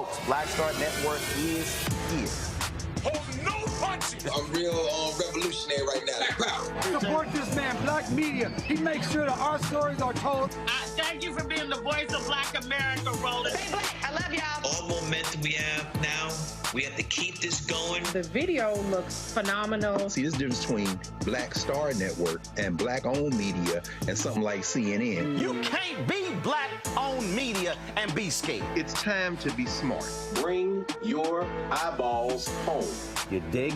Folks, Black Star Network is here. Hold no punches. I'm real revolutionary right now. Black power. Support this man, Black Media. He makes sure that our stories are told. Thank you for being the voice of Black America, Roland. Stay black. I love y'all. All momentum we have now, we have to keep this going. The video looks phenomenal. See, this difference between Black Star Network and Black-owned media and something like CNN. You can't be Black-owned media and be scared. It's time to be smart. Bring your eyeballs home. You dig?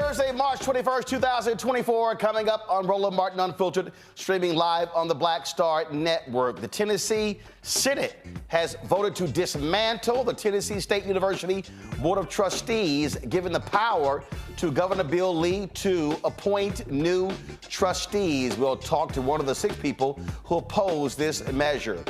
Thursday, March 21st, 2024, coming up on Roland Martin Unfiltered, streaming live on the Black Star Network. The Tennessee Senate has voted to dismantle the Tennessee State University Board of Trustees, giving the power to Governor Bill Lee to appoint new trustees. We'll talk to one of the 6 people who oppose this measure.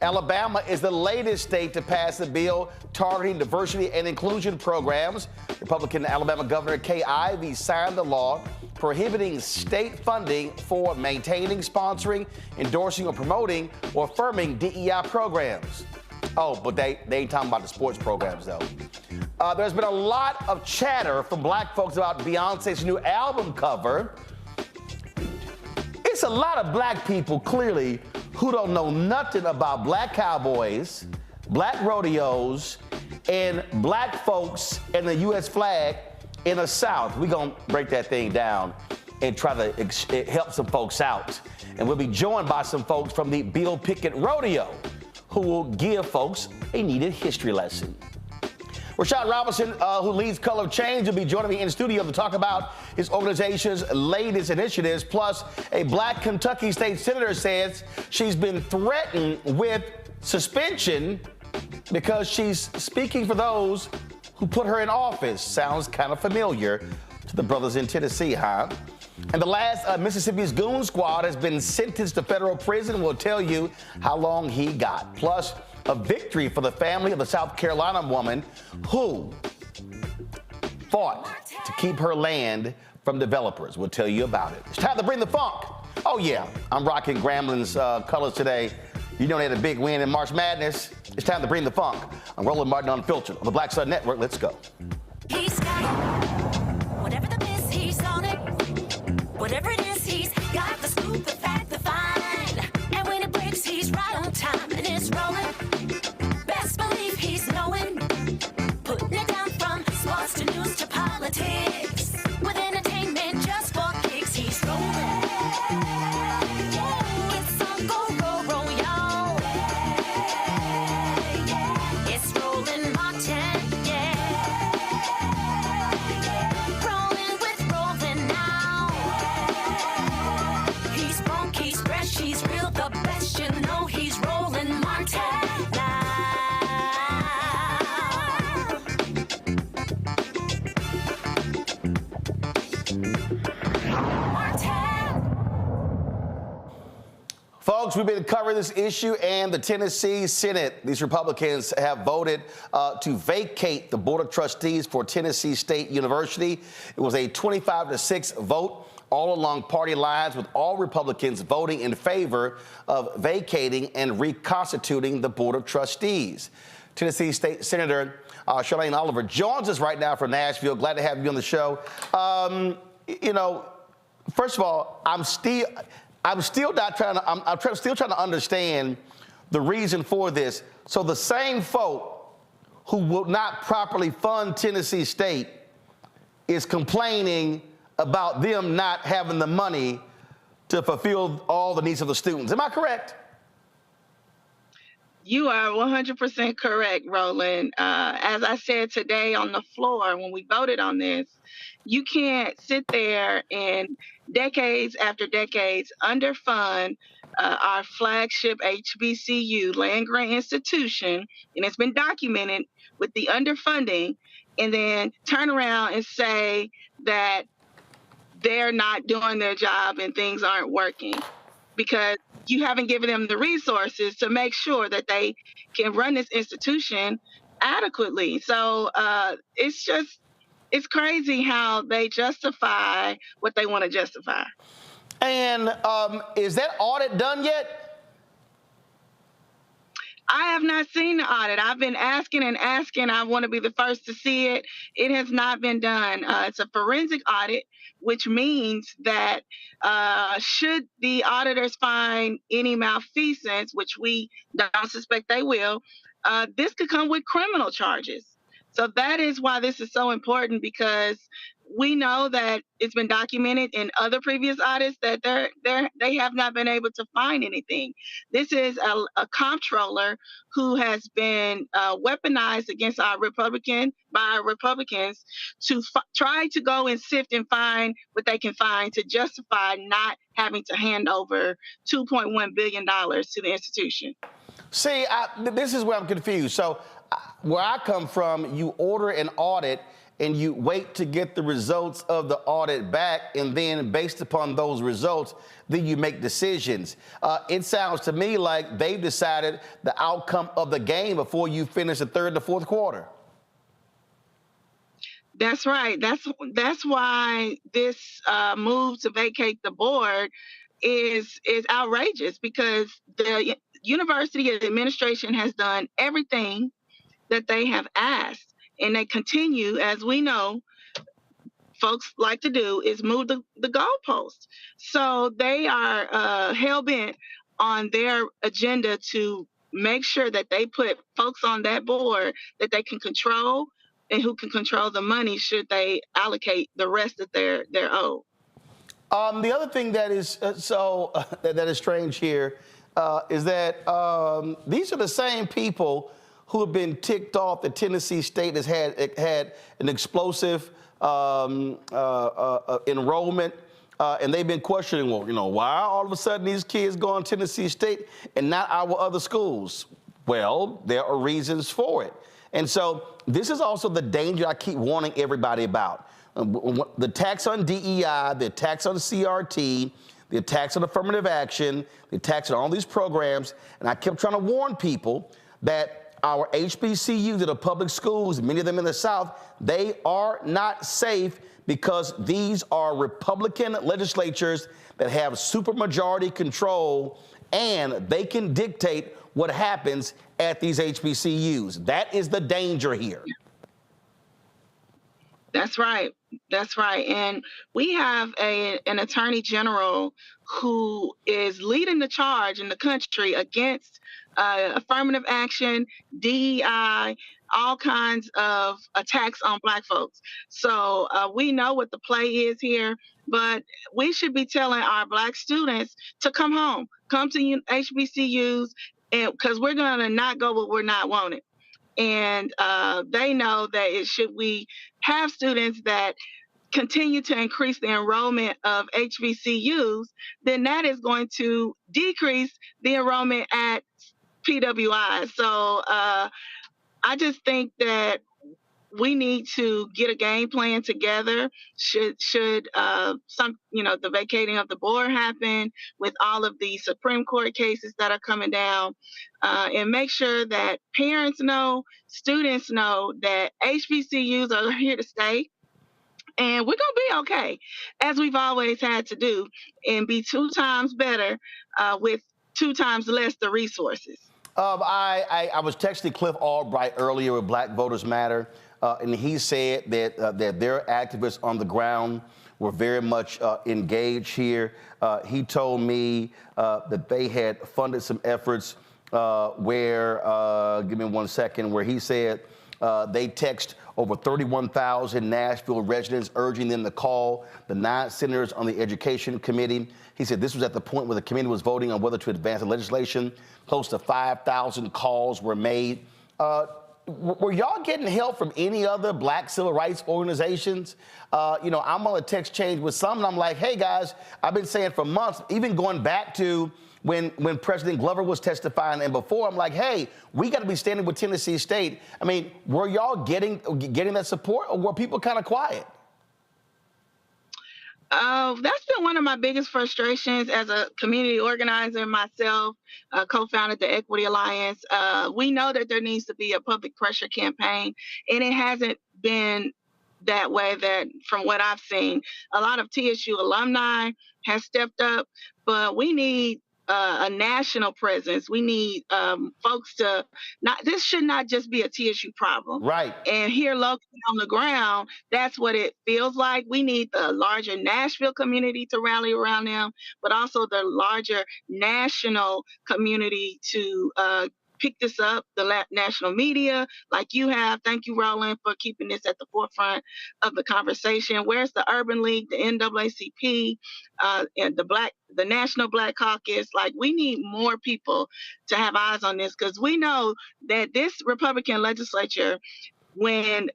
Alabama is the latest state to pass a bill targeting diversity and inclusion programs. Republican Alabama Governor Kay Ivey signed the law prohibiting state funding for maintaining, sponsoring, endorsing, or promoting or affirming DEI programs. Oh, but they ain't talking about the sports programs, though. There's been a lot of chatter from black folks about Beyonce's new album cover. It's a lot of black people, clearly, who don't know nothing about black cowboys, black rodeos, and black folks and the U.S. flag in the South. We're going to break that thing down and try to help some folks out. And we'll be joined by some folks from the Bill Pickett Rodeo who will give folks a needed history lesson. Rashad Robinson, who leads Color Change, will be joining me in the studio to talk about his organization's latest initiatives. Plus, a black Kentucky state senator says she's been threatened with suspension because she's speaking for those who put her in office. Sounds kind of familiar to the brothers in Tennessee, huh? And the last Mississippi's Goon Squad has been sentenced to federal prison. We'll tell you how long he got. Plus, a victory for the family of the South Carolina woman who fought to keep her land from developers. We'll tell you about it. It's time to bring the funk. Oh, yeah, I'm rocking Gramblin's colors today. You know they had a big win in March Madness. It's time to bring the funk. I'm Roland Martin Unfiltered on the Black Sun Network. Let's go. He's got it. Whatever the miss, he's on it. Whatever it is, he's got the scoop, the fact, the find. And when it breaks, he's right on time and it's rolling. Best believe he's knowing. Putting it down from sports to news to politics. With entertainment just for kicks, he's rolling. It's on go, y'all. It's Roland Martin, yeah. Rolling with Roland now. He's funk, he's fresh, he's real, the best, you know he's Roland Martin now. Folks, we've been covering this issue, and the Tennessee Senate, these Republicans have voted to vacate the Board of Trustees for Tennessee State University. It was a 25-6 vote all along party lines, with all Republicans voting in favor of vacating and reconstituting the Board of Trustees. Tennessee State Senator Charlene Oliver joins us right now from Nashville. Glad to have you on the show. You know, first of all, I'm still trying to understand the reason for this. So the same folk who will not properly fund Tennessee State is complaining about them not having the money to fulfill all the needs of the students. Am I correct? You are 100% correct, Roland. As I said today on the floor when we voted on this, you can't sit there and decades after decades underfund our flagship HBCU, land-grant institution, and it's been documented with the underfunding, and then turn around and say that they're not doing their job and things aren't working because you haven't given them the resources to make sure that they can run this institution adequately. So it's crazy how they justify what they want to justify. And is that audit done yet? I have not seen the audit. I've been asking and asking. I want to be the first to see it. It has not been done. It's a forensic audit, which means that should the auditors find any malfeasance, which we don't suspect they will, this could come with criminal charges. So that is why this is so important, because we know that it's been documented in other previous audits that they have not been able to find anything. This is a comptroller who has been weaponized against our Republicans to try to go and sift and find what they can find to justify not having to hand over $2.1 billion to the institution. See, this is where I'm confused. So where I come from, you order an audit and you wait to get the results of the audit back, and then based upon those results, then you make decisions. It sounds to me like they've decided the outcome of the game before you finish the third and the fourth quarter. That's right. That's why this move to vacate the board is outrageous, because the university administration has done everything that they have asked, and they continue, as we know, folks like to do, is move the goalpost. So they are hell-bent on their agenda to make sure that they put folks on that board that they can control and who can control the money should they allocate the rest of their owed. The other thing that is that is strange here is that these are the same people who have been ticked off that Tennessee State has had an explosive enrollment, and they've been questioning, well, you know, why all of a sudden these kids go on Tennessee State and not our other schools? Well, there are reasons for it. And so this is also the danger I keep warning everybody about. The attacks on DEI, the attacks on CRT, the attacks on affirmative action, the attacks on all these programs, and I kept trying to warn people that our HBCUs that are public schools, many of them in the South, they are not safe because these are Republican legislatures that have supermajority control, and they can dictate what happens at these HBCUs. That is the danger here. That's right. That's right. And we have an attorney general who is leading the charge in the country against affirmative action, DEI, all kinds of attacks on Black folks. So we know what the play is here, but we should be telling our Black students to come home, come to HBCUs, because we're going to not go where we're not wanted. And they know that should we have students that continue to increase the enrollment of HBCUs, then that is going to decrease the enrollment at PWI. So I just think that we need to get a game plan together. Should the vacating of the board happen with all of the Supreme Court cases that are coming down, and make sure that parents know, students know that HBCUs are here to stay. And we're going to be okay, as we've always had to do, and be 2 times better with 2 times less the resources. I was texting Cliff Albright earlier with Black Voters Matter, and he said that their activists on the ground were very much engaged here. He told me that they had funded some efforts where, give me 1 second, where he said they text over 31,000 Nashville residents urging them to call the 9 senators on the Education Committee. He said this was at the point where the committee was voting on whether to advance the legislation. Close to 5,000 calls were made. Were y'all getting help from any other Black civil rights organizations? I'm on a text change with some, and I'm like, hey, guys, I've been saying for months, even going back to when President Glover was testifying and before, I'm like, hey, we got to be standing with Tennessee State. I mean, were y'all getting that support, or were people kind of quiet? That's been one of my biggest frustrations as a community organizer myself, co-founded the Equity Alliance. We know that there needs to be a public pressure campaign, and it hasn't been that way. That from what I've seen, a lot of TSU alumni has stepped up, but we need a national presence. We need folks to this should not just be a TSU problem. Right. And here locally on the ground, that's what it feels like. We need the larger Nashville community to rally around them, but also the larger national community to pick this up, the national media, like you have. Thank you, Roland, for keeping this at the forefront of the conversation. Where's the Urban League, the NAACP, and the National Black Caucus? Like, we need more people to have eyes on this, because we know that this Republican legislature, when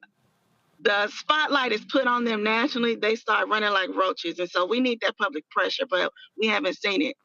the spotlight is put on them nationally, they start running like roaches. And so we need that public pressure, but we haven't seen it.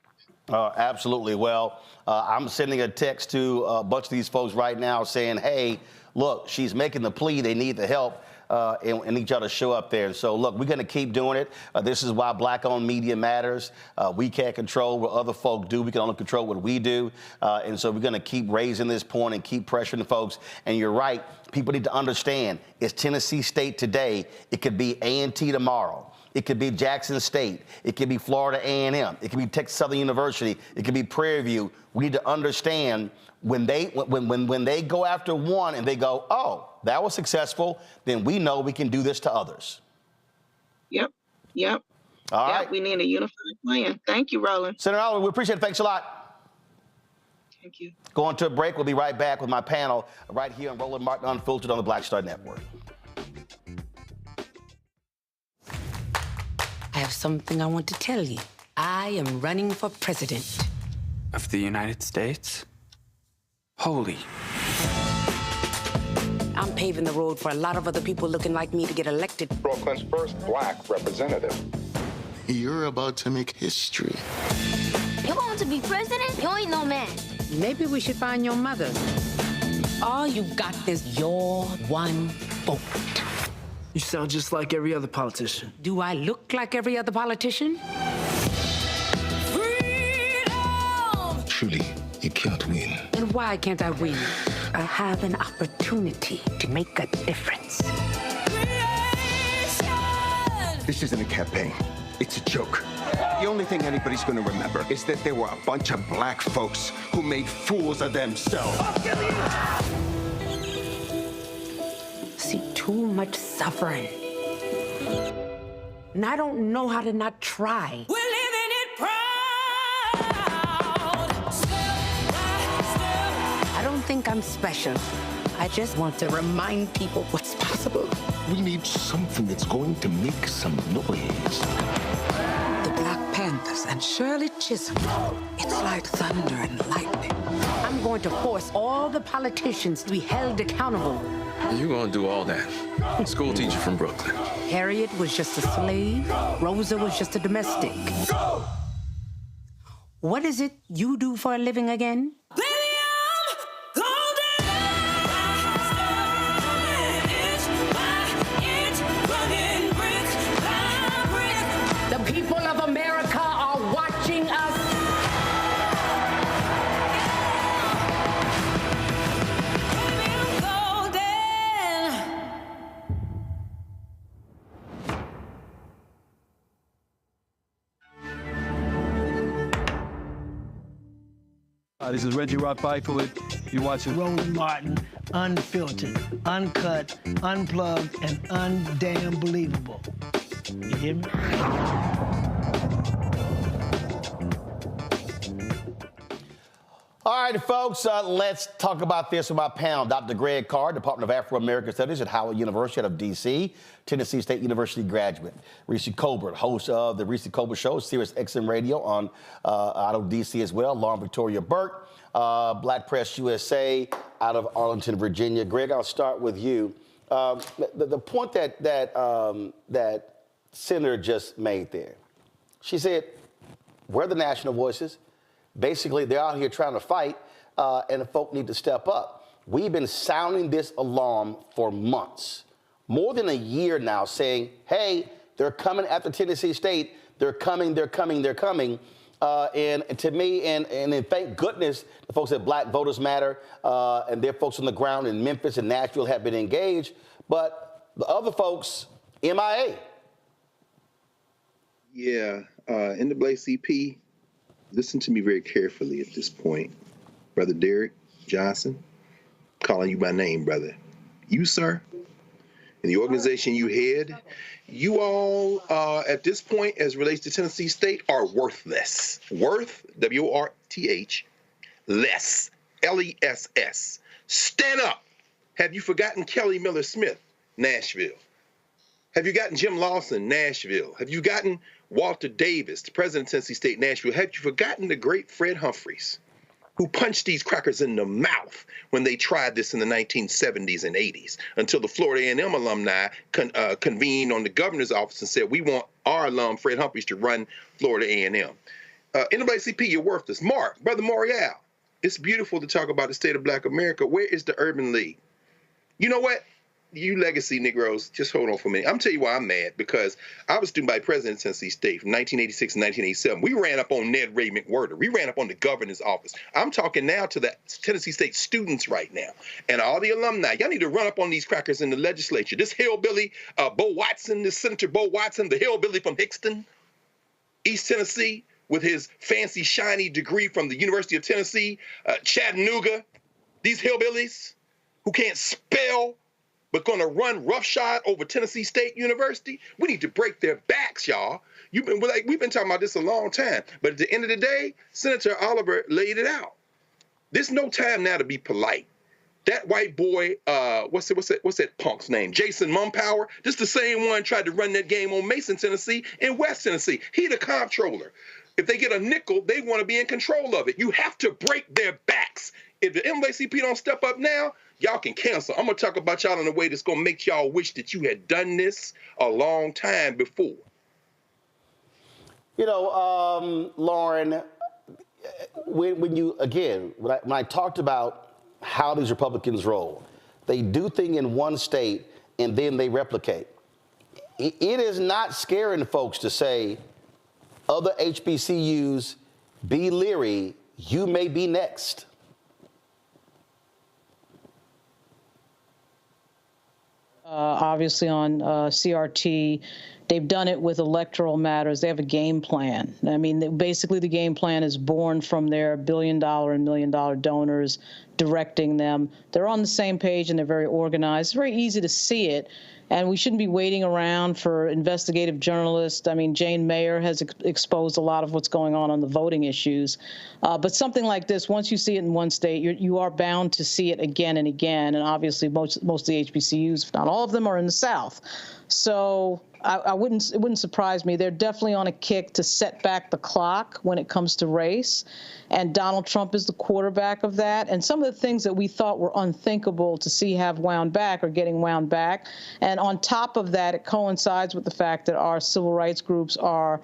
Absolutely. Well, I'm sending a text to a bunch of these folks right now saying, hey, look, she's making the plea. They need the help. And each other show up there. And so, look, we're going to keep doing it. This is why Black-owned media matters. We can't control what other folk do. We can only control what we do. And so we're going to keep raising this point and keep pressuring folks. And you're right. People need to understand it's Tennessee State today. It could be A&T tomorrow. It could be Jackson State. It could be Florida A&M. It could be Texas Southern University. It could be Prairie View. We need to understand when they go after one and they go, oh, that was successful, then we know we can do this to others. Yep. All right. We need a unified plan. Thank you, Roland. Senator Oliver, we appreciate it. Thanks a lot. Thank you. Going to a break. We'll be right back with my panel right here on Roland Martin Unfiltered on the Black Star Network. I have something I want to tell you. I am running for president. Of the United States? Holy. I'm paving the road for a lot of other people looking like me to get elected. Brooklyn's first black representative. You're about to make history. You want to be president? You ain't no man. Maybe we should find your mother. All you got is your one vote. You sound just like every other politician. Do I look like every other politician? Freedom! Truly, you can't win. And why can't I win? I have an opportunity to make a difference. This isn't a campaign. It's a joke. The only thing anybody's going to remember is that there were a bunch of black folks who made fools of themselves. I'll kill you! See too much suffering. And I don't know how to not try. We're living it proud. Step by step. I don't think I'm special. I just want to remind people what's possible. We need something that's going to make some noise. The Black Panthers and Shirley Chisholm. It's like thunder and lightning. I'm going to force all the politicians to be held accountable. You gonna do all that? School teacher from Brooklyn. Harriet was just a slave. Rosa was just a domestic. Go! What is it you do for a living again? The people of America are watching us. This is Reggie Rock Byford. You're watching Roland Martin, unfiltered, uncut, unplugged, and undamn believable. You hear me? All right, folks, let's talk about this with my panel. Dr. Greg Carr, Department of Afro-American Studies at Howard University out of D.C., Tennessee State University graduate. Reese Colbert, host of the Reese Colbert Show, Sirius XM Radio on out of D.C. as well. Lauren Victoria Burke, Black Press USA out of Arlington, Virginia. Greg, I'll start with you. The point that Senator just made there, she said, we're the national voices. Basically, they're out here trying to fight, and the folk need to step up. We've been sounding this alarm for months, more than a year now, saying, hey, they're coming after Tennessee State. They're coming, they're coming, they're coming. And to me, and thank goodness, the folks at Black Voters Matter and their folks on the ground in Memphis and Nashville have been engaged. But the other folks, MIA. Yeah, NAACP, listen to me very carefully at this point. Brother Derek Johnson, calling you by name, brother. You, sir, and the organization you head, you all, at this point, as relates to Tennessee State, are worthless. Worth, W-O-R-T-H, less. LESS. Stand up. Have you forgotten Kelly Miller Smith, Nashville? Have you gotten Jim Lawson, Nashville? Have you gotten Walter Davis, the president of Tennessee State, Nashville? Have you forgotten the great Fred Humphreys, who punched these crackers in the mouth when they tried this in the 1970s and 80s, until the Florida A&M alumni convened on the governor's office and said, we want our alum, Fred Humphreys, to run Florida A&M. NAACP, you're worthless. Mark, Brother Morial, it's beautiful to talk about the state of Black America. Where is the Urban League? You know what? You legacy Negroes, just hold on for a minute. I'm telling you why I'm mad, because I was student vice president of Tennessee State from 1986 and 1987. We ran up on Ned Ray McWhirter. We ran up on the governor's office. I'm talking now to the Tennessee State students right now and all the alumni. Y'all need to run up on these crackers in the legislature. This hillbilly, Bo Watson, this Senator Bo Watson, the hillbilly from Hickston, East Tennessee, with his fancy, shiny degree from the University of Tennessee, Chattanooga, these hillbillies who can't spell but going to run roughshod over Tennessee State University. We need to break their backs, y'all. We've been talking about this a long time, but at the end of the day, Senator Oliver laid it out. There's no time now to be polite. That white boy, what's that punk's name? Jason Mumpower. This the same one tried to run that game on Mason, Tennessee, and West Tennessee. He the comptroller. If they get a nickel, they want to be in control of it. You have to break their backs. If the NAACP don't step up now, y'all can cancel. I'm going to talk about y'all in a way that's going to make y'all wish that you had done this a long time before. You know, Lauren, when I talked about how these Republicans roll, they do things in one state and then they replicate. It is not scaring folks to say, other HBCUs, be leery, you may be next. Obviously on CRT, they've done it with electoral matters. They have a game plan. I mean, basically the game plan is born from their $1 billion and $1 million donors directing them. They're on the same page and they're very organized. It's very easy to see it. And we shouldn't be waiting around for investigative journalists. I mean, Jane Mayer has exposed a lot of what's going on the voting issues. But something like this, once you see it in one state, you are bound to see it again and again. And obviously, most of the HBCUs, if not all of them, are in the South. So it wouldn't surprise me. They're definitely on a kick to set back the clock when it comes to race. And Donald Trump is the quarterback of that. And some of the things that we thought were unthinkable to see have wound back are getting wound back. And on top of that, it coincides with the fact that our civil rights groups are,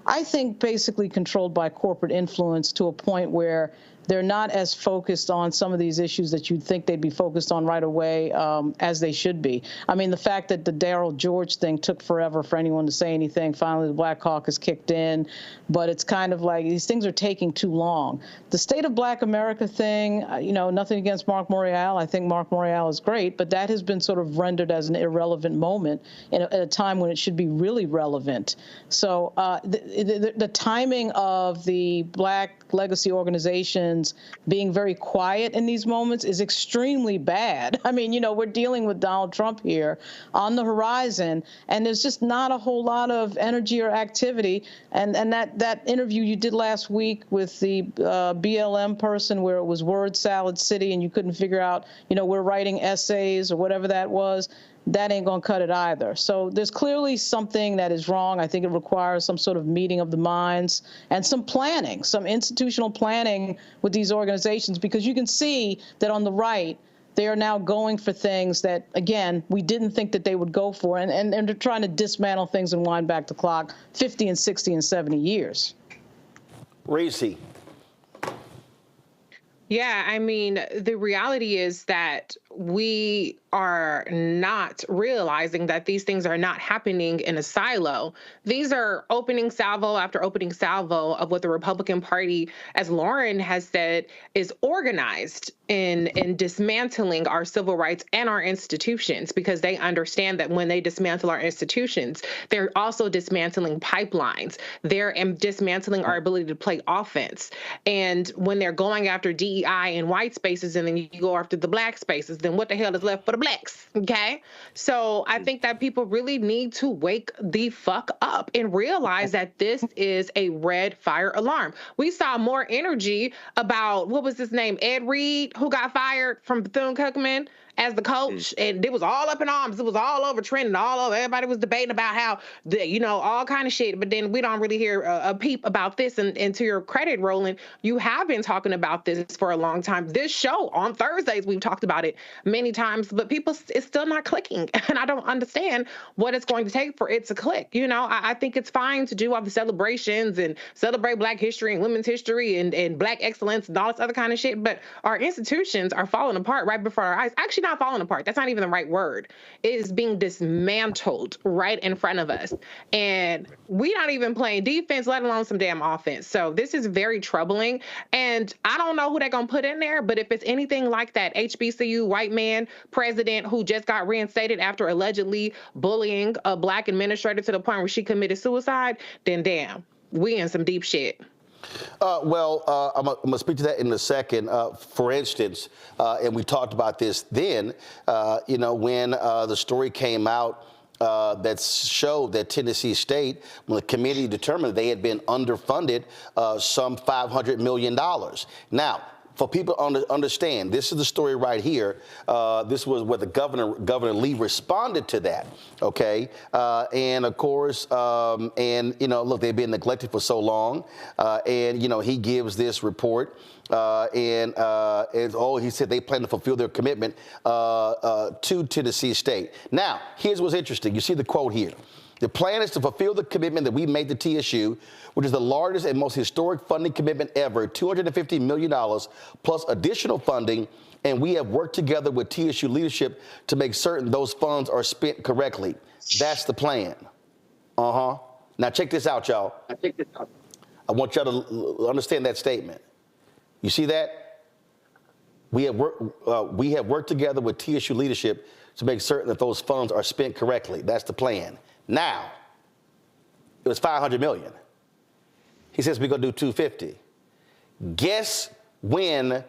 I think, basically controlled by corporate influence to a point where they're not as focused on some of these issues that you'd think they'd be focused on right away as they should be. I mean, the fact that the Darryl George thing took forever for anyone to say anything, finally the Black Caucus kicked in, but it's kind of like these things are taking too long. The State of Black America thing, you know, nothing against Mark Morial. I think Mark Morial is great, but that has been sort of rendered as an irrelevant moment at a time when it should be really relevant. So the timing of the Black legacy organizations being very quiet in these moments is extremely bad. I mean, you know, we're dealing with Donald Trump here on the horizon, and there's just not a whole lot of energy or activity. And that interview you did last week with the BLM person where it was word salad city and you couldn't figure out, you know, we're writing essays or whatever that was, that ain't going to cut it either. So there's clearly something that is wrong. I think it requires some sort of meeting of the minds and some planning, some institutional planning with these organizations, because you can see that on the right, they are now going for things that, again, we didn't think that they would go for. And they're trying to dismantle things and wind back the clock 50 and 60 and 70 years. Reese. Yeah, I mean, the reality is that we are not realizing that these things are not happening in a silo. These are opening salvo after opening salvo of what the Republican Party, as Lauren has said, is organized in dismantling our civil rights and our institutions, because they understand that when they dismantle our institutions, they're also dismantling pipelines. They're dismantling our ability to play offense. And when they're going after DEI in white spaces and then you go after the black spaces, then what the hell is left for the blacks, okay? So I think that people really need to wake the fuck up and realize that this is a red fire alarm. We saw more energy about, what was his name, Ed Reed, who got fired from Bethune-Cookman as the coach, and it was all up in arms. It was all over, trending all over. Everybody was debating about how, all kind of shit. But then we don't really hear a peep about this. And to your credit, Roland, you have been talking about this for a long time. This show on Thursdays, we've talked about it many times, but it's still not clicking. And I don't understand what it's going to take for it to click. I think it's fine to do all the celebrations and celebrate Black history and women's history and Black excellence and all this other kind of shit. But our institutions are falling apart right before our eyes. Actually, not falling apart. That's not even the right word. It is being dismantled right in front of us. And we're not even playing defense, let alone some damn offense. So this is very troubling. And I don't know who they're going to put in there, but if it's anything like that HBCU white man president who just got reinstated after allegedly bullying a Black administrator to the point where she committed suicide, then damn, we in some deep shit. I'm going to speak to that in a second. For instance, and we talked about this then, when the story came out that showed that Tennessee State, when the committee determined they had been underfunded some $500 million. Now, for people to understand, this is the story right here. This was what the Governor Lee responded to that, okay? And of course, look, they've been neglected for so long. He gives this report. He said they plan to fulfill their commitment to Tennessee State. Now, here's what's interesting. You see the quote here. The plan is to fulfill the commitment that we made to TSU, which is the largest and most historic funding commitment ever, $250 million plus additional funding, and we have worked together with TSU leadership to make certain those funds are spent correctly. That's the plan. Now check this out, y'all. I want y'all to understand that statement. You see that? We have worked together with TSU leadership to make certain that those funds are spent correctly. That's the plan. Now, it was $500 million. He says we're going to do 250. Guess when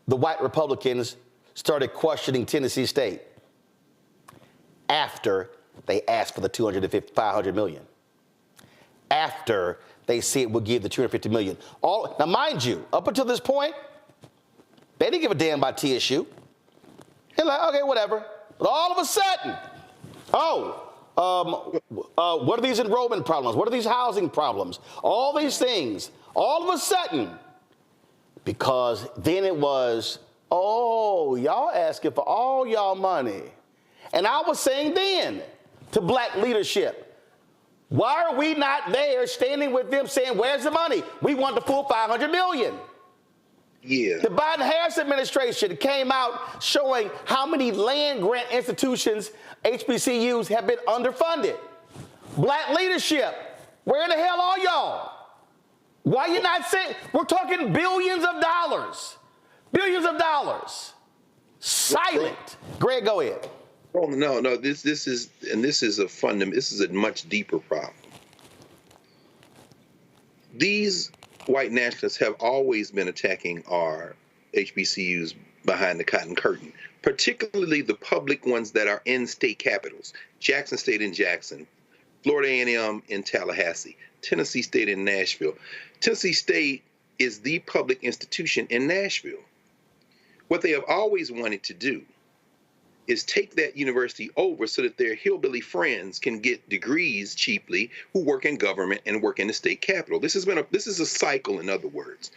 the white Republicans started questioning Tennessee State? After they asked for the $500 million. After they said we'll give the $250 million. Now, mind you, up until this point, they didn't give a damn about TSU. They're like, okay, whatever. But all of a sudden, what are these enrollment problems? What are these housing problems? All these things, all of a sudden, because then it was, y'all asking for all y'all money. And I was saying then to Black leadership, why are we not there standing with them saying, where's the money? We want the full $500 million. Yeah. The Biden-Harris administration came out showing how many land grant institutions, HBCUs, have been underfunded. Black leadership, where in the hell are y'all? Why you not saying, we're talking billions of dollars. Billions of dollars. Silent. Greg, go ahead. Oh, no, this is a much deeper problem. These white nationalists have always been attacking our HBCUs behind the cotton curtain, particularly the public ones that are in state capitals. Jackson State in Jackson, Florida A&M in Tallahassee, Tennessee State in Nashville. Tennessee State is the public institution in Nashville. What they have always wanted to do is take that university over so that their hillbilly friends can get degrees cheaply who work in government and work in the state capitol. This is a cycle, in other words.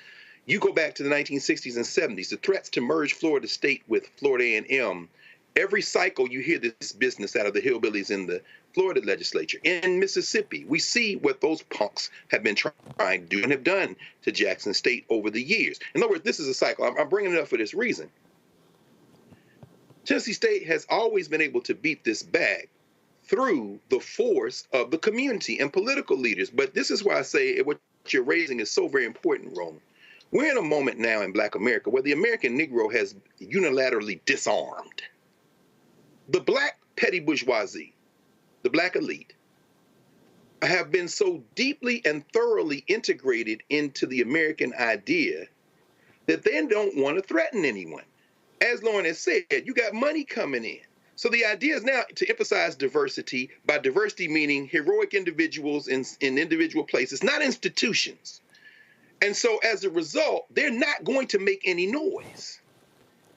You go back to the 1960s and 70s, the threats to merge Florida State with Florida A&M. Every cycle you hear this business out of the hillbillies in the Florida legislature. In Mississippi, we see what those punks have been trying to do and have done to Jackson State over the years. In other words, this is a cycle. I'm bringing it up for this reason. Tennessee State has always been able to beat this back through the force of the community and political leaders. But this is why I say what you're raising is so very important, Roland. We're in a moment now in Black America where the American Negro has unilaterally disarmed. The Black petty bourgeoisie, the Black elite, have been so deeply and thoroughly integrated into the American idea that they don't want to threaten anyone. As Lauren has said, you got money coming in. So the idea is now to emphasize diversity, by diversity meaning heroic individuals in individual places, not institutions. And so as a result, they're not going to make any noise.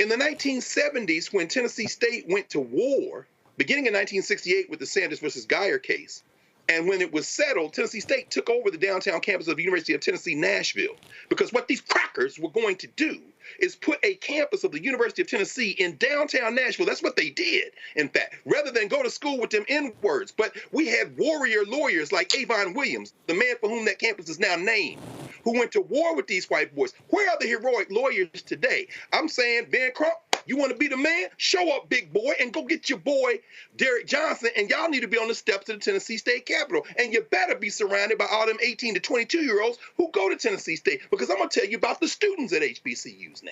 In the 1970s, when Tennessee State went to war, beginning in 1968 with the Sanders versus Geyer case, and when it was settled, Tennessee State took over the downtown campus of the University of Tennessee, Nashville, because what these crackers were going to do is put a campus of the University of Tennessee in downtown Nashville. That's what they did, in fact, rather than go to school with them N-words. But we had warrior lawyers like Avon Williams, the man for whom that campus is now named, who went to war with these white boys. Where are the heroic lawyers today? I'm saying, Ben Crump, you want to be the man? Show up, big boy, and go get your boy, Derek Johnson, and y'all need to be on the steps of the Tennessee State Capitol. And you better be surrounded by all them 18 to 22-year-olds who go to Tennessee State, because I'm going to tell you about the students at HBCUs now.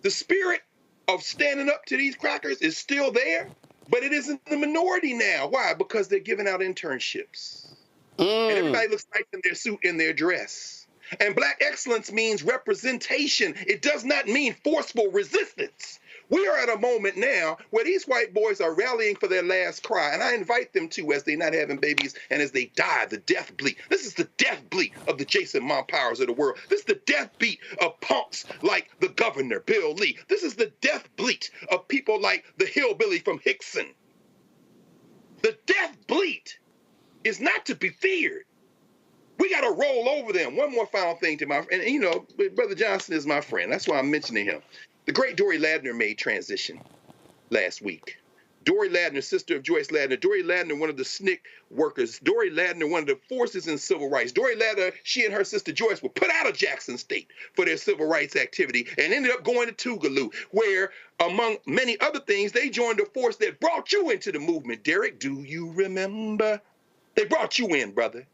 The spirit of standing up to these crackers is still there, but it isn't the minority now. Why? Because they're giving out internships. And everybody looks nice in their suit and their dress. And black excellence means representation. It does not mean forceful resistance. We are at a moment now where these white boys are rallying for their last cry, and I invite them to, as they're not having babies and as they die, the death bleat. This is the death bleat of the Jason Montpowers of the world. This is the death beat of punks like the governor, Bill Lee. This is the death bleat of people like the hillbilly from Hickson. The death bleat is not to be feared. We got to roll over them. One more final thing to my friend. And, you know, Brother Johnson is my friend. That's why I'm mentioning him. The great Dory Ladner made transition last week. Dory Ladner, sister of Joyce Ladner. Dory Ladner, one of the SNCC workers. Dory Ladner, one of the forces in civil rights. Dory Ladner, she and her sister Joyce were put out of Jackson State for their civil rights activity and ended up going to Tougaloo, where, among many other things, they joined a force that brought you into the movement. Derek, do you remember? They brought you in, brother.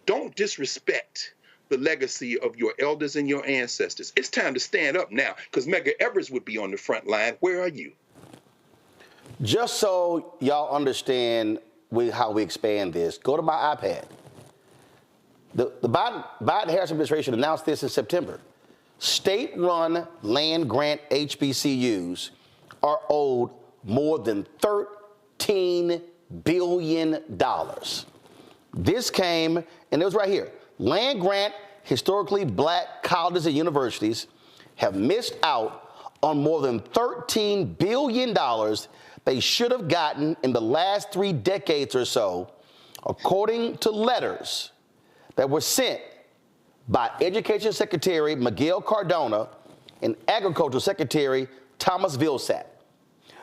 Don't disrespect the legacy of your elders and your ancestors. It's time to stand up now, because Medgar Evers would be on the front line. Where are you? Just so y'all understand how we expand this, go to my iPad. The Biden-Harris administration announced this in September. State-run land-grant HBCUs are owed more than $13 billion. This came, and it was right here. Land-grant, historically black colleges and universities have missed out on more than $13 billion they should have gotten in the last 3 decades or so, according to letters that were sent by Education Secretary Miguel Cardona and Agriculture Secretary Thomas Vilsack.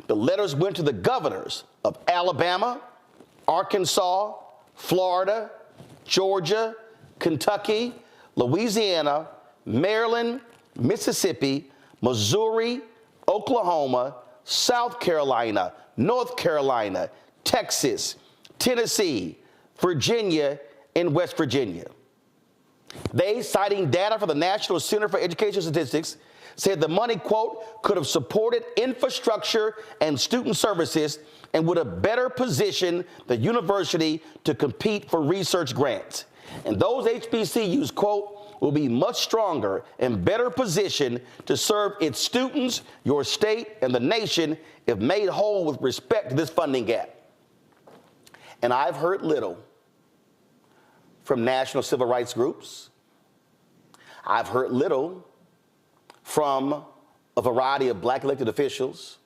The letters went to the governors of Alabama, Arkansas, Florida, Georgia, Kentucky, Louisiana, Maryland, Mississippi, Missouri, Oklahoma, South Carolina, North Carolina, Texas, Tennessee, Virginia, and West Virginia. They, citing data from the National Center for Education Statistics, said the money, quote, could have supported infrastructure and student services and would have better positioned the university to compete for research grants. And those HBCUs, quote, will be much stronger and better positioned to serve its students, your state, and the nation if made whole with respect to this funding gap. And I've heard little from national civil rights groups. I've heard little from a variety of black elected officials.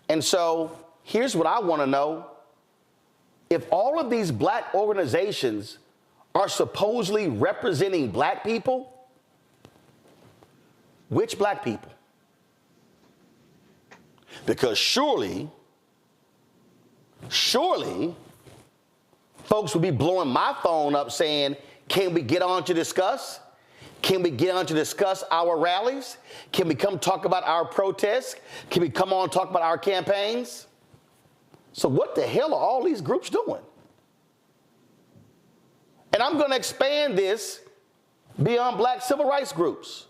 And so here's what I want to know. If all of these black organizations are supposedly representing black people, which black people? Because surely, folks would be blowing my phone up saying, can we get on to discuss? Can we get on to discuss our rallies? Can we come talk about our protests? Can we come on and talk about our campaigns? So what the hell are all these groups doing? And I'm going to expand this beyond black civil rights groups.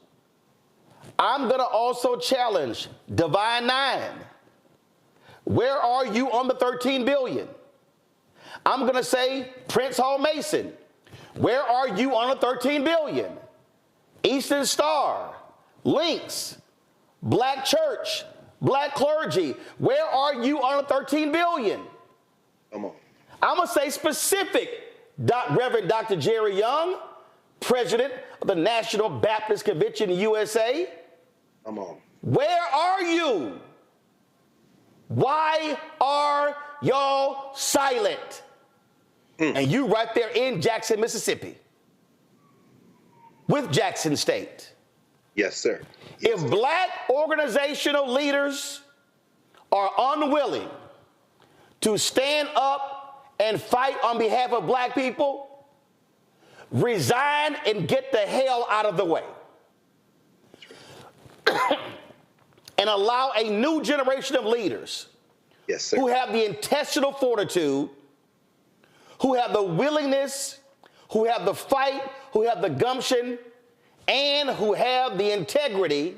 I'm going to also challenge Divine Nine. Where are you on the $13 billion? I'm going to say Prince Hall Mason. Where are you on the $13 billion? Eastern Star, Links, Black Church, black clergy. Where are you on the 13 billion? Come on. I'm going to say specific. Reverend Dr. Jerry Young, president of the National Baptist Convention USA. Come on. Where are you? Why are y'all silent? And you right there in Jackson, Mississippi, with Jackson State. Yes, sir. If black organizational leaders are unwilling to stand up and fight on behalf of black people, resign and get the hell out of the way. And allow a new generation of leaders who have the intestinal fortitude, who have the willingness, who have the fight, who have the gumption, and who have the integrity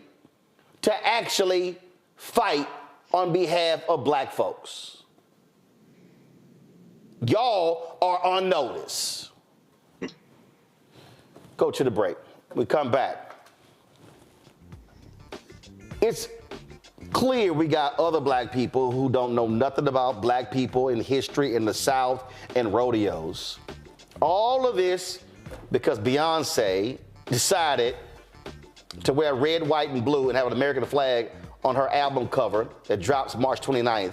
to actually fight on behalf of black folks. Y'all are on notice. Go to the break. We come back. It's clear we got other black people who don't know nothing about black people in history in the South and rodeos. All of this because Beyonce decided to wear red, white, and blue and have an American flag on her album cover that drops March 29th.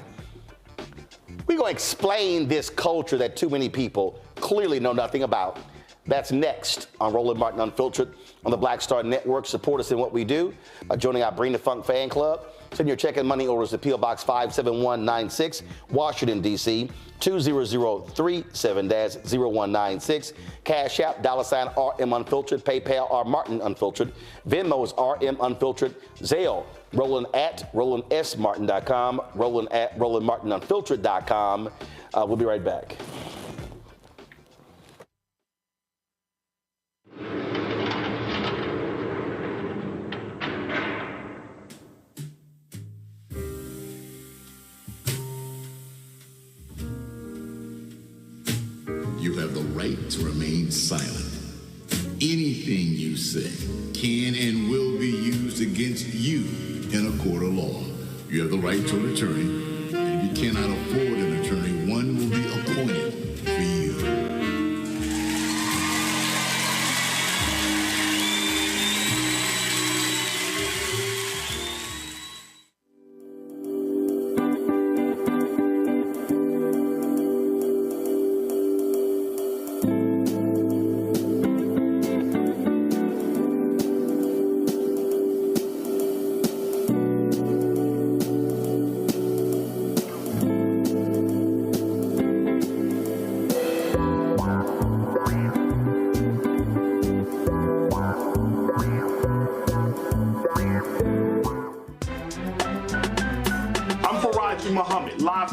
We're going to explain this culture that too many people clearly know nothing about. That's next on Roland Martin Unfiltered on the Black Star Network. Support us in what we do by joining our Bring the Funk fan club. Send your check and money orders to P.O. Box 57196, Washington, D.C., 20037-0196. Cash App, $RM Unfiltered, PayPal, R Martin Unfiltered, Venmo's RM Unfiltered, Zelle, Roland at RolandSMartin.com, Roland at RolandMartinUnfiltered.com. We'll be right back. You have the right to remain silent. Anything you say can and will be used against you in a court of law. You have the right to an attorney, and if you cannot afford an attorney, one will be appointed for you.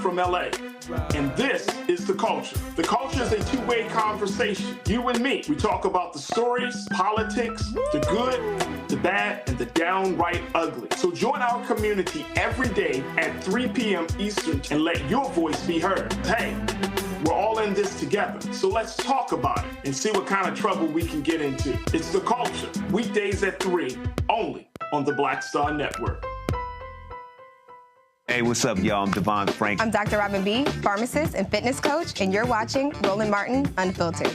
From LA. And this is The Culture. The Culture is a two-way conversation. You and me. We talk about the stories, politics, the good, the bad, and the downright ugly. So join our community every day at 3 p.m. Eastern and let your voice be heard. Hey, we're all in this together. So let's talk about it and see what kind of trouble we can get into. It's The Culture. Weekdays at 3, only on the Black Star Network. Hey, what's up, y'all? I'm Devon Frank. I'm Dr. Robin B., pharmacist and fitness coach, and you're watching Roland Martin Unfiltered.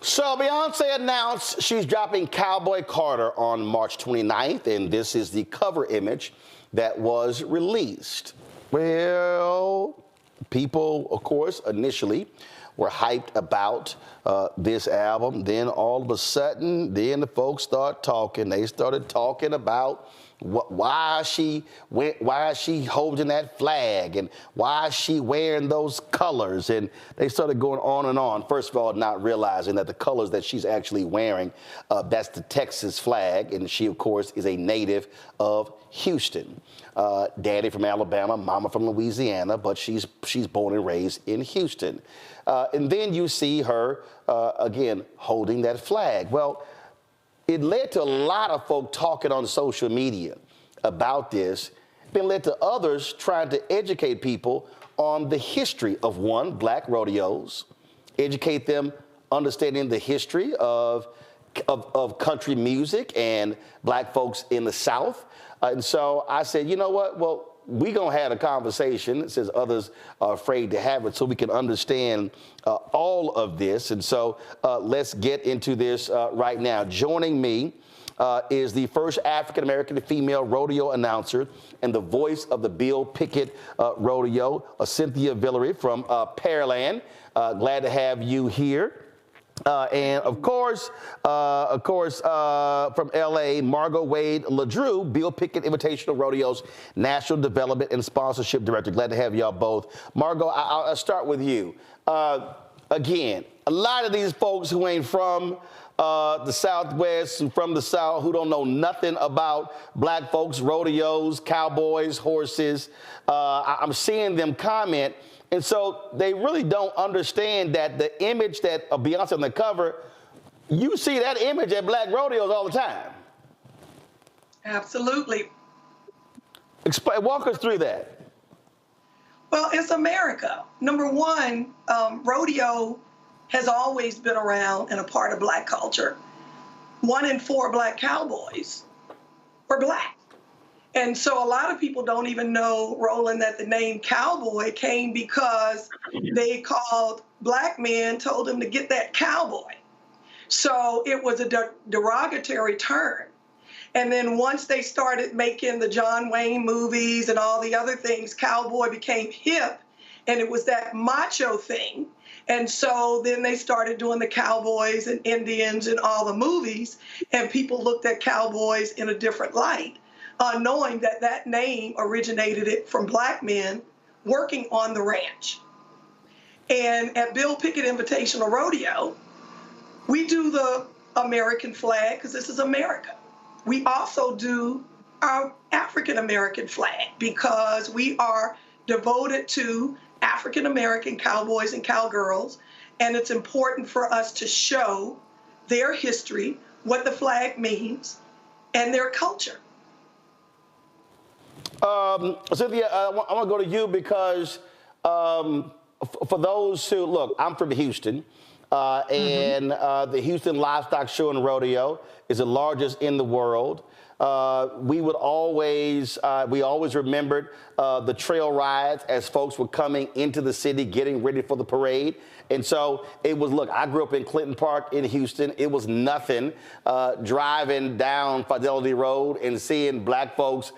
So Beyonce announced she's dropping Cowboy Carter on March 29th, and this is the cover image that was released. Well, people, of course, initially were hyped about this album. Then all of a sudden, then the folks start talking. They started talking about why is she holding that flag and why is she wearing those colors? And they started going on and on. First of all, not realizing that the colors that she's actually wearing, that's the Texas flag. And she, of course, is a native of Houston. Daddy from Alabama, mama from Louisiana, but she's born and raised in Houston. And then you see her, again, holding that flag. Well, it led to a lot of folk talking on social media about this. It led to others trying to educate people on the history of, one, black rodeos, educate them understanding the history of of country music and black folks in the South. And so I said, you know what? Well, we gonna have a conversation, since others are afraid to have it, so we can understand all of this. And so let's get into this right now. Joining me is the first African-American female rodeo announcer and the voice of the Bill Pickett Rodeo, Cynthia Villery from Pearland. Glad to have you here. And of course, from LA, Margot Wade LaDrew, Bill Pickett Invitational Rodeo's National Development and Sponsorship Director. Glad to have y'all both. Margot, I'll start with you. Again, a lot of these folks who ain't from the Southwest, who from the South, who don't know nothing about black folks, rodeos, cowboys, horses, I'm seeing them comment. And so they really don't understand that the image that Beyonce on the cover, you see that image at black rodeos all the time. Absolutely. Walk us through that. Well, it's America. Number one, rodeo has always been around and a part of black culture. 1 in 4 black cowboys were black. And so a lot of people don't even know, Roland, that the name cowboy came because they called black men, told them to get that cowboy. So it was a derogatory term. And then once they started making the John Wayne movies and all the other things, cowboy became hip, and it was that macho thing. And so then they started doing the cowboys and Indians and all the movies, and people looked at cowboys in a different light. Knowing that that name originated it from black men working on the ranch. And at Bill Pickett Invitational Rodeo, we do the American flag because this is America. We also do our African American flag because we are devoted to African American cowboys and cowgirls, and it's important for us to show their history, what the flag means, and their culture. Cynthia, I want to go to you because for those who, look, I'm from Houston, and the Houston Livestock Show and Rodeo is the largest in the world. We always remembered the trail rides as folks were coming into the city, getting ready for the parade. And so it was, look, I grew up in Clinton Park in Houston. It was nothing driving down Fidelity Road and seeing black folks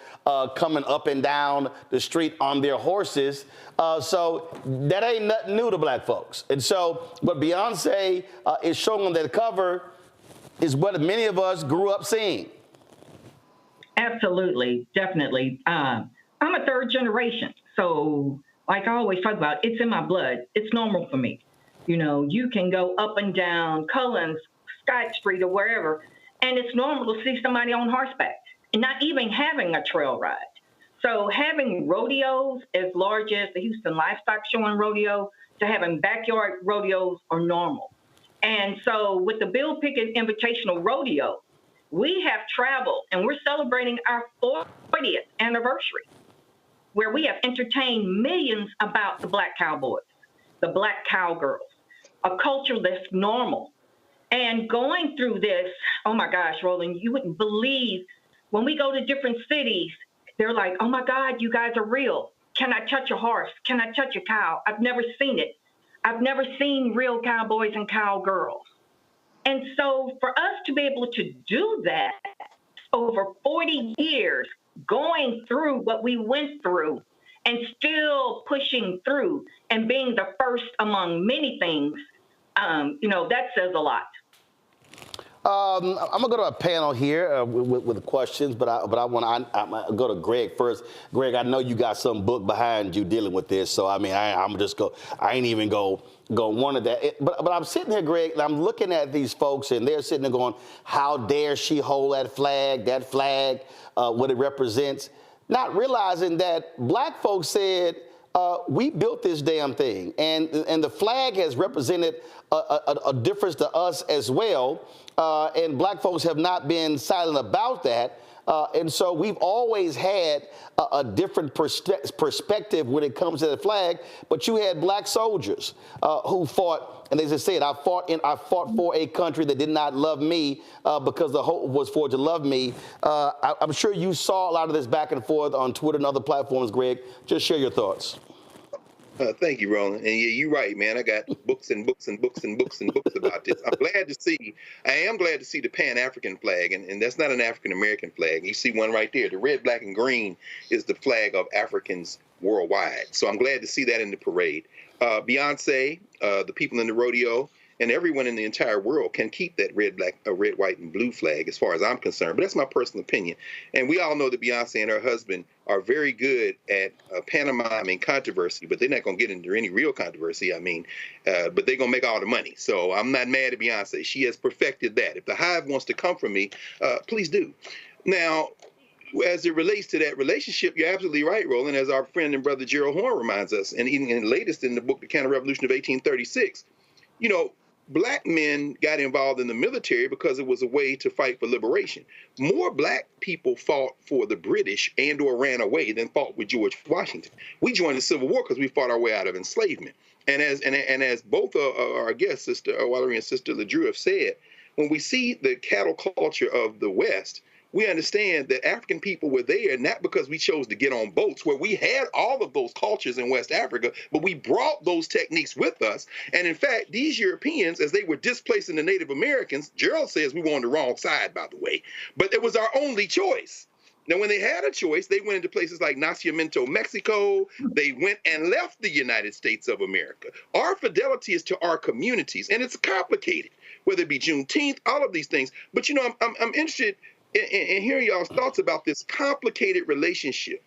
coming up and down the street on their horses. So that ain't nothing new to black folks. And so what Beyonce is showing on that cover is what many of us grew up seeing. Absolutely, definitely. I'm a third generation. So like I always talk about, it's in my blood. It's normal for me. You know, you can go up and down Cullens, Scott Street, or wherever, and it's normal to see somebody on horseback and not even having a trail ride. So having rodeos as large as the Houston Livestock Show and Rodeo to having backyard rodeos are normal. And so with the Bill Pickett Invitational Rodeo, we have traveled and we're celebrating our 40th anniversary, where we have entertained millions about the black cowboys, the black cowgirls, a culture that's normal. And going through this, oh my gosh, Roland, you wouldn't believe when we go to different cities, they're like, oh my God, you guys are real. Can I touch a horse? Can I touch a cow? I've never seen it. I've never seen real cowboys and cowgirls. And so for us to be able to do that over 40 years, going through what we went through and still pushing through and being the first among many things, that says a lot. I'm gonna go to a panel here with questions, but I want to go to Greg first. Greg, I know you got some book behind you dealing with this, so I mean, I ain't even go one of that. But I'm sitting here, Greg, and I'm looking at these folks, and they're sitting there going, "How dare she hold that flag? What it represents?" Not realizing that black folks said, we built this damn thing, and the flag has represented a difference to us as well, and black folks have not been silent about that. And so we've always had a different perspective when it comes to the flag. But you had black soldiers who fought, and they just said, I fought for a country that did not love me because the hope was for it to love me. I'm sure you saw a lot of this back and forth on Twitter and other platforms, Greg. Just share your thoughts. Thank you, Roland. And yeah, you're right, man. I got books and books and books and books and books about this. I am glad to see the Pan-African flag, and that's not an African-American flag. You see one right there. The red, black, and green is the flag of Africans worldwide. So I'm glad to see that in the parade. Beyonce, the people in the rodeo, and everyone in the entire world can keep that red, white, and blue flag as far as I'm concerned. But that's my personal opinion. And we all know that Beyonce and her husband are very good at pantomiming controversy, but they're not going to get into any real controversy, but they're going to make all the money. So I'm not mad at Beyonce. She has perfected that. If the Hive wants to come for me, please do. Now, as it relates to that relationship, you're absolutely right, Roland, as our friend and brother Gerald Horne reminds us, and even in the latest in the book, The Counter-Revolution of 1836, Black men got involved in the military because it was a way to fight for liberation. More black people fought for the British and or ran away than fought with George Washington. We joined the Civil War because we fought our way out of enslavement. And as both our guests, Sister Valerie and Sister LeDrew, have said, when we see the cattle culture of the West, we understand that African people were there not because we chose to get on boats, where we had all of those cultures in West Africa, but we brought those techniques with us. And in fact, these Europeans, as they were displacing the Native Americans, Gerald says we were on the wrong side, by the way, but it was our only choice. Now, when they had a choice, they went into places like Nacimiento, Mexico. They went and left the United States of America. Our fidelity is to our communities, and it's complicated, whether it be Juneteenth, all of these things. But, I'm interested in hearing y'all's thoughts about this complicated relationship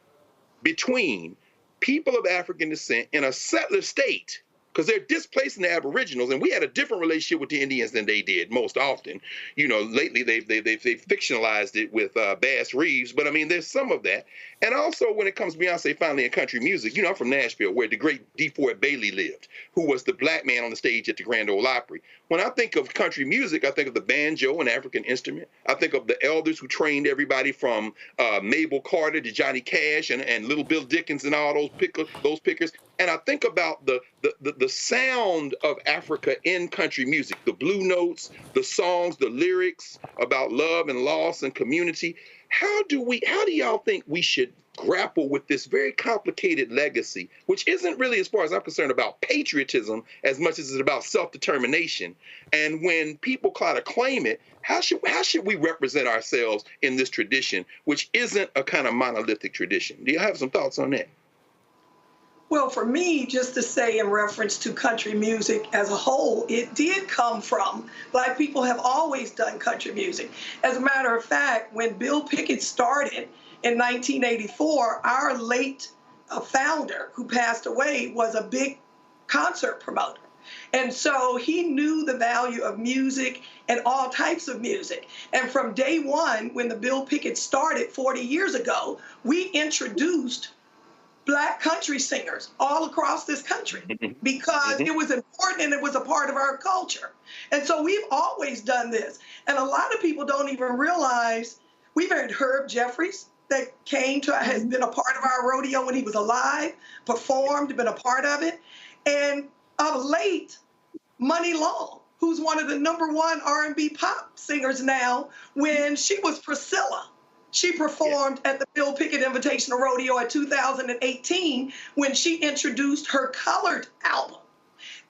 between people of African descent in a settler state, because they're displacing the Aboriginals, and we had a different relationship with the Indians than they did most often. Lately they've fictionalized it with Bass Reeves, but there's some of that. And also when it comes to Beyonce finally in country music, I'm from Nashville, where the great DeFord Bailey lived, who was the black man on the stage at the Grand Ole Opry. When I think of country music, I think of the banjo, an African instrument. I think of the elders who trained everybody from Mabel Carter to Johnny Cash and Little Bill Dickens and all those pickers. And I think about the sound of Africa in country music, the blue notes, the songs, the lyrics about love and loss and community. How do y'all think we should grapple with this very complicated legacy, which isn't really, as far as I'm concerned, about patriotism as much as it's about self-determination? And when people try to claim it, how should we represent ourselves in this tradition, which isn't a kind of monolithic tradition? Do you have some thoughts on that? Well, for me, just to say in reference to country music as a whole, it did come from Black people have always done country music. As a matter of fact, when Bill Pickett started in 1984, our late founder, who passed away, was a big concert promoter. And so he knew the value of music and all types of music. And from day one, when the Bill Pickett started 40 years ago, we introduced Black country singers all across this country because it was important and it was a part of our culture. And so we've always done this. And a lot of people don't even realize we've heard Herb Jeffries that has been a part of our rodeo when he was alive, performed, been a part of it. And of late, Money Long, who's one of the #1 R&B pop singers now, when she was Priscilla. She performed at the Bill Pickett Invitational Rodeo in 2018 when she introduced her Colored album.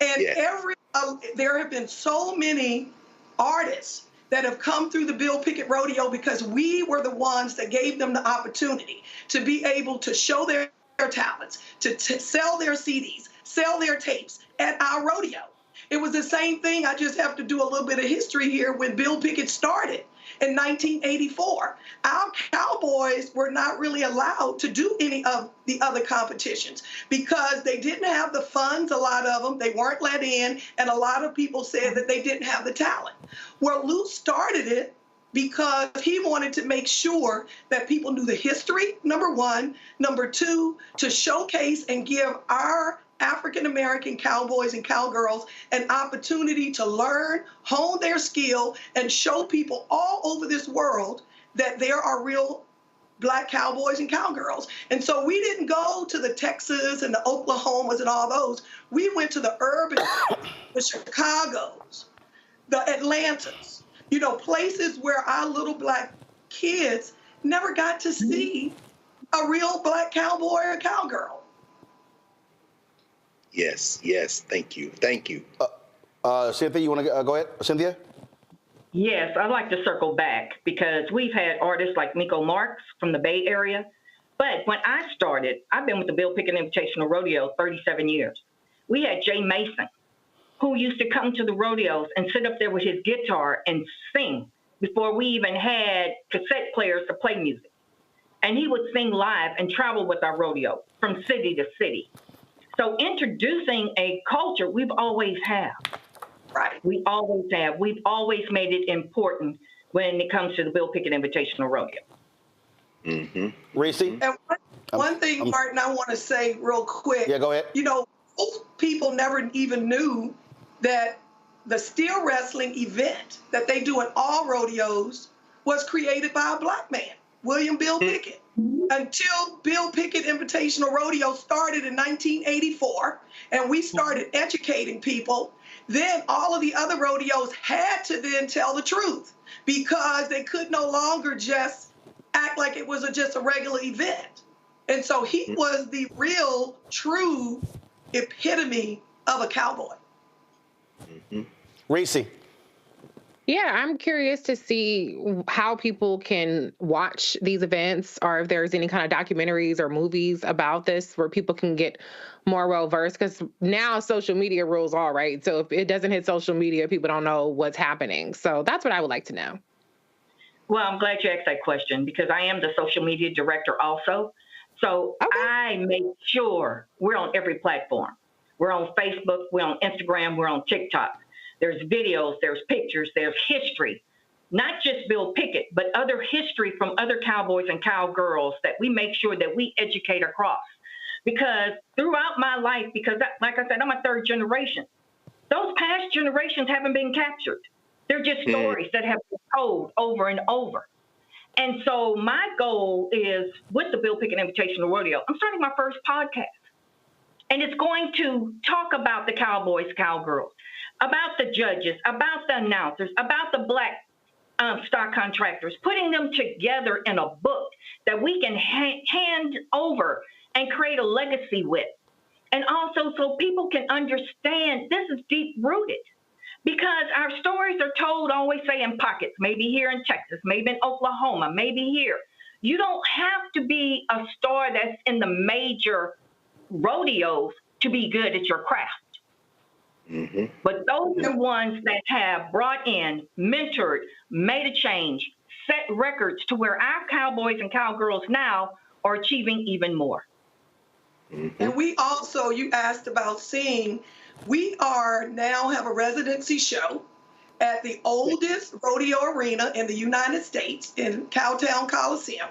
And there have been so many artists that have come through the Bill Pickett Rodeo because we were the ones that gave them the opportunity to be able to show their talents, to sell their CDs, sell their tapes at our rodeo. It was the same thing. I just have to do a little bit of history here. When Bill Pickett started in 1984, our Cowboys were not really allowed to do any of the other competitions because they didn't have the funds, a lot of them. They weren't let in, and a lot of people said that they didn't have the talent. Well, Lou started it because he wanted to make sure that people knew the history, #1. #2, to showcase and give our African-American cowboys and cowgirls an opportunity to learn, hone their skill, and show people all over this world that there are real Black cowboys and cowgirls. And so we didn't go to the Texas and the Oklahomas and all those. We went to the urban, the Chicagos, the Atlantas, you know, places where our little Black kids never got to see a real Black cowboy or cowgirl. Yes, yes. Thank you. Thank you. Cynthia, you want to go ahead? Cynthia? Yes, I'd like to circle back because we've had artists like Miko Marks from the Bay Area. But when I started, I've been with the Bill Pickett Invitational Rodeo 37 years. We had Jay Mason, who used to come to the rodeos and sit up there with his guitar and sing before we even had cassette players to play music. And he would sing live and travel with our rodeo from city to city. So introducing a culture we've always had. Right. We always have. We've always made it important when it comes to the Bill Pickett Invitational Rodeo. Mm-hmm. Reese? And one thing, Martin, I want to say real quick. Yeah, go ahead. You know, most people never even knew that the steel wrestling event that they do in all rodeos was created by a Black man, William Bill Pickett. Until Bill Pickett Invitational Rodeo started in 1984, and we started educating people, then all of the other rodeos had to then tell the truth because they could no longer just act like it was just a regular event. And so he was the real, true epitome of a cowboy. Mm-hmm. Reese? Yeah, I'm curious to see how people can watch these events or if there's any kind of documentaries or movies about this where people can get more well-versed, because now social media rules all, right? So if it doesn't hit social media, people don't know what's happening. So that's what I would like to know. Well, I'm glad you asked that question because I am the social media director also. So I make sure we're on every platform. We're on Facebook, we're on Instagram, we're on TikTok. There's videos, there's pictures, there's history, not just Bill Pickett, but other history from other cowboys and cowgirls that we make sure that we educate across. Because throughout my life, because like I said, I'm a third generation, those past generations haven't been captured. They're just stories that have been told over and over. And so my goal is with the Bill Pickett Invitational Rodeo, I'm starting my first podcast. And it's going to talk about the cowboys, cowgirls, about the judges, about the announcers, about the Black stock contractors, putting them together in a book that we can hand over and create a legacy with. And also so people can understand this is deep-rooted because our stories are told, always say, in pockets, maybe here in Texas, maybe in Oklahoma, maybe here. You don't have to be a star that's in the major rodeos to be good at your craft. Mm-hmm. But those are the ones that have brought in, mentored, made a change, set records to where our cowboys and cowgirls now are achieving even more. Mm-hmm. And we also, you asked about seeing, we are now have a residency show at the oldest rodeo arena in the United States in Cowtown Coliseum.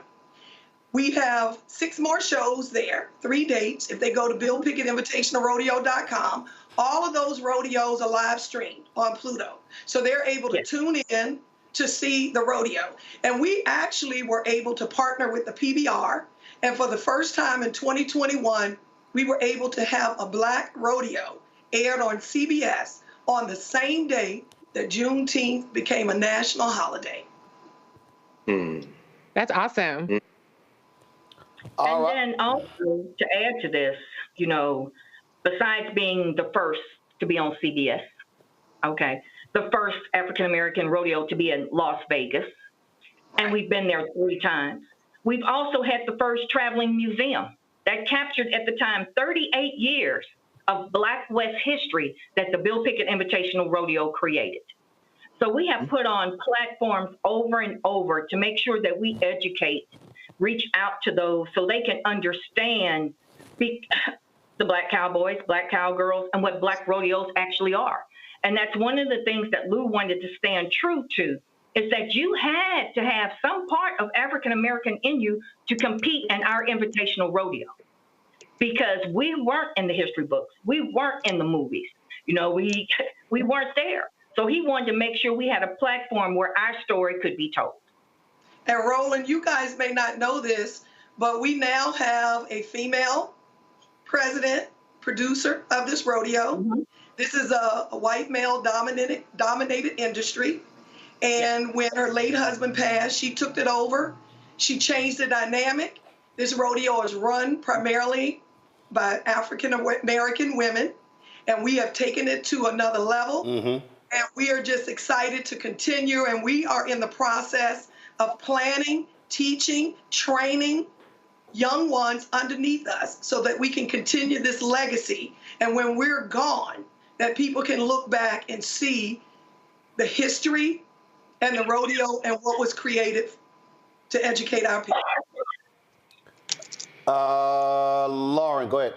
We have 6 more shows there, 3 dates. If they go to BillPickettInvitationalRodeo.com, all of those rodeos are live streamed on Pluto. So they're able to tune in to see the rodeo. And we actually were able to partner with the PBR. And for the first time in 2021, we were able to have a Black rodeo aired on CBS on the same day that Juneteenth became a national holiday. That's awesome. Then also to add to this, you know, besides being the first to be on CBS, the first African-American rodeo to be in Las Vegas, and we've been there 3 times. We've also had the first traveling museum that captured at the time 38 years of Black West history that the Bill Pickett Invitational Rodeo created. So we have put on platforms over and over to make sure that we educate, reach out to those so they can understand the Black cowboys, Black cowgirls, and what Black rodeos actually are. And that's one of the things that Lou wanted to stand true to, is that you had to have some part of African American in you to compete in our invitational rodeo. Because we weren't in the history books. We weren't in the movies. You know, we weren't there. So he wanted to make sure we had a platform where our story could be told. And Roland, you guys may not know this, but we now have a female president, producer of this rodeo. This is a white male dominated industry. And when her late husband passed, she took it over. She changed the dynamic. This rodeo is run primarily by African American women, and we have taken it to another level. And we are just excited to continue, and we are in the process of planning, teaching, training young ones underneath us so that we can continue this legacy. And when we're gone, that people can look back and see the history and the rodeo and what was created to educate our people. Lauren, go ahead.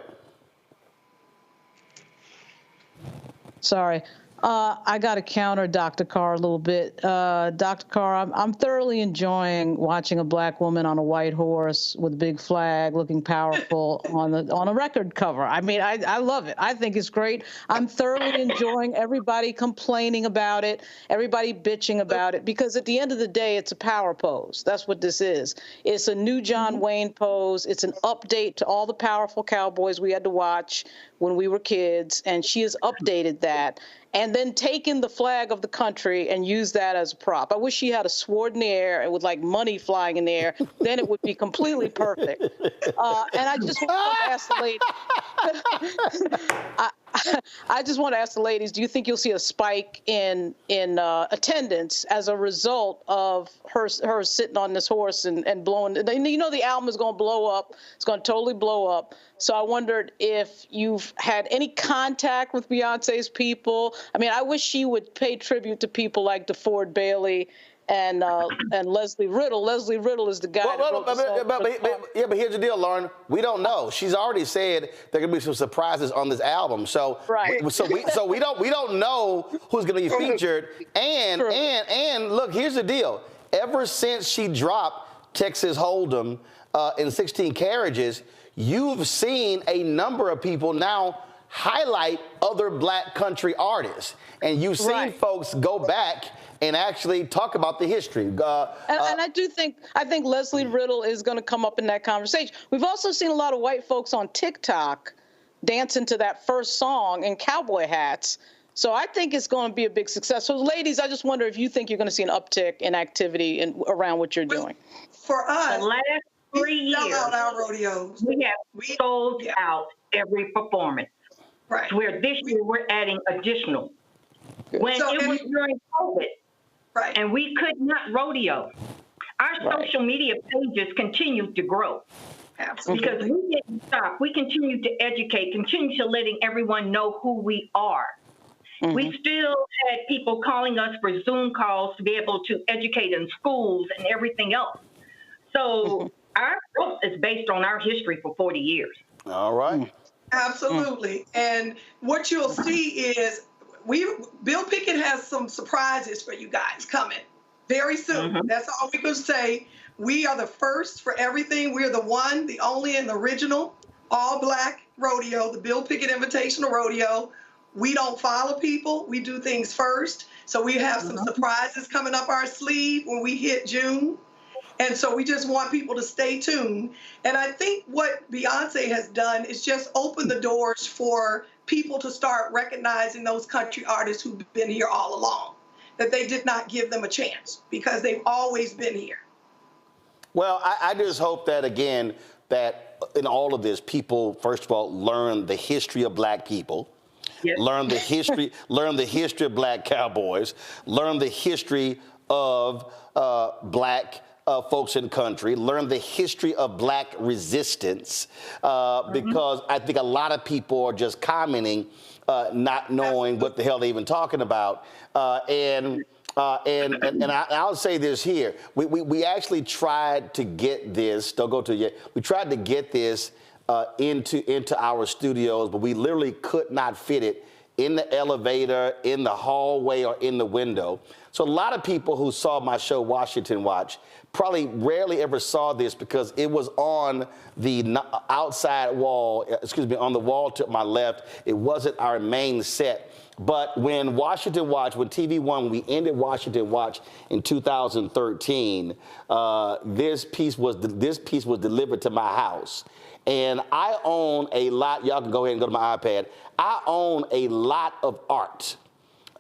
Sorry. I got to counter Dr. Carr a little bit. Dr. Carr, I'm thoroughly enjoying watching a black woman on a white horse with a big flag looking powerful on a record cover. I mean, I love it. I think it's great. I'm thoroughly enjoying everybody complaining about it, everybody bitching about it, because at the end of the day, it's a power pose. That's what this is. It's a new John Wayne pose. It's an update to all the powerful cowboys we had to watch when we were kids, and she has updated that and then taken the flag of the country and used that as a prop. I wish she had a sword in the air and with like money flying in the air. Then it would be completely perfect. And I just want to ask the ladies, I just want to ask the ladies, do you think you'll see a spike in attendance as a result of her sitting on this horse and blowing? You know, the album is going to blow up. It's going to totally blow up. So I wondered if you've had any contact with Beyonce's people. I mean, I wish she would pay tribute to people like DeFord Bailey and Leslie Riddle. Leslie Riddle is the guy that wrote the song. But here's the deal, Lauren. We don't know. She's already said there could be some surprises on this album. So we don't know who's going to be featured. And look, here's the deal. Ever since she dropped Texas Hold'em in 16 carriages, you've seen a number of people now highlight other black country artists. And you've seen folks go back and actually talk about the history. And I think Leslie Riddle is going to come up in that conversation. We've also seen a lot of white folks on TikTok dancing to that first song in cowboy hats. So I think it's going to be a big success. So ladies, I just wonder if you think you're going to see an uptick in activity around what you're doing. For us, the last 3 years, out our rodeos. we have sold out every performance. Right. Where this year we're adding additional. When it was during COVID, and we could not rodeo, our social media pages continued to grow. Absolutely. Because we didn't stop. We continued to educate, continued to letting everyone know who we are. We still had people calling us for Zoom calls to be able to educate in schools and everything else. So our growth is based on our history for 40 years. All right. Absolutely. And what you'll see is Bill Pickett has some surprises for you guys coming very soon. That's all we can say. We are the first for everything. We're the one, the only, and the original all-black rodeo, the Bill Pickett Invitational Rodeo. We don't follow people. We do things first. So we have some surprises coming up our sleeve when we hit June. And so we just want people to stay tuned. And I think what Beyonce has done is just open the doors for people to start recognizing those country artists who've been here all along, that they did not give them a chance because they've always been here. Well, I just hope that, again, that in all of this, people, first of all, learn the history of black people, learn the history of black cowboys, learn the history of black folks in country, learn the history of black resistance, because I think a lot of people are just commenting, not knowing what the hell they're even talking about. And I'll say this here. We actually tried to get this, don't go to it yet, we tried to get this into our studios, but we literally could not fit it in the elevator, in the hallway, or in the window. So a lot of people who saw my show Washington Watch probably rarely ever saw this because it was on the outside wall, on the wall to my left. It wasn't our main set. But when Washington Watch, when TV One, we ended Washington Watch in 2013, this piece was delivered to my house. And I own a lot. Y'all can go ahead and go to my iPad. I own a lot of art.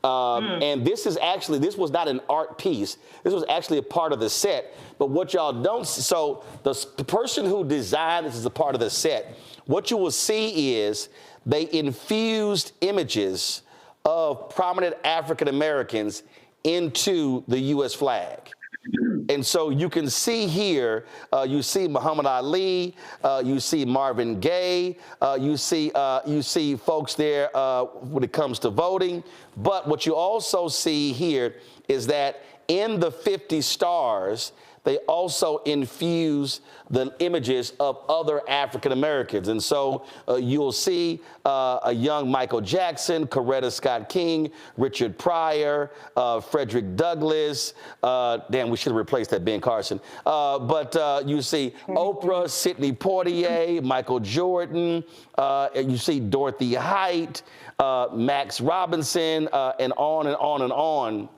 And this was not an art piece. This was actually a part of the set. But what y'all don't see, so the person who designed this is a part of the set. What you will see is they infused images of prominent African Americans into the U.S. flag. And so you can see here, you see Muhammad Ali, you see Marvin Gaye, you see folks there when it comes to voting. But what you also see here is that in the 50 stars, they also infuse the images of other African Americans. And so you'll see a young Michael Jackson, Coretta Scott King, Richard Pryor, Frederick Douglass. Damn, we should have replaced that Ben Carson. But you see Oprah, Sidney Poitier, Michael Jordan. You see Dorothy Height, Max Robinson, and on and on and on.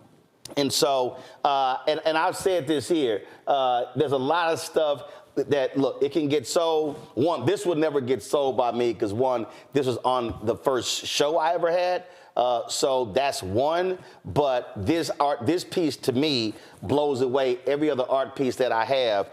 And so, and I've said this here, there's a lot of stuff that, look, it can get sold. One, this would never get sold by me because, one, this was on the first show I ever had. So that's one. But this piece to me blows away every other art piece that I have.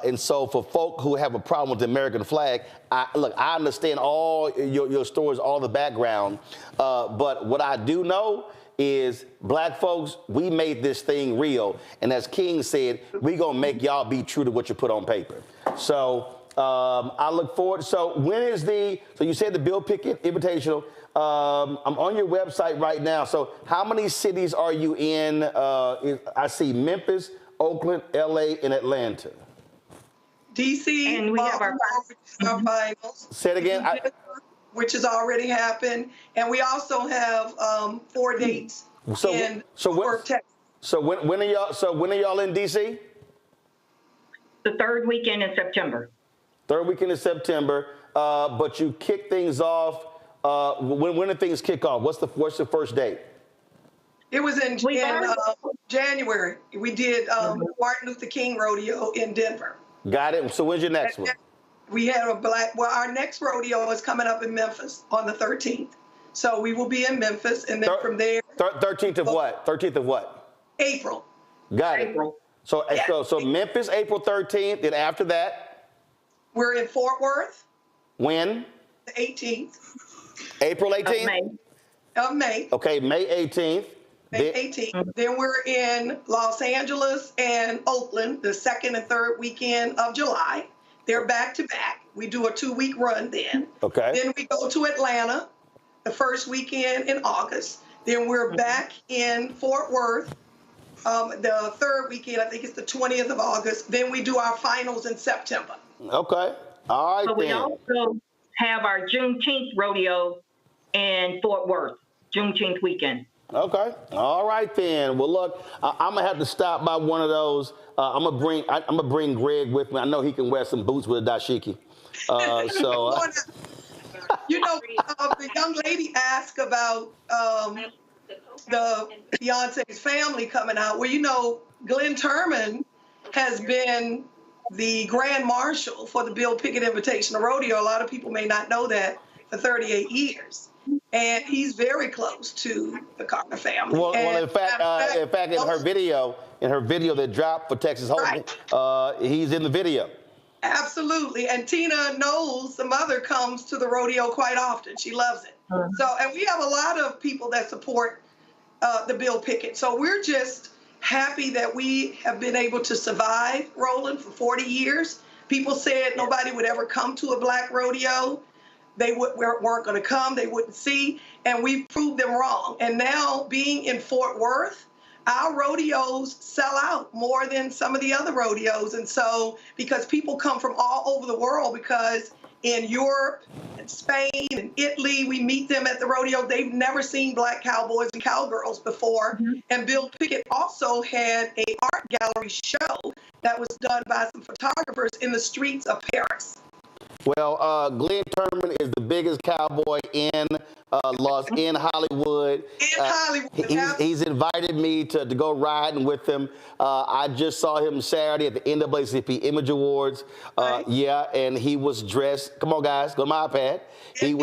And so for folk who have a problem with the American flag, I understand all your stories, all the background. But what I do know is black folks, we made this thing real. And as King said, we gonna make y'all be true to what you put on paper. So I look forward. So when is so you said the Bill Pickett Invitational. I'm on your website right now. So how many cities are you in? I see Memphis, Oakland, LA, and Atlanta. DC, and we have our finals. Say it again. Which has already happened, and we also have 4 dates in Texas. So when are y'all in DC? The third weekend in September. Third weekend in September, but you kick things off. When do things kick off? What's the first date? It was in January. We did Martin Luther King Rodeo in Denver. Got it. So when's your next one? We had our next rodeo is coming up in Memphis on the 13th. So we will be in Memphis, and then from there. 13th of what? 13th of what? April. Got it. April. So Memphis, April 13th, and after that? We're in Fort Worth. When? The 18th. April 18th? Of May. Okay, May 18th. May 18th. Then we're in Los Angeles and Oakland the second and third weekend of July. They're back to back. We do a 2-week run then. Okay. Then we go to Atlanta the first weekend in August. Then we're back in Fort Worth the third weekend. I think it's the 20th of August. Then we do our finals in September. Okay. All right. But we also have our Juneteenth rodeo in Fort Worth, Juneteenth weekend. Okay. All right then. Well, look, I'm gonna have to stop by one of those. I'm gonna bring Greg with me. I know he can wear some boots with a dashiki. You know, the young lady asked about the Beyonce's family coming out. Well, you know, Glenn Turman has been the Grand Marshal for the Bill Pickett Invitational Rodeo. A lot of people may not know that, for 38 years. And he's very close to the Carter family. Well, in fact, in her video that dropped for Texas Hold'em, he's in the video. Absolutely. And Tina Knowles, the mother, comes to the rodeo quite often. She loves it. So, and we have a lot of people that support the Bill Pickett. So we're just happy that we have been able to survive, Roland, for 40 years. People said nobody would ever come to a black rodeo. They weren't going to come. They wouldn't see. And we've proved them wrong. And now being in Fort Worth, our rodeos sell out more than some of the other rodeos. And so, because people come from all over the world, because in Europe and Spain and Italy, we meet them at the rodeo. They've never seen black cowboys and cowgirls before. And Bill Pickett also had an art gallery show that was done by some photographers in the streets of Paris. Well, Glenn Turman is the biggest cowboy in Hollywood. He's invited me to go riding with him. I just saw him Saturday at the NAACP Image Awards. Yeah, and he was dressed. Come on, guys, go to my iPad. He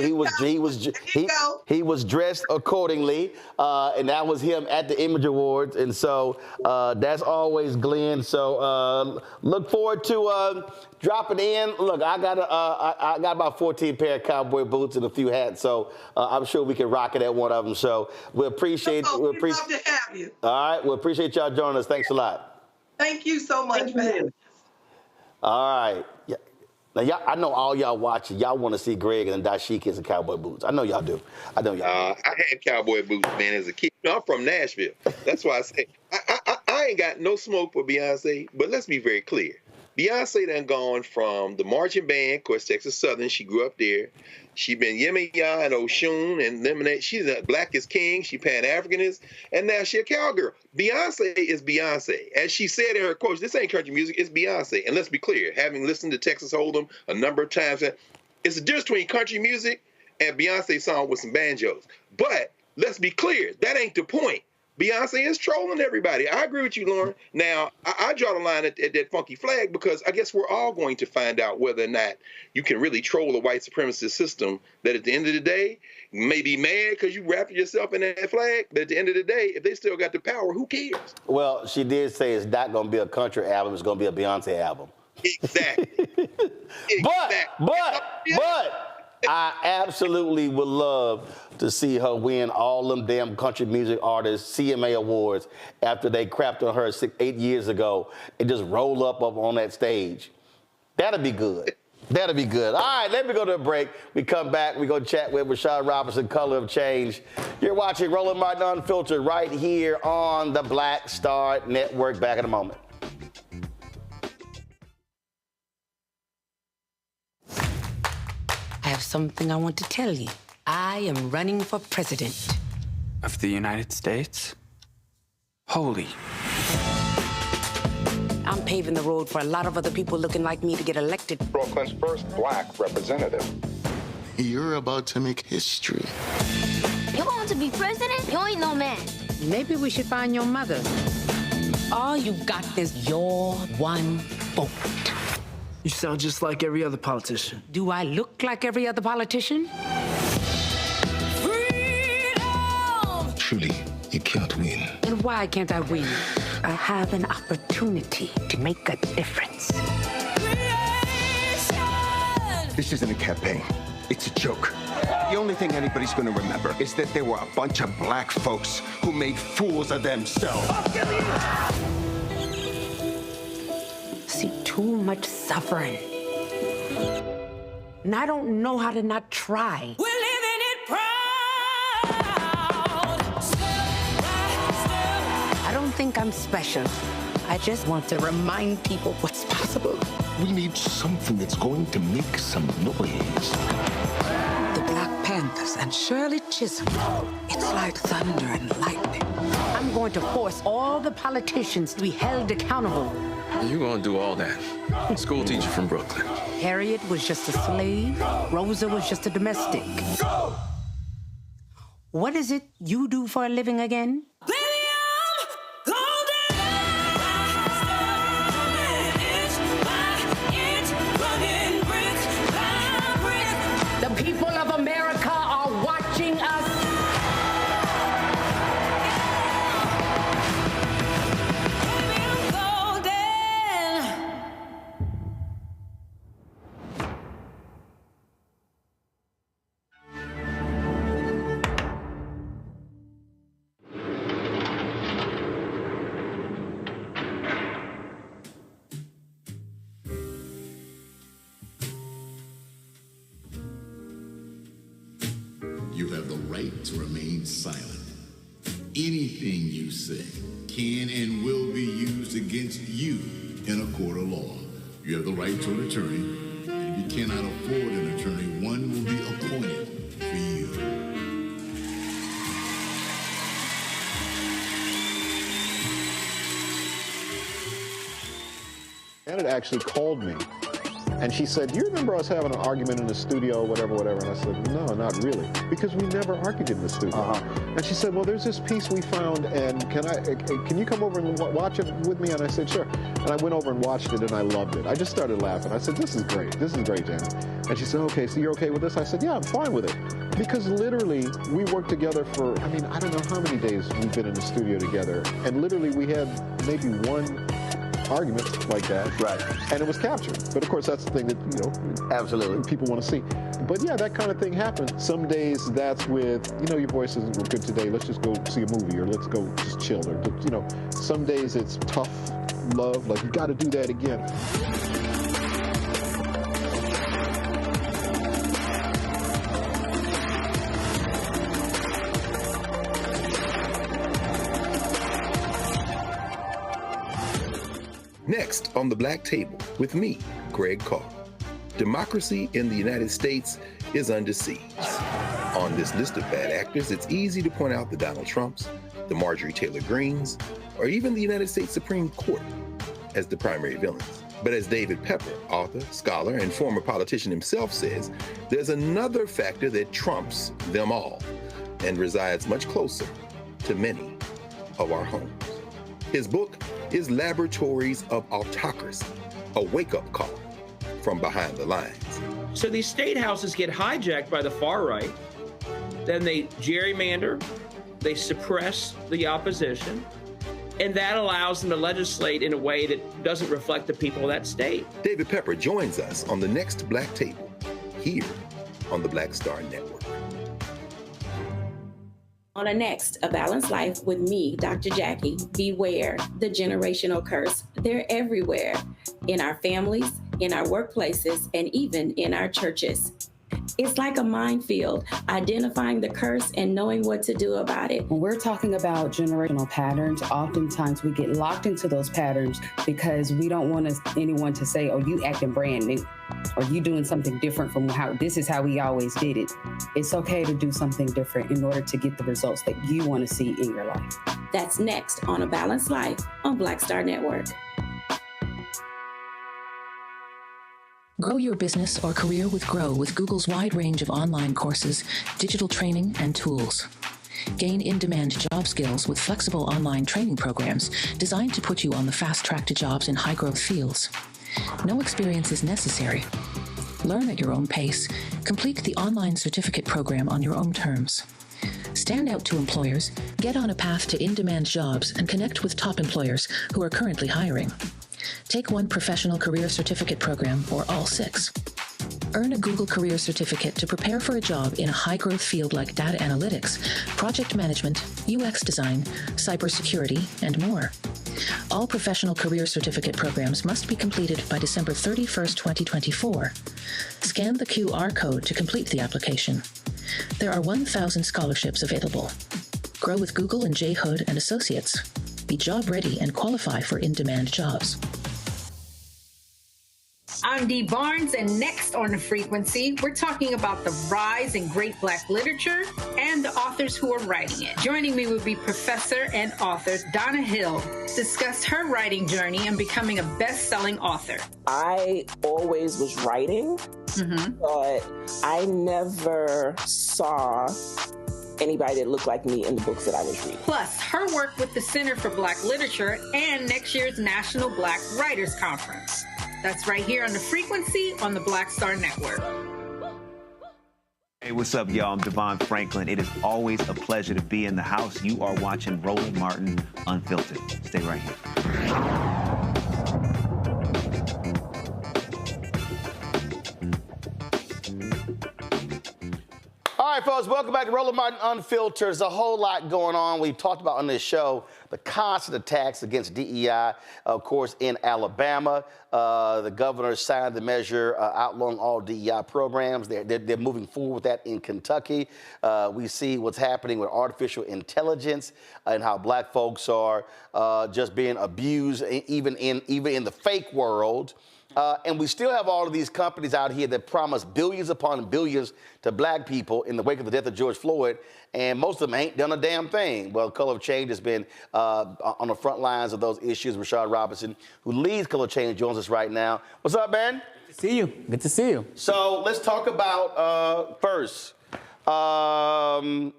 was dressed accordingly, and that was him at the Image Awards. And so that's always Glenn. So look forward to dropping in. Look, I got about 14 pair of cowboy boots and a few hats, so I'm sure we can rock it at one of them. So we appreciate. We'd love to have you. All right, we appreciate y'all joining us. Thanks a lot. Thank you so much, man. All right. Yeah. Now, y'all, I know all y'all watching. Y'all want to see Greg and dashikis and cowboy boots. I know y'all do. I know y'all do. I had cowboy boots, man, as a kid. You know, I'm from Nashville. That's why I say I ain't got no smoke for Beyonce, but let's be very clear. Beyonce done gone from the marching band, of course, Texas Southern. She grew up there. She been Yemaya and Oshun and Lemonade. She's a black is king. She Pan-Africanist. And now she a cowgirl. Beyonce is Beyonce. As she said in her quotes, this ain't country music, it's Beyonce. And let's be clear, having listened to Texas Hold'em a number of times, it's the difference between country music and Beyonce song with some banjos. But let's be clear, that ain't the point. Beyonce is trolling everybody. I agree with you, Lauren. Now, I draw the line at that funky flag because I guess we're all going to find out whether or not you can really troll a white supremacist system that at the end of the day, you may be mad because you wrapped yourself in that flag, but at the end of the day, if they still got the power, who cares? Well, she did say it's not going to be a country album. It's going to be a Beyonce album. Exactly. But I absolutely would love to see her win all them damn country music artists CMA awards after they crapped on her 8 years ago and just roll up on that stage. That'd be good. That'd be good. All right, let me go to a break. We come back. We go chat with Rashad Robinson, Color of Change. You're watching Roland Martin Unfiltered right here on the Black Star Network. Back in a moment. I have something I want to tell you. I am running for president. Of the United States? Holy. I'm paving the road for a lot of other people looking like me to get elected. Brooklyn's first black representative. You're about to make history. You want to be president? You ain't no man. Maybe we should find your mother. All you got is your one vote. You sound just like every other politician. Do I look like every other politician? Freedom! Truly, you can't win. And why can't I win? I have an opportunity to make a difference. This isn't a campaign. It's a joke. The only thing anybody's going to remember is that there were a bunch of black folks who made fools of themselves. See too much suffering. And I don't know how to not try. We're living it proud. I don't think I'm special. I just want to remind people what's possible. We need something that's going to make some noise. The Black Panthers and Shirley Chisholm. It's like thunder and lightning. I'm going to force all the politicians to be held accountable. You gonna do all that? School teacher from Brooklyn. Harriet was just a slave. Rosa was just a domestic. What is it you do for a living again? The people of America are watching us. You have the right to remain silent. Anything you say can and will be used against you in a court of law. You have the right to an attorney, and if you cannot afford an attorney, one will be appointed for you. Janet actually called me, and she said, "Do you remember us having an argument in the studio, whatever?" And I said, "No, not really, because we never argued in the studio." And she said, "Well, there's this piece we found, and can you come over and watch it with me?" And I said, "Sure." And I went over and watched it, and I loved it. I just started laughing. I said, "This is great. This is great, Janet." And she said, "Okay, so you're okay with this?" I said, "Yeah, I'm fine with it." Because literally, we worked together for, I don't know how many days we've been in the studio together, and literally we had maybe one argument like that, right? And it was captured. But of course, that's the thing that absolutely people want to see. But yeah, that kind of thing happens. Some days that's with your voice isn't good today. Let's just go see a movie, or let's go just chill. Or some days it's tough love, like you got to do that again. Next on the Black Table with me, Greg Carr. Democracy in the United States is under siege. On this list of bad actors, it's easy to point out the Donald Trumps, the Marjorie Taylor Greens, or even the United States Supreme Court as the primary villains. But as David Pepper, author, scholar, and former politician himself says, there's another factor that trumps them all and resides much closer to many of our homes. His book is Laboratories of Autocracy, a wake-up call from behind the lines. So these state houses get hijacked by the far right, then they gerrymander, they suppress the opposition, and that allows them to legislate in a way that doesn't reflect the people of that state. David Pepper joins us on the next Black Table, here on the Black Star Network. On the next, A Balanced Life with me, Dr. Jackie, beware the generational curse. They're everywhere, in our families, in our workplaces, and even in our churches. It's like a minefield, identifying the curse and knowing what to do about it. When we're talking about generational patterns, oftentimes we get locked into those patterns because we don't want anyone to say, "Oh, you acting brand new," or "you doing something different from how this is how we always did it." It's okay to do something different in order to get the results that you want to see in your life. That's next on A Balanced Life on Black Star Network. Grow your business or career with Grow with Google's wide range of online courses, digital training, and tools. Gain in-demand job skills with flexible online training programs designed to put you on the fast track to jobs in high-growth fields. No experience is necessary. Learn at your own pace. Complete the online certificate program on your own terms. Stand out to employers, get on a path to in-demand jobs, and connect with top employers who are currently hiring. Take one professional career certificate program or all 6. Earn a Google Career Certificate to prepare for a job in a high-growth field like data analytics, project management, UX design, cybersecurity, and more. All professional career certificate programs must be completed by December 31st, 2024. Scan the QR code to complete the application. There are 1,000 scholarships available. Grow with Google and J. Hood and Associates. Be job ready and qualify for in-demand jobs. I'm Dee Barnes, and next on The Frequency, we're talking about the rise in great Black literature and the authors who are writing it. Joining me will be professor and author Donna Hill, to discuss her writing journey and becoming a best-selling author. I always was writing, but I never saw anybody that looked like me in the books that I was reading. Plus, her work with the Center for Black Literature and next year's National Black Writers Conference. That's right here on The Frequency on the Black Star Network. Hey, what's up, y'all? I'm Devon Franklin. It is always a pleasure to be in the house. You are watching Roland Martin Unfiltered. Stay right here. All right, right, folks, welcome back to Roland Martin Unfiltered. There's a whole lot going on. We've talked about on this show the constant attacks against DEI, of course, in Alabama. The governor signed the measure outlawing all DEI programs. They're moving forward with that in Kentucky. We see what's happening with artificial intelligence and how black folks are just being abused, even in the fake world. And we still have all of these companies out here that promise billions upon billions to black people in the wake of the death of George Floyd, and most of them ain't done a damn thing. Well, Color of Change has been on the front lines of those issues. Rashad Robinson, who leads Color of Change, joins us right now. What's up, man? Good to see you. Good to see you. So let's talk about first. I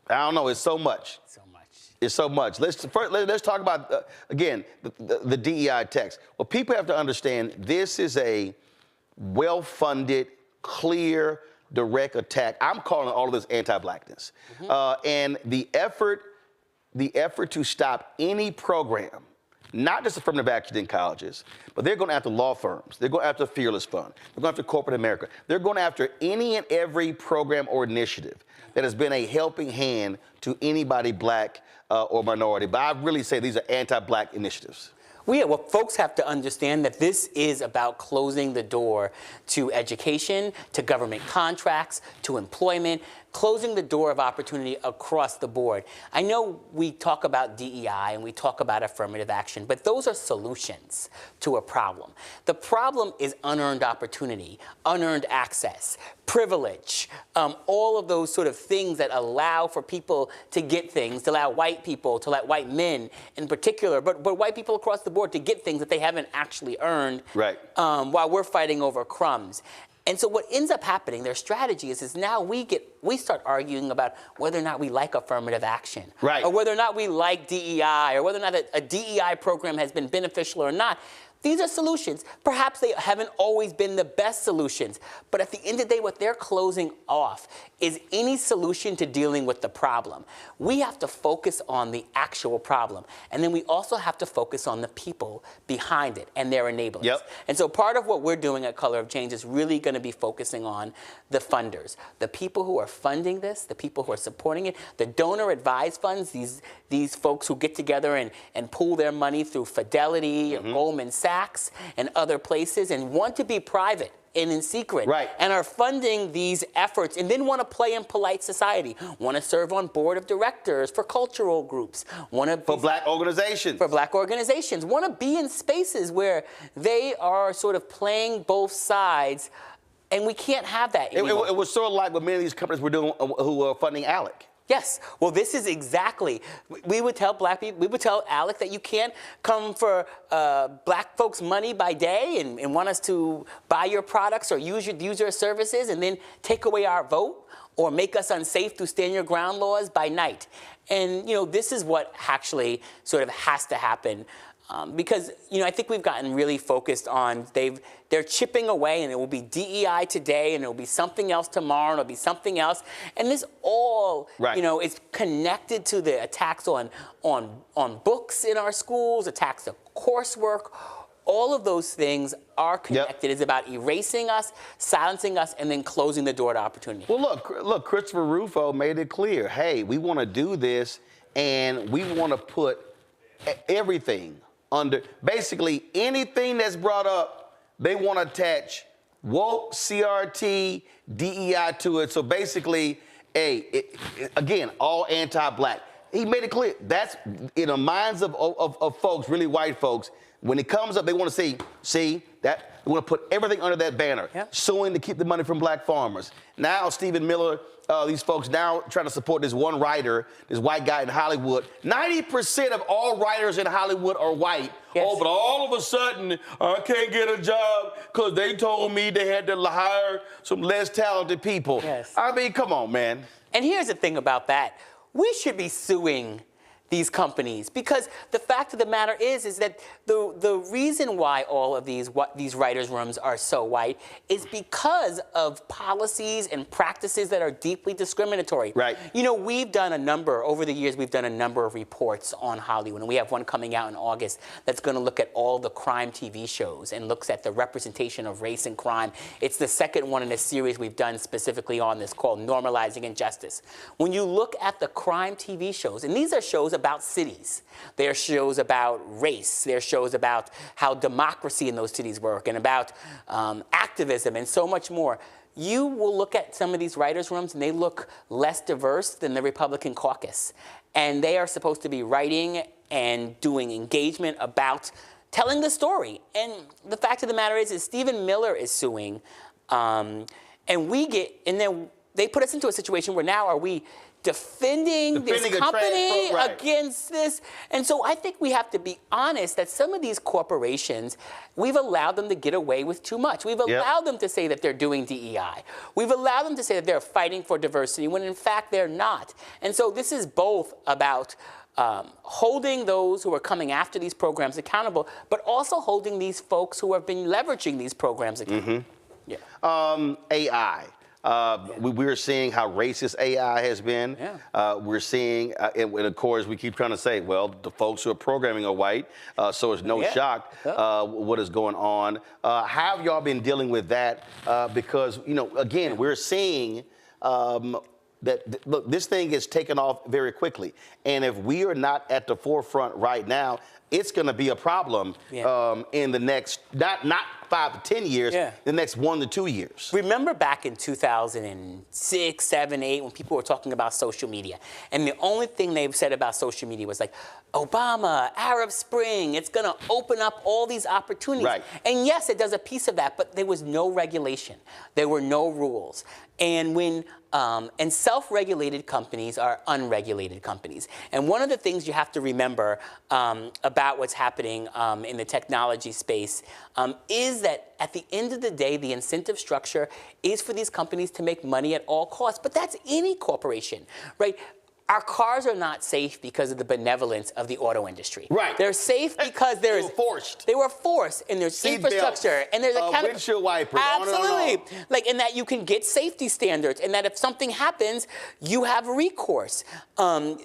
don't know. It's so much. It's so much. Let's talk about, again, the DEI text. Well, people have to understand this is a well-funded, clear, direct attack. I'm calling all of this anti-blackness. And the effort to stop any program, not just affirmative action in colleges, but they're going after law firms. They're going after Fearless Fund. They're going after corporate America. They're going after any and every program or initiative that has been a helping hand to anybody black or minority. But I really say these are anti-black initiatives. Well, folks have to understand that this is about closing the door to education, to government contracts, to employment, closing the door of opportunity across the board. I know we talk about DEI and we talk about affirmative action, but those are solutions to a problem. The problem is unearned opportunity, unearned access, privilege, all of those sort of things that allow for people to get things, to allow white people, to let white men in particular, but white people across the board to get things that they haven't actually earned, right. While we're fighting over crumbs. And so what ends up happening, their strategy is now we start arguing about whether or not we like affirmative action. Right. Or whether or not we like DEI, or whether or not a DEI program has been beneficial or not. These are solutions. Perhaps they haven't always been the best solutions, but at the end of the day, what they're closing off is any solution to dealing with the problem. We have to focus on the actual problem, and then we also have to focus on the people behind it and their enablers. Yep. And so part of what we're doing at Color of Change is really going to be focusing on the funders, the people who are funding this, the people who are supporting it, the donor-advised funds, these folks who get together and pool their money through Fidelity or Goldman Sachs and other places and want to be private and in secret, right. and are funding these efforts and then want to play in polite society, want to serve on board of directors for cultural groups, for black organizations, want to be in spaces where they are sort of playing both sides, and we can't have that anymore. It was sort of like what many of these companies were doing who were funding ALEC. Yes. Well, this is exactly. We would tell black people, we would tell ALEC that you can't come for black folks' money by day and want us to buy your products or use your services and then take away our vote or make us unsafe through stand your ground laws by night. And, this is what actually sort of has to happen. Because, I think we've gotten really focused on, they're chipping away, and it will be DEI today, and it will be something else tomorrow, and it'll be something else. And this all, right. Is connected to the attacks on books in our schools, attacks of coursework. All of those things are connected. Yep. It's about erasing us, silencing us, and then closing the door to opportunity. Well, look, Christopher Rufo made it clear, hey, we want to do this, and we want to put everything under, basically anything that's brought up, they want to attach woke, CRT, DEI to it. So basically, again, all anti-black. He made it clear. That's in the minds of folks, really white folks. When it comes up, they want to see that they want to put everything under that banner, suing to keep the money from black farmers. Now, Stephen Miller, these folks now trying to support this one writer, this white guy in Hollywood. 90% of all writers in Hollywood are white. Yes. Oh, but all of a sudden, I can't get a job because they told me they had to hire some less talented people. Yes. I mean, come on, man. And here's the thing about that. We should be suing these companies, because the fact of the matter is that the reason why all of these writers' rooms are so white is because of policies and practices that are deeply discriminatory. Right. You know, over the years, we've done a number of reports on Hollywood, and we have one coming out in August that's going to look at all the crime TV shows and looks at the representation of race and crime. It's the second one in a series we've done specifically on this called Normalizing Injustice. When you look at the crime TV shows, and these are shows about cities. They're shows about race. They're shows about how democracy in those cities work and about activism and so much more. You will look at some of these writers' rooms and they look less diverse than the Republican caucus. And they are supposed to be writing and doing engagement about telling the story. And the fact of the matter is Stephen Miller is suing. And then they put us into a situation where now are we defending this company against this? And so I think we have to be honest that some of these corporations, we've allowed them to get away with too much. We've allowed them to say that they're doing DEI. We've allowed them to say that they're fighting for diversity when in fact they're not. And so this is both about holding those who are coming after these programs accountable, but also holding these folks who have been leveraging these programs accountable. AI. We're seeing how racist AI has been. We're seeing, and of course, we keep trying to say, well, the folks who are programming are white, so it's no shock what is going on. How have y'all been dealing with that? Because, you know, again, we're seeing that, look, this thing is taken off very quickly. And if we are not at the forefront right now, it's going to be a problem in the next, not 5 to 10 years, the next 1 to 2 years. Remember back in 2006, 7, 8, when people were talking about social media, and the only thing they've said about social media was like, Obama, Arab Spring, it's going to open up all these opportunities. Right. And yes, it does a piece of that, but there was no regulation. There were no rules. And when and self-regulated companies are unregulated companies. And one of the things you have to remember about what's happening in the technology space is that at the end of the day, the incentive structure is for these companies to make money at all costs. But that's any corporation, right? Our cars are not safe because of the benevolence of the auto industry. Right. They're safe because there's... They were forced. They were forced, and there's infrastructure, and there's windshield wipers. Absolutely. On. Like, in that you can get safety standards, and that if something happens, you have recourse. Our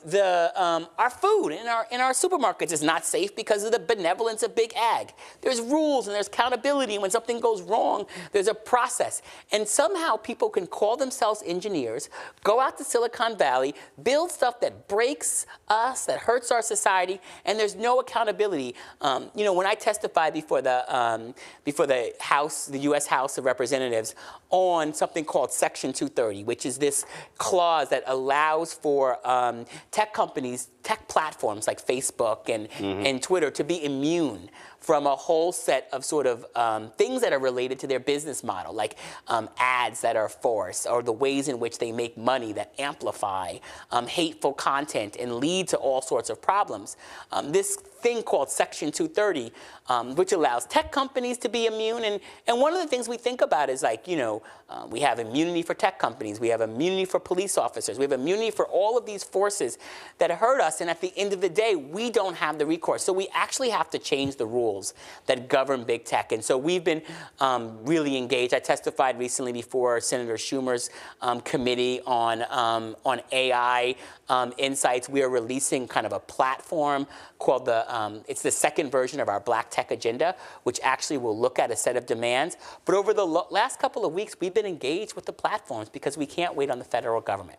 food in our supermarkets is not safe because of the benevolence of big ag. There's rules and there's accountability, and when something goes wrong, there's a process. And somehow people can call themselves engineers, go out to Silicon Valley, build stuff that breaks us, that hurts our society, and there's no accountability. You know, when I testified before the House, the U.S. House of Representatives, on something called Section 230, which is this clause that allows for tech companies, tech platforms like Facebook and Twitter to be immune from a whole set of sort of things that are related to their business model, like ads that are forced, or the ways in which they make money that amplify hateful content and lead to all sorts of problems. This thing called Section 230, which allows tech companies to be immune. And one of the things we think about is, like, you know, we have immunity for tech companies, we have immunity for police officers, we have immunity for all of these forces that hurt us, and at the end of the day, we don't have the recourse. So we actually have to change the rules that govern big tech. And so we've been really engaged. I testified recently before Senator Schumer's committee on AI insights. We are releasing kind of a platform called it's the second version of our Black Tech Agenda, which actually will look at a set of demands. But over the last couple of weeks, we've been engaged with the platforms because we can't wait on the federal government.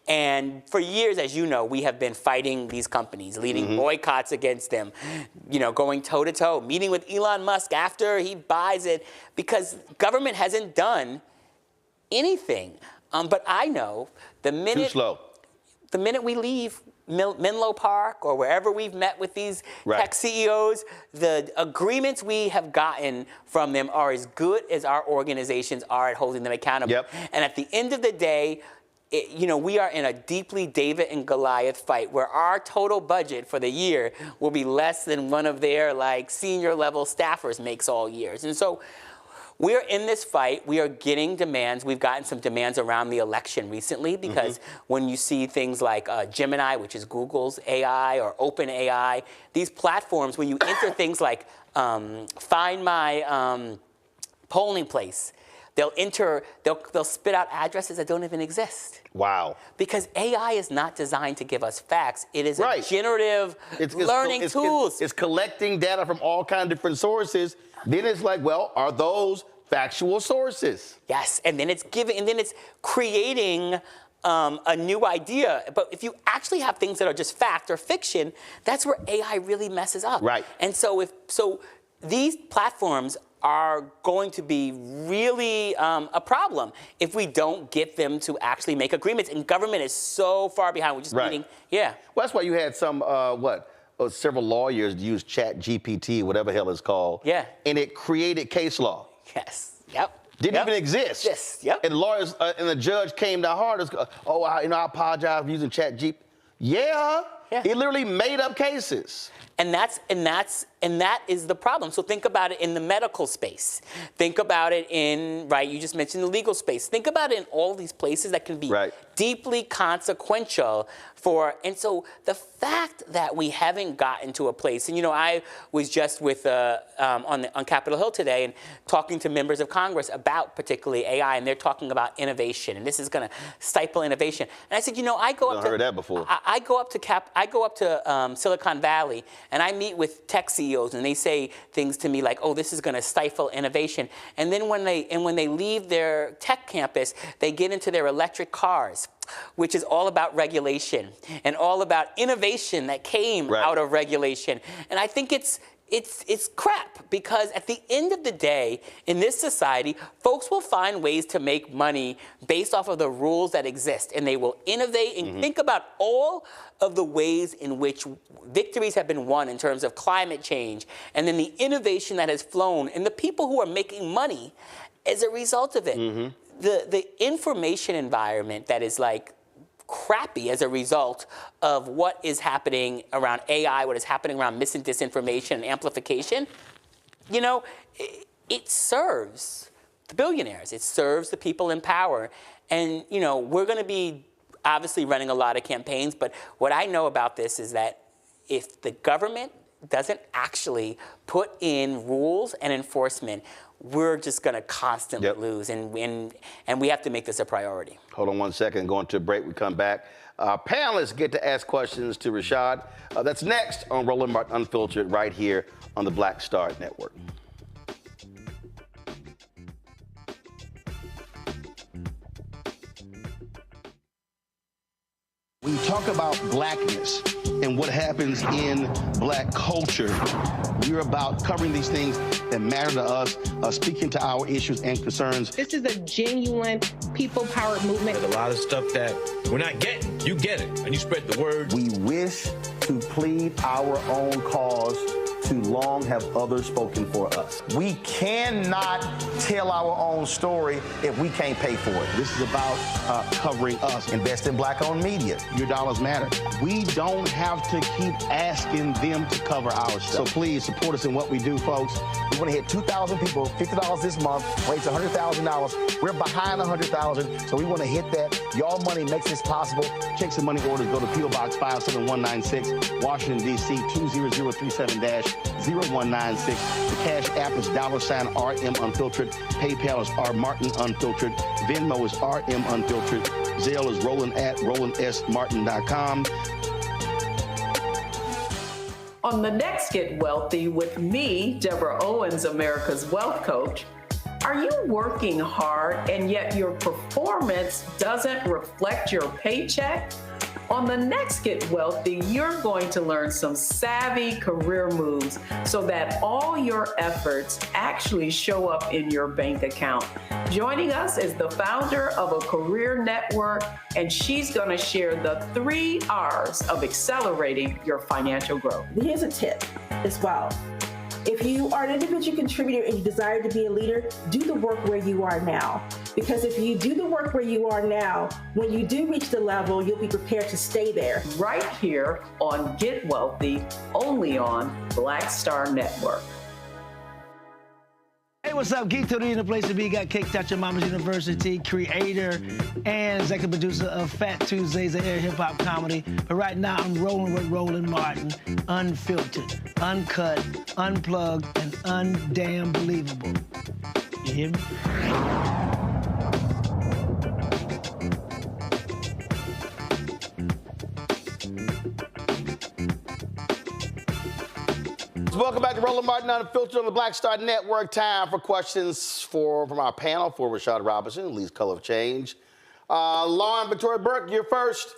And for years, as you know, we have been fighting these companies, leading boycotts against them, you know, going toe-to-toe, meeting with Elon Musk after he buys it, because government hasn't done anything. But I know the minute... Too slow. The minute we leave Menlo Park or wherever we've met with these tech CEOs, the agreements we have gotten from them are as good as our organizations are at holding them accountable. And at the end of the day, you know, we are in a deeply David and Goliath fight where our total budget for the year will be less than one of their, like, senior level staffers makes all years. And so we are in this fight. We are getting demands. We've gotten some demands around the election recently because when you see things like Gemini, which is Google's AI, or OpenAI, these platforms, when you enter things like find my polling place, they'll spit out addresses that don't even exist. Wow. Because AI is not designed to give us facts. It is a generative learning tools. It's collecting data from all kinds of different sources. Then it's like, well, are those factual sources? Yes, and then it's creating a new idea. But if you actually have things that are just fact or fiction, that's where AI really messes up. Right. And so these platforms are going to be really a problem if we don't get them to actually make agreements. And government is so far behind. We're just meeting. Yeah. Well, that's why you had some, several lawyers use ChatGPT, whatever the hell it's called. Yeah. And it created case law. Yes. Yep. Didn't even exist. Yes. Yep. And lawyers and the judge came down hard. I apologize for using ChatGPT. Yeah. He literally made up cases. And that is the problem. So think about it in the medical space. Think about it in, you just mentioned the legal space. Think about it in all these places that can be deeply consequential and so the fact that we haven't gotten to a place, and I was just with on Capitol Hill today and talking to members of Congress about particularly AI, and they're talking about innovation, and this is going to stifle innovation. And I said, I go up to heard that before. I go up to Silicon Valley, and I meet with tech CEOs, and they say things to me like, "Oh, this is going to stifle innovation." And then when they leave their tech campus, they get into their electric cars, which is all about regulation and all about innovation that came out of regulation. And I think it's crap, because at the end of the day, in this society, folks will find ways to make money based off of the rules that exist, and they will innovate and think about all of the ways in which victories have been won in terms of climate change, and then the innovation that has flown, and the people who are making money as a result of it. The information environment that is crappy as a result of what is happening around AI, what is happening around mis and disinformation and amplification, it serves the billionaires. It serves the people in power. And, we're going to be obviously running a lot of campaigns, but what I know about this is that if the government doesn't actually put in rules and enforcement, we're just going to constantly lose, and we have to make this a priority. Hold on one second. Going to a break. We come back. Our panelists get to ask questions to Rashad. That's next on Roland Martin Unfiltered, right here on the Black Star Network. When you talk about blackness and what happens in black culture, we're about covering these things that matter to us, speaking to our issues and concerns. This is a genuine people-powered movement. There's a lot of stuff that we're not getting. You get it, and you spread the word. We wish to plead our own cause. Too long have others spoken for us. We cannot tell our own story if we can't pay for it. This is about covering us. Invest in black-owned media. Your dollars matter. We don't have to keep asking them to cover our stuff. So please support us in what we do, folks. We want to hit 2,000 people, $50 this month, raise $100,000. We're behind $100,000, so we want to hit that. Y'all money makes this possible. Checks and money orders go to P.O. Box 57196, Washington, D.C. 20037-0196. The Cash App is $RM Unfiltered. PayPal is R Martin Unfiltered. Venmo is RM Unfiltered. Zelle is Roland@RolandSMartin.com. On the next Get Wealthy with me, Deborah Owens, America's Wealth Coach, are you working hard and yet your performance doesn't reflect your paycheck? On the next Get Wealthy, you're going to learn some savvy career moves so that all your efforts actually show up in your bank account. Joining us is the founder of a career network, and she's going to share the 3 R's of accelerating your financial growth. Here's a tip as well. If you are an individual contributor and you desire to be a leader, do the work where you are now. Because if you do the work where you are now, when you do reach the level, you'll be prepared to stay there. Right here on Get Wealthy, only on Black Star Network. Hey, what's up? Geek Tony in the place to be. Got kicked out your mama's university, creator and executive producer of Fat Tuesdays, an air hip-hop comedy. But right now, I'm rolling with Roland Martin, unfiltered, uncut, unplugged, and undamn believable. You hear me? Welcome back to Roland Martin Unfiltered on the Black Star Network. Time for questions from our panel for Rashad Robinson, leads Color of Change. Lauren Victoria Burke, you're first.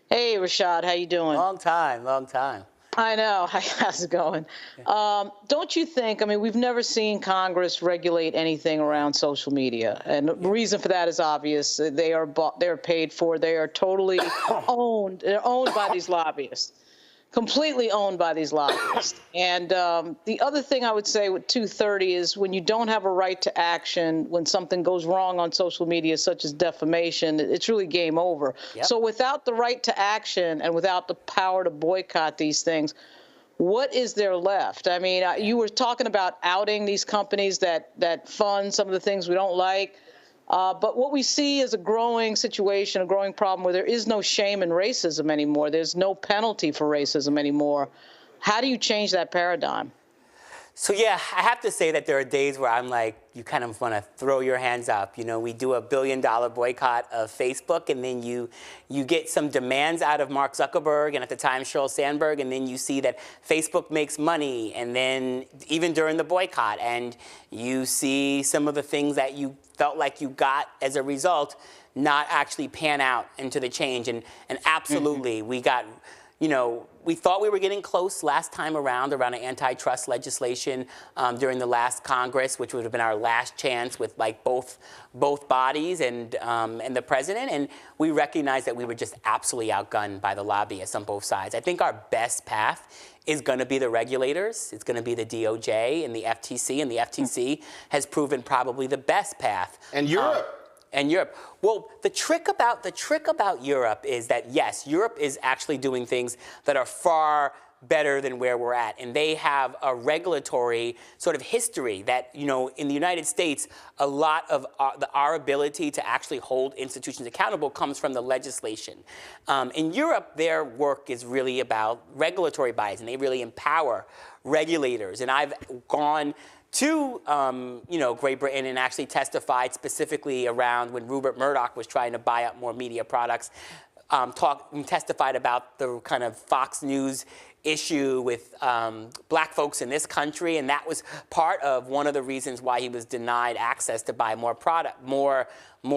Hey, Rashad, how you doing? Long time. I know. How's it going? Don't you think, I mean, we've never seen Congress regulate anything around social media. And the reason for that is obvious. They're paid for. They are totally owned. They're owned by these lobbyists. Completely owned by these lobbyists. And the other thing I would say with 230 is when you don't have a right to action, when something goes wrong on social media, such as defamation, it's really game over. Yep. So without the right to action and without the power to boycott these things, what is there left? I mean, you were talking about outing these companies that fund some of the things we don't like. But what we see is a growing situation, a growing problem where there is no shame in racism anymore. There's no penalty for racism anymore. How do you change that paradigm? So yeah, I have to say that there are days where I'm like, you kind of want to throw your hands up. You know, we do $1 billion boycott of Facebook, and then you get some demands out of Mark Zuckerberg and at the time Sheryl Sandberg, and then you see that Facebook makes money, and then even during the boycott, and you see some of the things that you felt like you got as a result not actually pan out into the change. And absolutely, we got, you know, we thought we were getting close last time around an antitrust legislation during the last Congress, which would have been our last chance with like both bodies and the president. And we recognized that we were just absolutely outgunned by the lobbyists on both sides. I think our best path is going to be the regulators. It's going to be the DOJ and the FTC. And the FTC has proven probably the best path. And Europe. And Europe. Well, the trick about Europe is that, yes, Europe is actually doing things that are far better than where we're at. And they have a regulatory sort of history that, you know, in the United States, a lot of our ability to actually hold institutions accountable comes from the legislation. In Europe, their work is really about regulatory bodies, and they really empower regulators. And I've gone to Great Britain and actually testified specifically around when Rupert Murdoch was trying to buy up more media products, testified about the kind of Fox News issue with black folks in this country, and that was part of one of the reasons why he was denied access to buy more product, more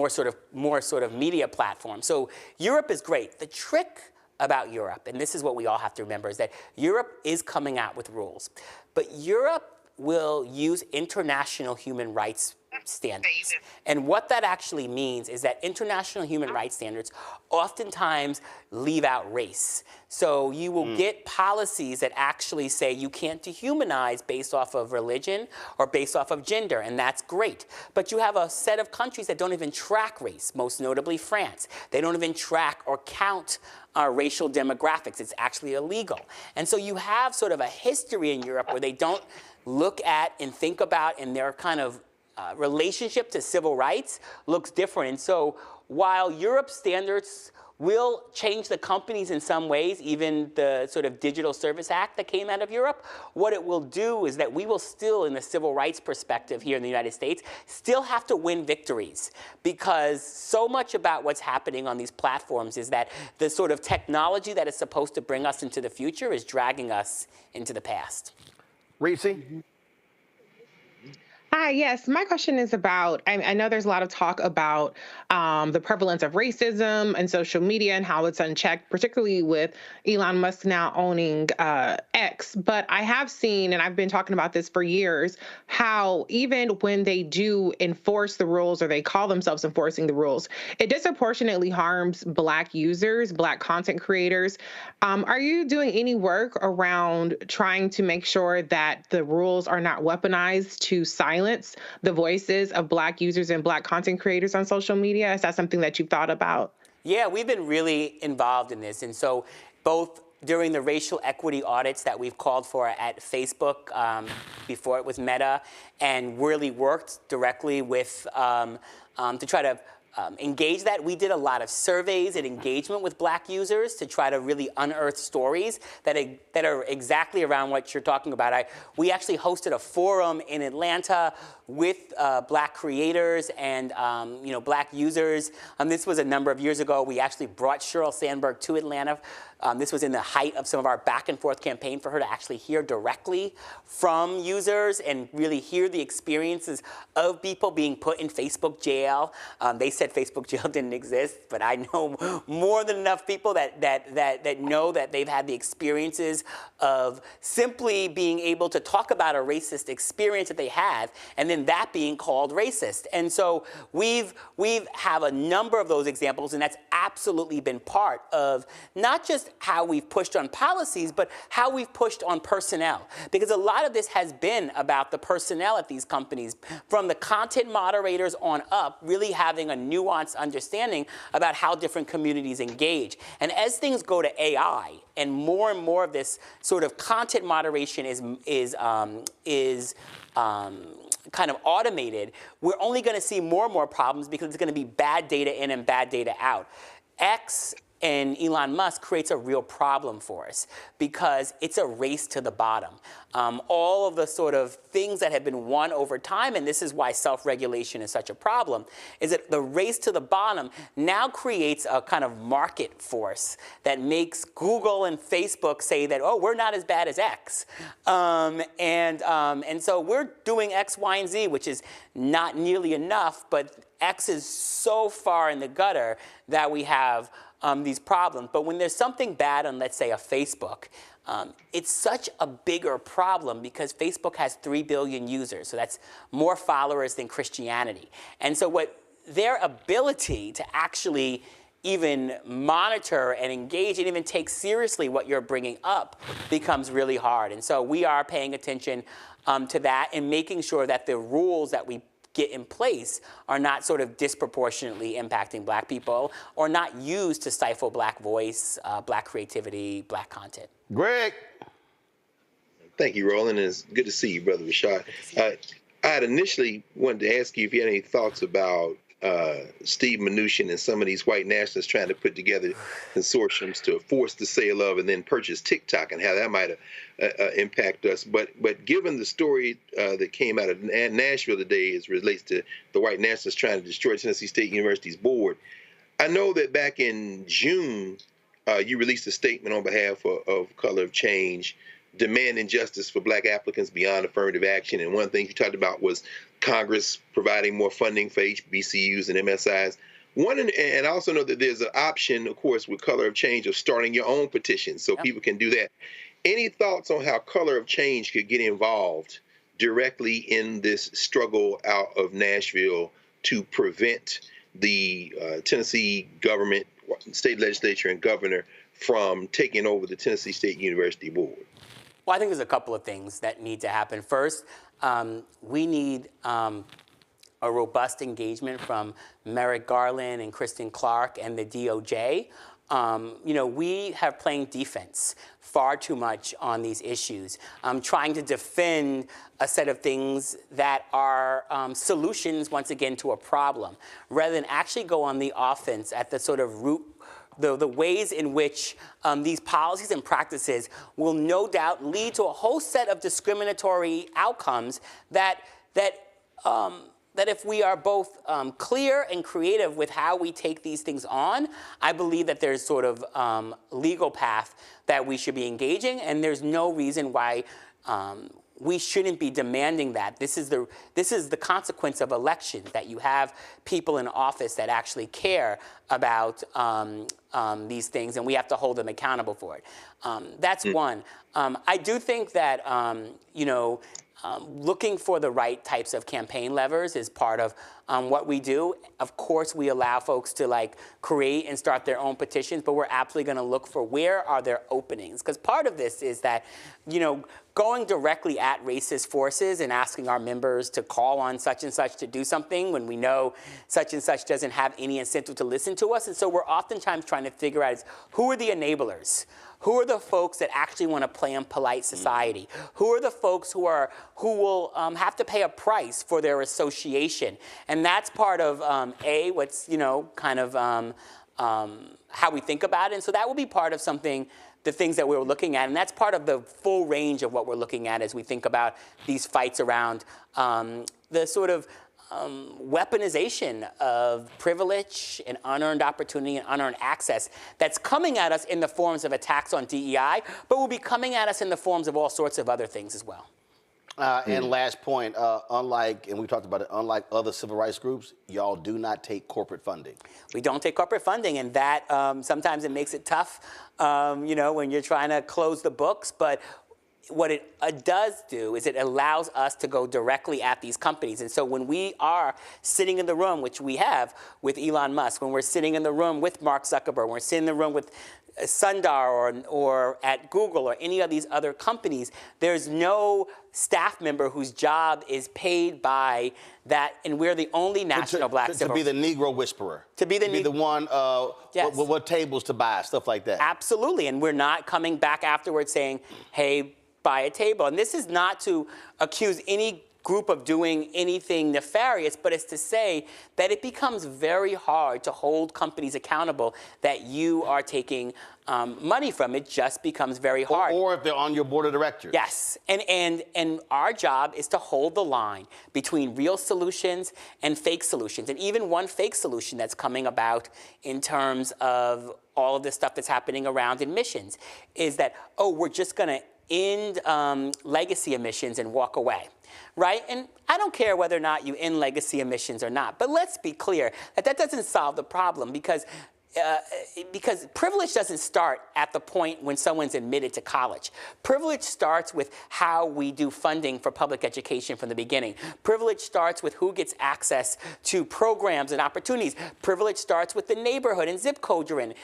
sort of media platforms. So Europe is great. The trick about Europe, and this is what we all have to remember, is that Europe is coming out with rules, but Europe will use international human rights standards. And what that actually means is that international human rights standards oftentimes leave out race. So you will get policies that actually say you can't dehumanize based off of religion or based off of gender, and that's great. But you have a set of countries that don't even track race, most notably France. They don't even track or count racial demographics. It's actually illegal. And so you have sort of a history in Europe where they don't look at and think about, and their kind of relationship to civil rights looks different. And so while Europe's standards will change the companies in some ways, even the sort of Digital Service Act that came out of Europe, what it will do is that we will still, in the civil rights perspective here in the United States, still have to win victories, because so much about what's happening on these platforms is that the sort of technology that is supposed to bring us into the future is dragging us into the past. Reese? Hi, yes. My question is about, I know there's a lot of talk about the prevalence of racism and social media and how it's unchecked, particularly with Elon Musk now owning X. But I have seen, and I've been talking about this for years, how even when they do enforce the rules, or they call themselves enforcing the rules, it disproportionately harms Black users, Black content creators. Are you doing any work around trying to make sure that the rules are not weaponized to silence the voices of Black users and Black content creators on social media? Is that something that you've thought about? Yeah, we've been really involved in this. And so both during the racial equity audits that we've called for at Facebook, before it was Meta, and really worked directly with to try to engage that. We did a lot of surveys and engagement with Black users to try to really unearth stories that are exactly around what you're talking about. We actually hosted a forum in Atlanta with Black creators and Black users. This was a number of years ago. We actually brought Sheryl Sandberg to Atlanta. This was in the height of some of our back and forth campaign for her to actually hear directly from users and really hear the experiences of people being put in Facebook jail. They said Facebook jail didn't exist, but I know more than enough people that know that they've had the experiences of simply being able to talk about a racist experience that they have, and then that being called racist. And so we've have a number of those examples, and that's absolutely been part of not just how we've pushed on policies, but how we've pushed on personnel. Because a lot of this has been about the personnel at these companies, from the content moderators on up, really having a nuanced understanding about how different communities engage. And as things go to AI, and more of this sort of content moderation is kind of automated, we're only going to see more and more problems because it's going to be bad data in and bad data out. X and Elon Musk creates a real problem for us because it's a race to the bottom. All of the sort of things that have been won over time, and this is why self-regulation is such a problem, is that the race to the bottom now creates a kind of market force that makes Google and Facebook say that, oh, we're not as bad as X. And so we're doing X, Y, and Z, which is not nearly enough, but X is so far in the gutter that we have these problems. But when there's something bad on, let's say, a Facebook, it's such a bigger problem because Facebook has 3 billion users. So that's more followers than Christianity. And so what their ability to actually even monitor and engage and even take seriously what you're bringing up becomes really hard. And so we are paying attention to that and making sure that the rules that we get in place are not sort of disproportionately impacting Black people or not used to stifle Black voice, Black creativity, Black content. Greg. Thank you, Roland. It's good to see you, Brother Rashad. I had initially wanted to ask you if you had any thoughts about Steve Mnuchin and some of these white nationalists trying to put together consortiums to force the sale of and then purchase TikTok and how that might impact us. But given the story that came out of Nashville today as relates to the white nationalists trying to destroy Tennessee State University's board, I know that back in June, you released a statement on behalf of Color of Change demanding justice for Black applicants beyond affirmative action. And one thing you talked about was Congress providing more funding for HBCUs and MSIs. And I also know that there's an option, of course, with Color of Change of starting your own petition so people can do that. Any thoughts on how Color of Change could get involved directly in this struggle out of Nashville to prevent the Tennessee government, state legislature, and governor from taking over the Tennessee State University board? Well, I think there's a couple of things that need to happen. First, we need a robust engagement from Merrick Garland and Kristen Clark and the DOJ. We have playing defense far too much on these issues, trying to defend a set of things that are solutions, once again, to a problem, rather than actually go on the offense at the sort of root, the ways in which these policies and practices will no doubt lead to a whole set of discriminatory outcomes that if we are both clear and creative with how we take these things on, I believe that there's sort of legal path that we should be engaging, and there's no reason why we shouldn't be demanding that. This is the consequence of elections, that you have people in office that actually care about these things, and we have to hold them accountable for it. That's one. I do think that looking for the right types of campaign levers is part of what we do. Of course, we allow folks to create and start their own petitions, but we're absolutely going to look for where are there openings. Because part of this is that, going directly at racist forces and asking our members to call on such and such to do something when we know such and such doesn't have any incentive to listen to us. And so we're oftentimes trying to figure out who are the enablers Who are the folks that actually want to play in polite society? Who are the folks who will have to pay a price for their association? And that's part of what's kind of how we think about it. And so that will be part of the things that we're looking at, and that's part of the full range of what we're looking at as we think about these fights around the sort of weaponization of privilege and unearned opportunity and unearned access that's coming at us in the forms of attacks on DEI, but will be coming at us in the forms of all sorts of other things as well. And last point, unlike other civil rights groups, y'all do not take corporate funding. We don't take corporate funding, and that sometimes it makes it tough, when you're trying to close the books, but what it does do is it allows us to go directly at these companies. And so when we are sitting in the room, which we have with Elon Musk, when we're sitting in the room with Mark Zuckerberg, when we're sitting in the room with Sundar or at Google or any of these other companies, there's no staff member whose job is paid by that, and we're the only national black civil. To be the Negro whisperer. To be the one, yes. what tables to buy, stuff like that. Absolutely, and we're not coming back afterwards saying, hey, buy a table. And this is not to accuse any group of doing anything nefarious, but it's to say that it becomes very hard to hold companies accountable that you are taking money from. It just becomes very hard. Or if they're on your board of directors. Yes, and our job is to hold the line between real solutions and fake solutions. And even one fake solution that's coming about in terms of all of this stuff that's happening around emissions is that, we're just going to end legacy emissions and walk away, right? And I don't care whether or not you end legacy emissions or not, but let's be clear that doesn't solve the problem because privilege doesn't start at the point when someone's admitted to college. Privilege starts with how we do funding for public education from the beginning. Privilege starts with who gets access to programs and opportunities. Privilege starts with the neighborhood and zip code you're in.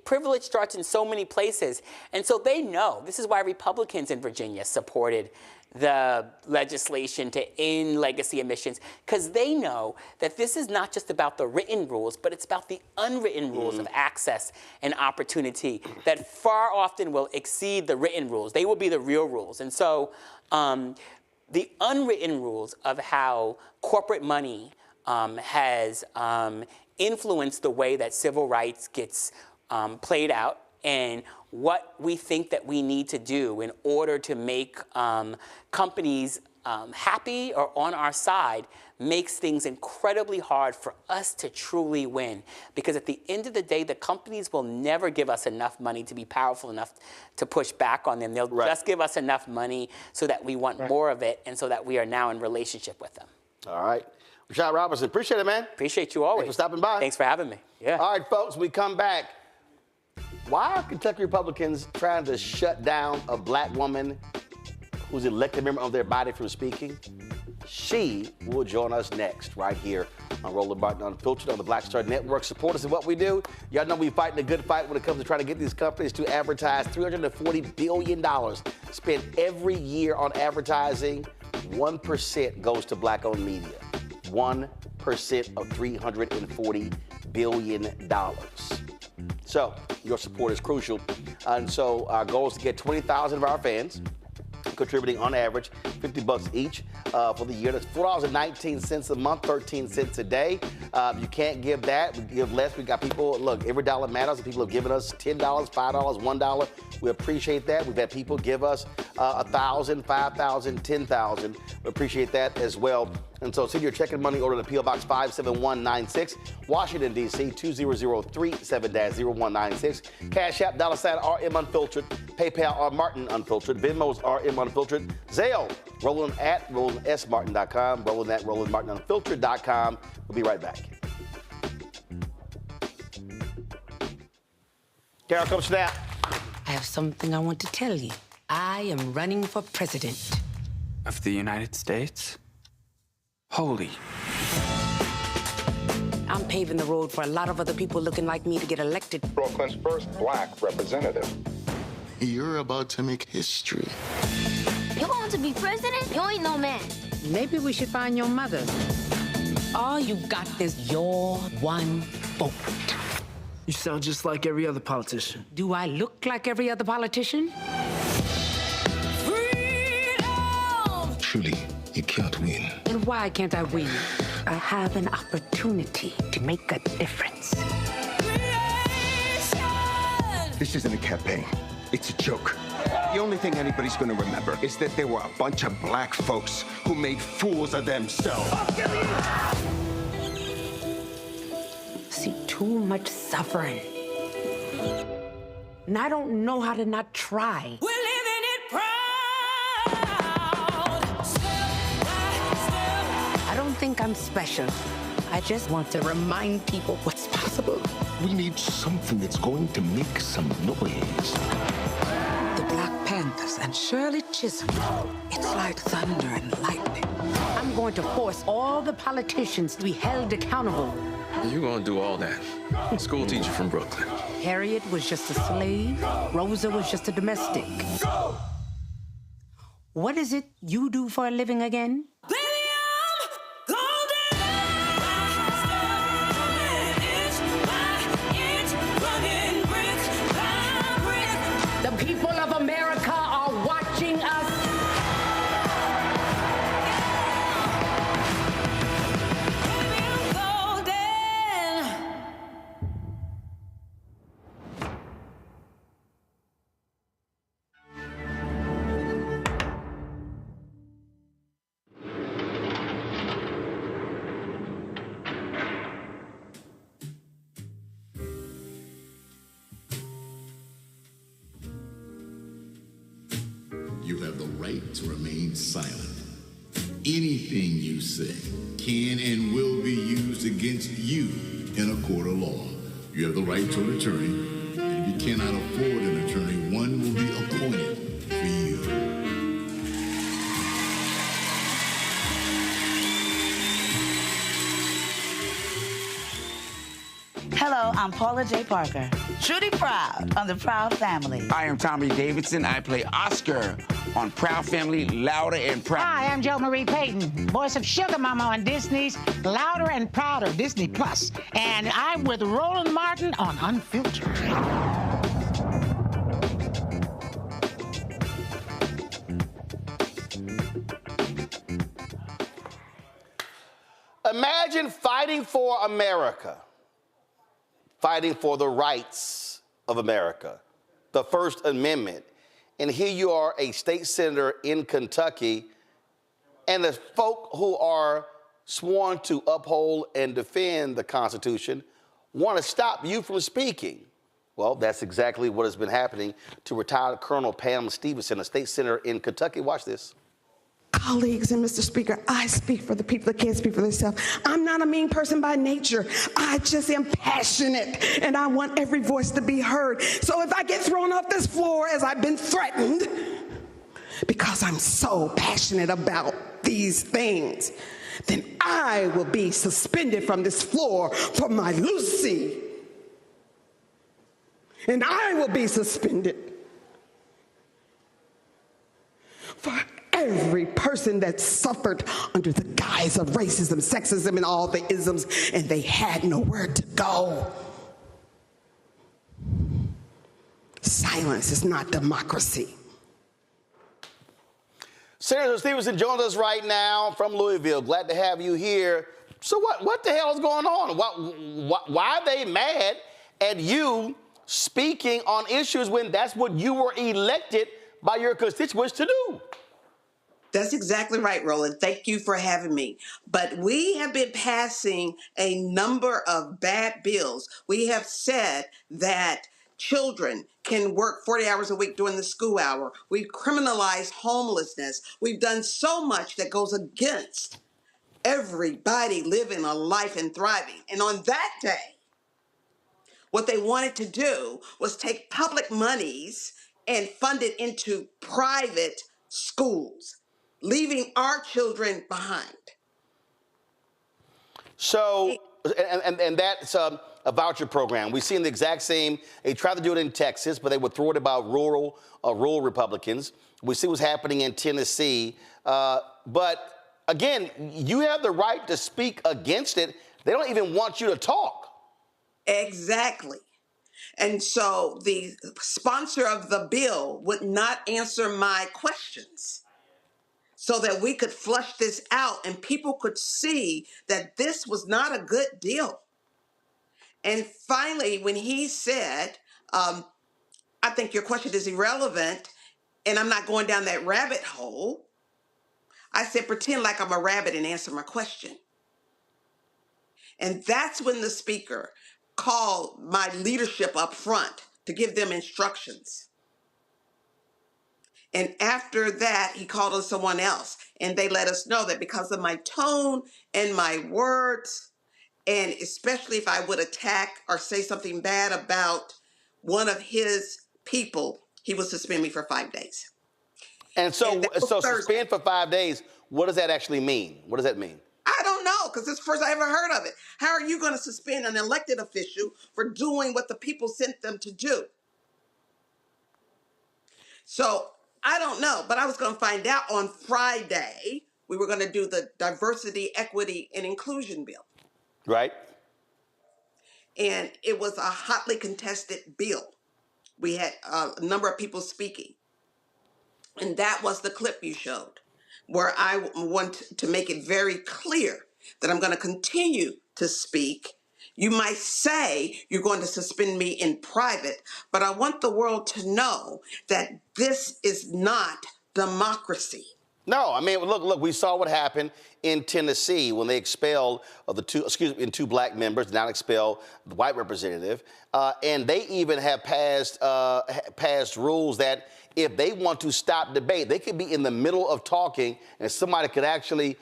Privilege starts in so many places. And so they know. This is why Republicans in Virginia supported the legislation to end legacy emissions, because they know that this is not just about the written rules, but it's about the unwritten rules of access and opportunity that far often will exceed the written rules. They will be the real rules. And so the unwritten rules of how corporate money has influenced the way that civil rights gets played out, and what we think that we need to do in order to make companies happy or on our side makes things incredibly hard for us to truly win. Because at the end of the day, the companies will never give us enough money to be powerful enough to push back on them. They'll just give us enough money so that we want more of it and so that we are now in relationship with them. All right. Rashad Robinson, appreciate it, man. Appreciate you always. Thanks for stopping by. Thanks for having me. Yeah. All right, folks, we come back. Why are Kentucky Republicans trying to shut down a black woman who's an elected member of their body from speaking? She will join us next, right here on Roland Martin Unfiltered on the Black Star Network. Support us in what we do. Y'all know we fighting a good fight when it comes to trying to get these companies to advertise. $340 billion spent every year on advertising. 1% goes to black-owned media. 1% of $340 billion. So your support is crucial. And so our goal is to get 20,000 of our fans contributing on average $50 each for the year. That's $4.19 a month, 13 cents a day. You can't give that. We give less. We got people, look, every dollar matters. People have given us $10, $5, $1. We appreciate that. We've had people give us $1,000, $5,000, $10,000. We appreciate that as well. And so send your checking money order to P.O. Box 57196, Washington, D.C. 20037-0196. Cash App, $RM Unfiltered. PayPal, R Martin Unfiltered. Venmo's RM Unfiltered. Zelle, Roland at RolandSMartin.com. Roland at RolandMartinUnfiltered.com. We'll be right back. Carol, come snap. I have something I want to tell you. I am running for president. Of the United States? Holy. I'm paving the road for a lot of other people looking like me to get elected. Brooklyn's first black representative. You're about to make history. You want to be president? You ain't no man. Maybe we should find your mother. All you got is your one vote. You sound just like every other politician. Do I look like every other politician? Truly, you can't win. And why can't I win? I have an opportunity to make a difference. This isn't a campaign. It's a joke. The only thing anybody's gonna remember is that there were a bunch of black folks who made fools of themselves. See too much suffering. And I don't know how to not try. We're living it proud. I don't think I'm special. I just want to remind people what's possible. We need something that's going to make some noise. The Black Panthers and Shirley Chisholm. It's like thunder and lightning. I'm going to force all the politicians to be held accountable. You're gonna do all that. School teacher from Brooklyn. Harriet was just a slave. Rosa was just a domestic. What is it you do for a living again? The people of America are watching us. You have the right to remain silent. Anything you say can and will be used against you in a court of law. You have the right to an attorney, and if you cannot afford an attorney, one will be appointed for you. Hello, I'm Paula J. Parker. Truly proud on the Proud Family. I am Tommy Davidson. I play Oscar on Proud Family, Louder and Proud. Hi, I'm Jo Marie Payton, voice of Sugar Mama on Disney's Louder and Prouder, Disney Plus. And I'm with Roland Martin on Unfiltered. Imagine fighting for America, fighting for the rights of America, the First Amendment. And here you are, a state senator in Kentucky, and the folk who are sworn to uphold and defend the Constitution want to stop you from speaking. Well, that's exactly what has been happening to retired Colonel Pam Stevenson, a state senator in Kentucky. Watch this. Colleagues and Mr. Speaker, I speak for the people that can't speak for themselves. I'm not a mean person by nature. I just am passionate, and I want every voice to be heard. So if I get thrown off this floor as I've been threatened, because I'm so passionate about these things, then I will be suspended from this floor for my Lucy. And I will be suspended for every person that suffered under the guise of racism, sexism, and all the isms, and they had nowhere to go. Silence is not democracy. Senator Stevenson joins us right now from Louisville. Glad to have you here. So what the hell is going on? Why are they mad at you speaking on issues when that's what you were elected by your constituents to do? That's exactly right, Roland. Thank you for having me. But we have been passing a number of bad bills. We have said that children can work 40 hours a week during the school hour. We've criminalized homelessness. We've done so much that goes against everybody living a life and thriving. And on that day, what they wanted to do was take public monies and fund it into private schools, leaving our children behind. So, and that's a voucher program. We've seen the exact same. They tried to do it in Texas, but they were thwarted by rural Republicans. We see what's happening in Tennessee. But again, you have the right to speak against it. They don't even want you to talk. Exactly. And so the sponsor of the bill would not answer my questions so that we could flush this out and people could see that this was not a good deal. And finally, when he said, I think your question is irrelevant and I'm not going down that rabbit hole, I said, pretend like I'm a rabbit and answer my question. And that's when the speaker called my leadership up front to give them instructions. And after that, he called on someone else. And they let us know that because of my tone and my words, and especially if I would attack or say something bad about one of his people, he would suspend me for 5 days. And so suspend for 5 days, what does that actually mean? What does that mean? I don't know, because it's the first I ever heard of it. How are you going to suspend an elected official for doing what the people sent them to do? So I don't know, but I was going to find out on Friday. We were going to do the diversity, equity, and inclusion bill. Right. And it was a hotly contested bill. We had a number of people speaking. And that was the clip you showed, where I want to make it very clear that I'm going to continue to speak. You might say you're going to suspend me in private, but I want the world to know that this is not democracy. No, I mean, look, we saw what happened in Tennessee when they expelled two black members, not expel the white representative. And they even have passed rules that if they want to stop debate, they could be in the middle of talking and somebody could actually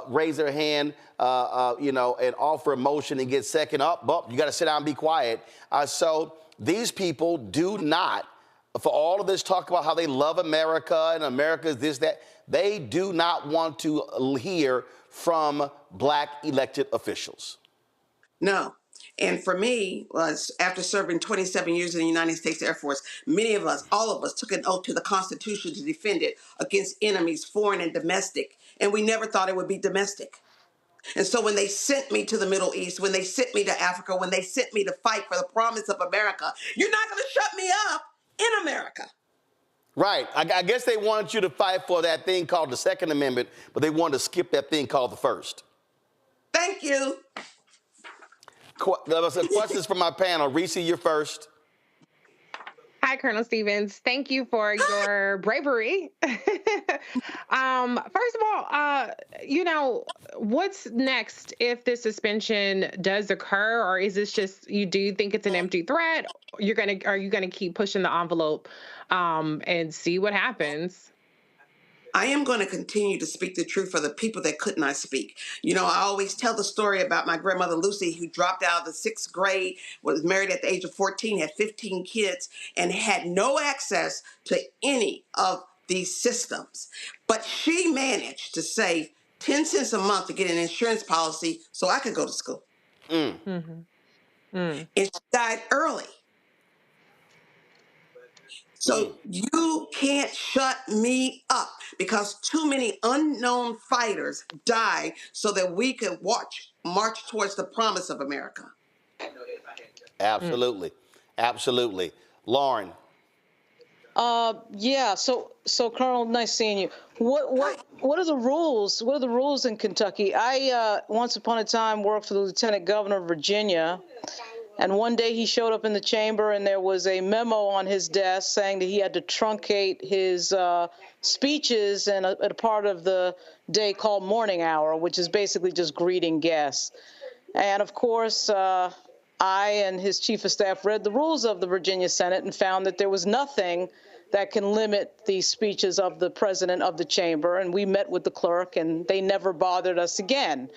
raise their hand, and offer a motion and get second up. But you got to sit down and be quiet. So these people do not, for all of this talk about how they love America and America is this, that, they do not want to hear from black elected officials. No. And for me, was after serving 27 years in the United States Air Force, many of us, all of us, took an oath to the Constitution to defend it against enemies, foreign and domestic. And we never thought it would be domestic. And so when they sent me to the Middle East, when they sent me to Africa, when they sent me to fight for the promise of America, you're not going to shut me up in America. Right. I guess they wanted you to fight for that thing called the Second Amendment, but they wanted to skip that thing called the First. Thank you. Questions from my panel. Reese, you're first. Hi, Colonel Stevens. Thank you for your bravery. First of all, what's next if this suspension does occur, or is this just do you think it's an empty threat? Are you gonna keep pushing the envelope and see what happens? I am going to continue to speak the truth for the people that could not speak. I always tell the story about my grandmother Lucy, who dropped out of the 6th grade, was married at the age of 14, had 15 kids, and had no access to any of these systems. But she managed to save 10 cents a month to get an insurance policy so I could go to school. And she died early. So you can't shut me up because too many unknown fighters died so that we could march towards the promise of America. Absolutely. Absolutely. Lauren. Yeah. So Colonel, nice seeing you. What are the rules? What are the rules in Kentucky? I once upon a time worked for the Lieutenant Governor of Virginia. And one day he showed up in the chamber and there was a memo on his desk saying that he had to truncate his speeches in a part of the day called morning hour, which is basically just greeting guests. And of course, I and his chief of staff read the rules of the Virginia Senate and found that there was nothing that can limit the speeches of the president of the chamber. And we met with the clerk and they never bothered us again.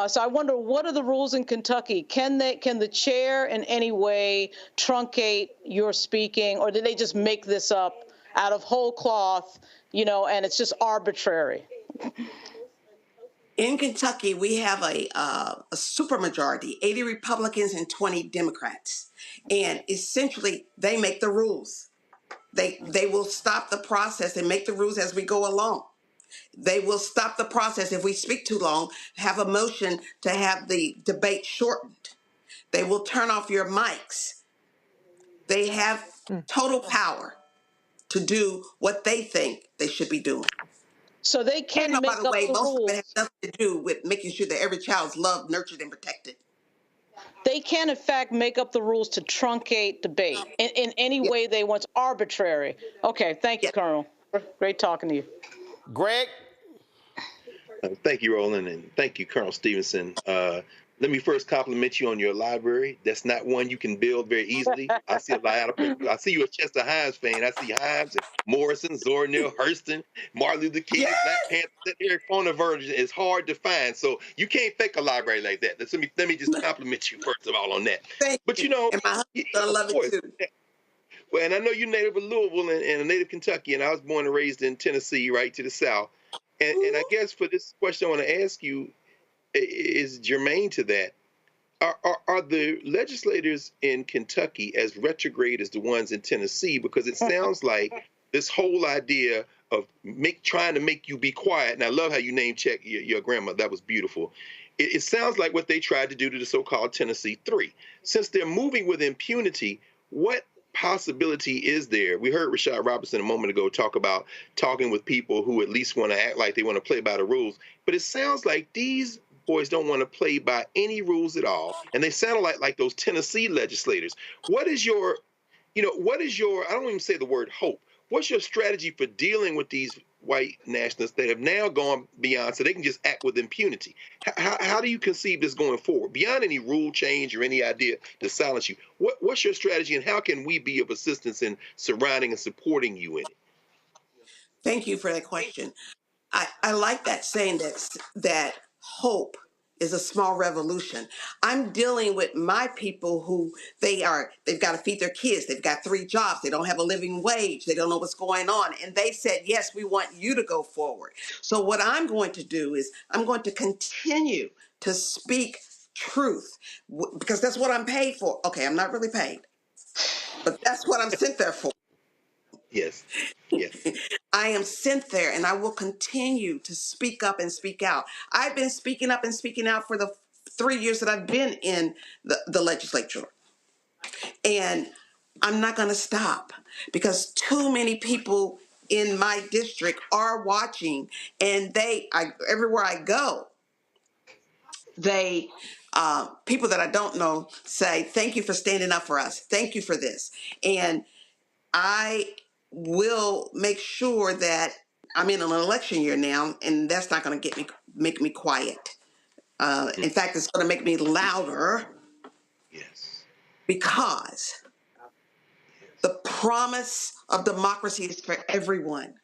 So I wonder, what are the rules in Kentucky? Can the chair in any way truncate your speaking, or did they just make this up out of whole cloth, and it's just arbitrary? In Kentucky, we have a supermajority, 80 Republicans and 20 Democrats. And essentially, they make the rules. They will stop the process and make the rules as we go along. They will stop the process if we speak too long, have a motion to have the debate shortened. They will turn off your mics They have total power to do what they think they should be doing. So they And can no, by make the up way, the most of it has rules. nothing to do with making sure that every child's loved, nurtured, and protected. They can, in fact, make up the rules to truncate debate in any way they want. It's arbitrary. Okay, thank you, Colonel. Great talking to you. Greg? Thank you, Roland, and thank you, Colonel Stevenson. Let me first compliment you on your library. That's not one you can build very easily. I see a lot of people. I see you a Chester Himes fan. I see Himes and Morrison, Zora Neale Hurston, Martin Luther King, Black Panther. That Eric Foner version is hard to find. So you can't fake a library like that. Let me just compliment you first of all on that. But you know, And my husband's gonna love it too. Well, and I know you're native of Louisville and a native Kentucky, and I was born and raised in Tennessee, right to the south. And I guess for this question I want to ask you is germane to that. Are the legislators in Kentucky as retrograde as the ones in Tennessee? Because it sounds like this whole idea of trying to make you be quiet, and I love how you name check your grandma. That was beautiful. It sounds like what they tried to do to the so-called Tennessee Three. Since they're moving with impunity, what possibility is there? We heard Rashad Robinson a moment ago talk about talking with people who at least want to act like they want to play by the rules. But it sounds like these boys don't want to play by any rules at all. And they sound like those Tennessee legislators. What is your, I don't even say the word hope. What's your strategy for dealing with these white nationalists that have now gone beyond so they can just act with impunity? How do you conceive this going forward? Beyond any rule change or any idea to silence you, what's your strategy and how can we be of assistance in surrounding and supporting you in it? Thank you for that question. I like that saying that hope is a small revolution. I'm dealing with my people who they've got to feed their kids. They've got 3 jobs. They don't have a living wage. They don't know what's going on. And they said, yes, we want you to go forward. So what I'm going to do is I'm going to continue to speak truth because that's what I'm paid for. Okay, I'm not really paid, but that's what I'm sent there for. Yes. I am sent there and I will continue to speak up and speak out. I've been speaking up and speaking out for the 3 years that I've been in the legislature. And I'm not going to stop because too many people in my district are watching and everywhere I go, people that I don't know say, thank you for standing up for us. Thank you for this. And I will make sure that I'm in an election year now, and that's not going to make me quiet. In fact, it's going to make me louder. Yes. Because the promise of democracy is for everyone,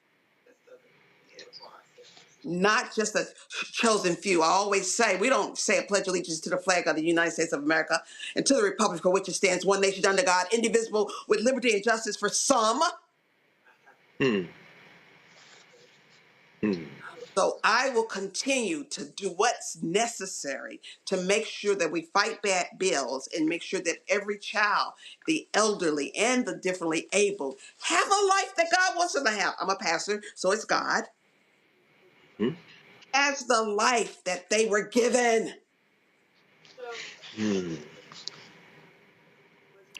not just a chosen few. I always say we don't say a pledge of allegiance to the flag of the United States of America and to the republic for which it stands, one nation under God, indivisible, with liberty and justice for some. So I will continue to do what's necessary to make sure that we fight bad bills and make sure that every child, the elderly and the differently able, have a life that God wants them to have. I'm a pastor, so it's God. As the life that they were given.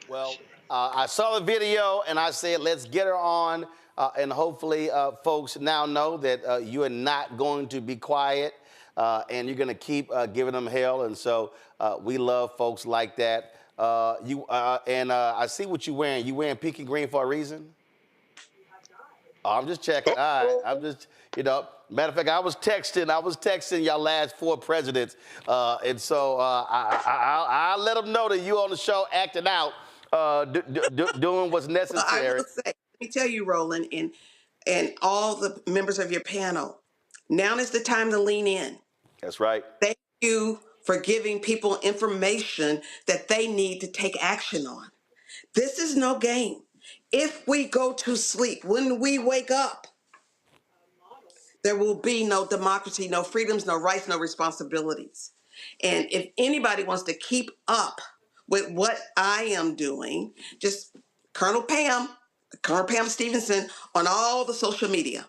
Well, I saw the video and I said, let's get her on. And hopefully folks now know that you are not going to be quiet and you're going to keep giving them hell. And so we love folks like that. I see what you're wearing. You wearing peaky green for a reason? Oh, I'm just checking. All right. I'm just, matter of fact, I was texting y'all last 4 presidents. And so I'll let them know that you on the show acting out, doing what's necessary. Well, I will say, let me tell you, Roland, and all the members of your panel, now is the time to lean in. That's right. Thank you for giving people information that they need to take action on. This is no game. If we go to sleep, when we wake up, there will be no democracy, no freedoms, no rights, no responsibilities. And if anybody wants to keep up with what I am doing, just Colonel Pam Stevenson on all the social media.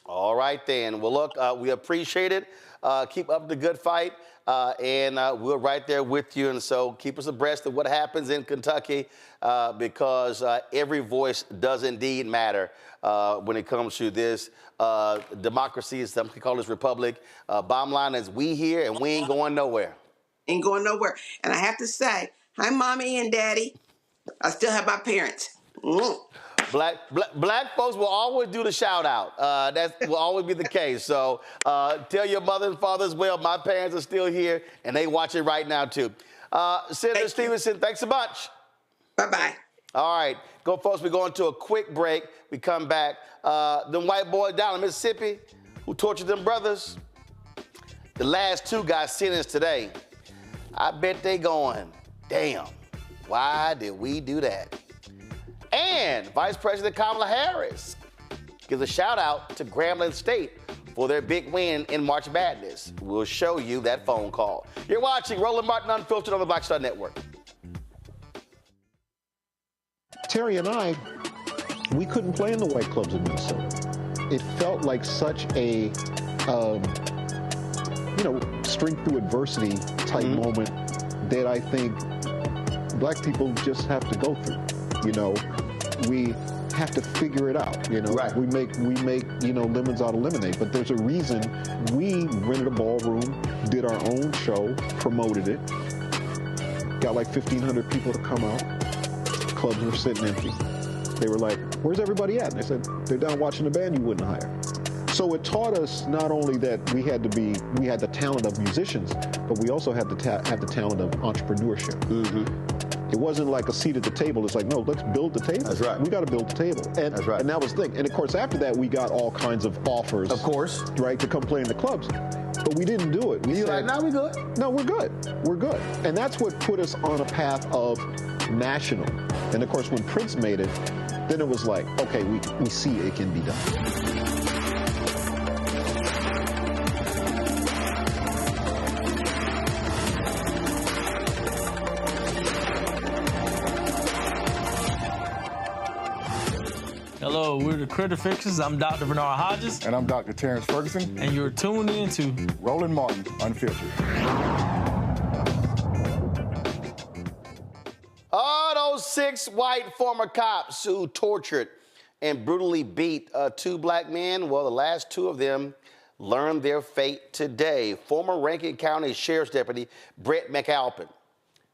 All right, then. Well, look, we appreciate it. Keep up the good fight, and we're right there with you. And so keep us abreast of what happens in Kentucky, because every voice does indeed matter when it comes to this democracy, as some call this republic. Bottom line is we here, and we ain't going nowhere. Ain't going nowhere. And I have to say, hi, Mommy and Daddy. I still have my parents. Black folks will always do the shout out. That will always be the case. So tell your mother and father as well. My parents are still here, and they watch it right now too. Senator Stevenson, thanks so much. Bye-bye. All right, go folks. We're going to a quick break. We come back. Them white boys down in Mississippi who tortured them brothers. The last two got sentenced today. I bet they going, damn, why did we do that? And Vice President Kamala Harris gives a shout out to Grambling State for their big win in March Madness. We'll show you that phone call. You're watching Roland Martin Unfiltered on the Black Star Network. Terry and I, we couldn't play in the white clubs in Minnesota. It felt like such a, strength through adversity type moment that I think black people just have to go through. We have to figure it out. Right. We make lemons out of lemonade. But there's a reason we rented a ballroom, did our own show, promoted it, got like 1,500 people to come out. Clubs were sitting empty. They were like, "Where's everybody at?" And I said, "They're down watching the band you wouldn't hire." So it taught us not only that we had the talent of musicians, but we also had have the talent of entrepreneurship. It wasn't like a seat at the table. It's like, no, let's build the table. That's right. We got to build the table. And, that's right. And that was the thing. And of course, after that, we got all kinds of offers. Of course. Right, to come play in the clubs. But we didn't do it. We said, no, we're good. No, we're good. We're good. And that's what put us on a path of national. And of course, when Prince made it, then it was like, okay, we see it can be done. Hello, we're the Critter Fixers. I'm Dr. Bernard Hodges. And I'm Dr. Terrence Ferguson. And you're tuned in to Roland Martin Unfiltered. Oh, those 6 white former cops who tortured and brutally beat 2 black men, well, the last 2 of them learned their fate today. Former Rankin County Sheriff's Deputy Brett McAlpin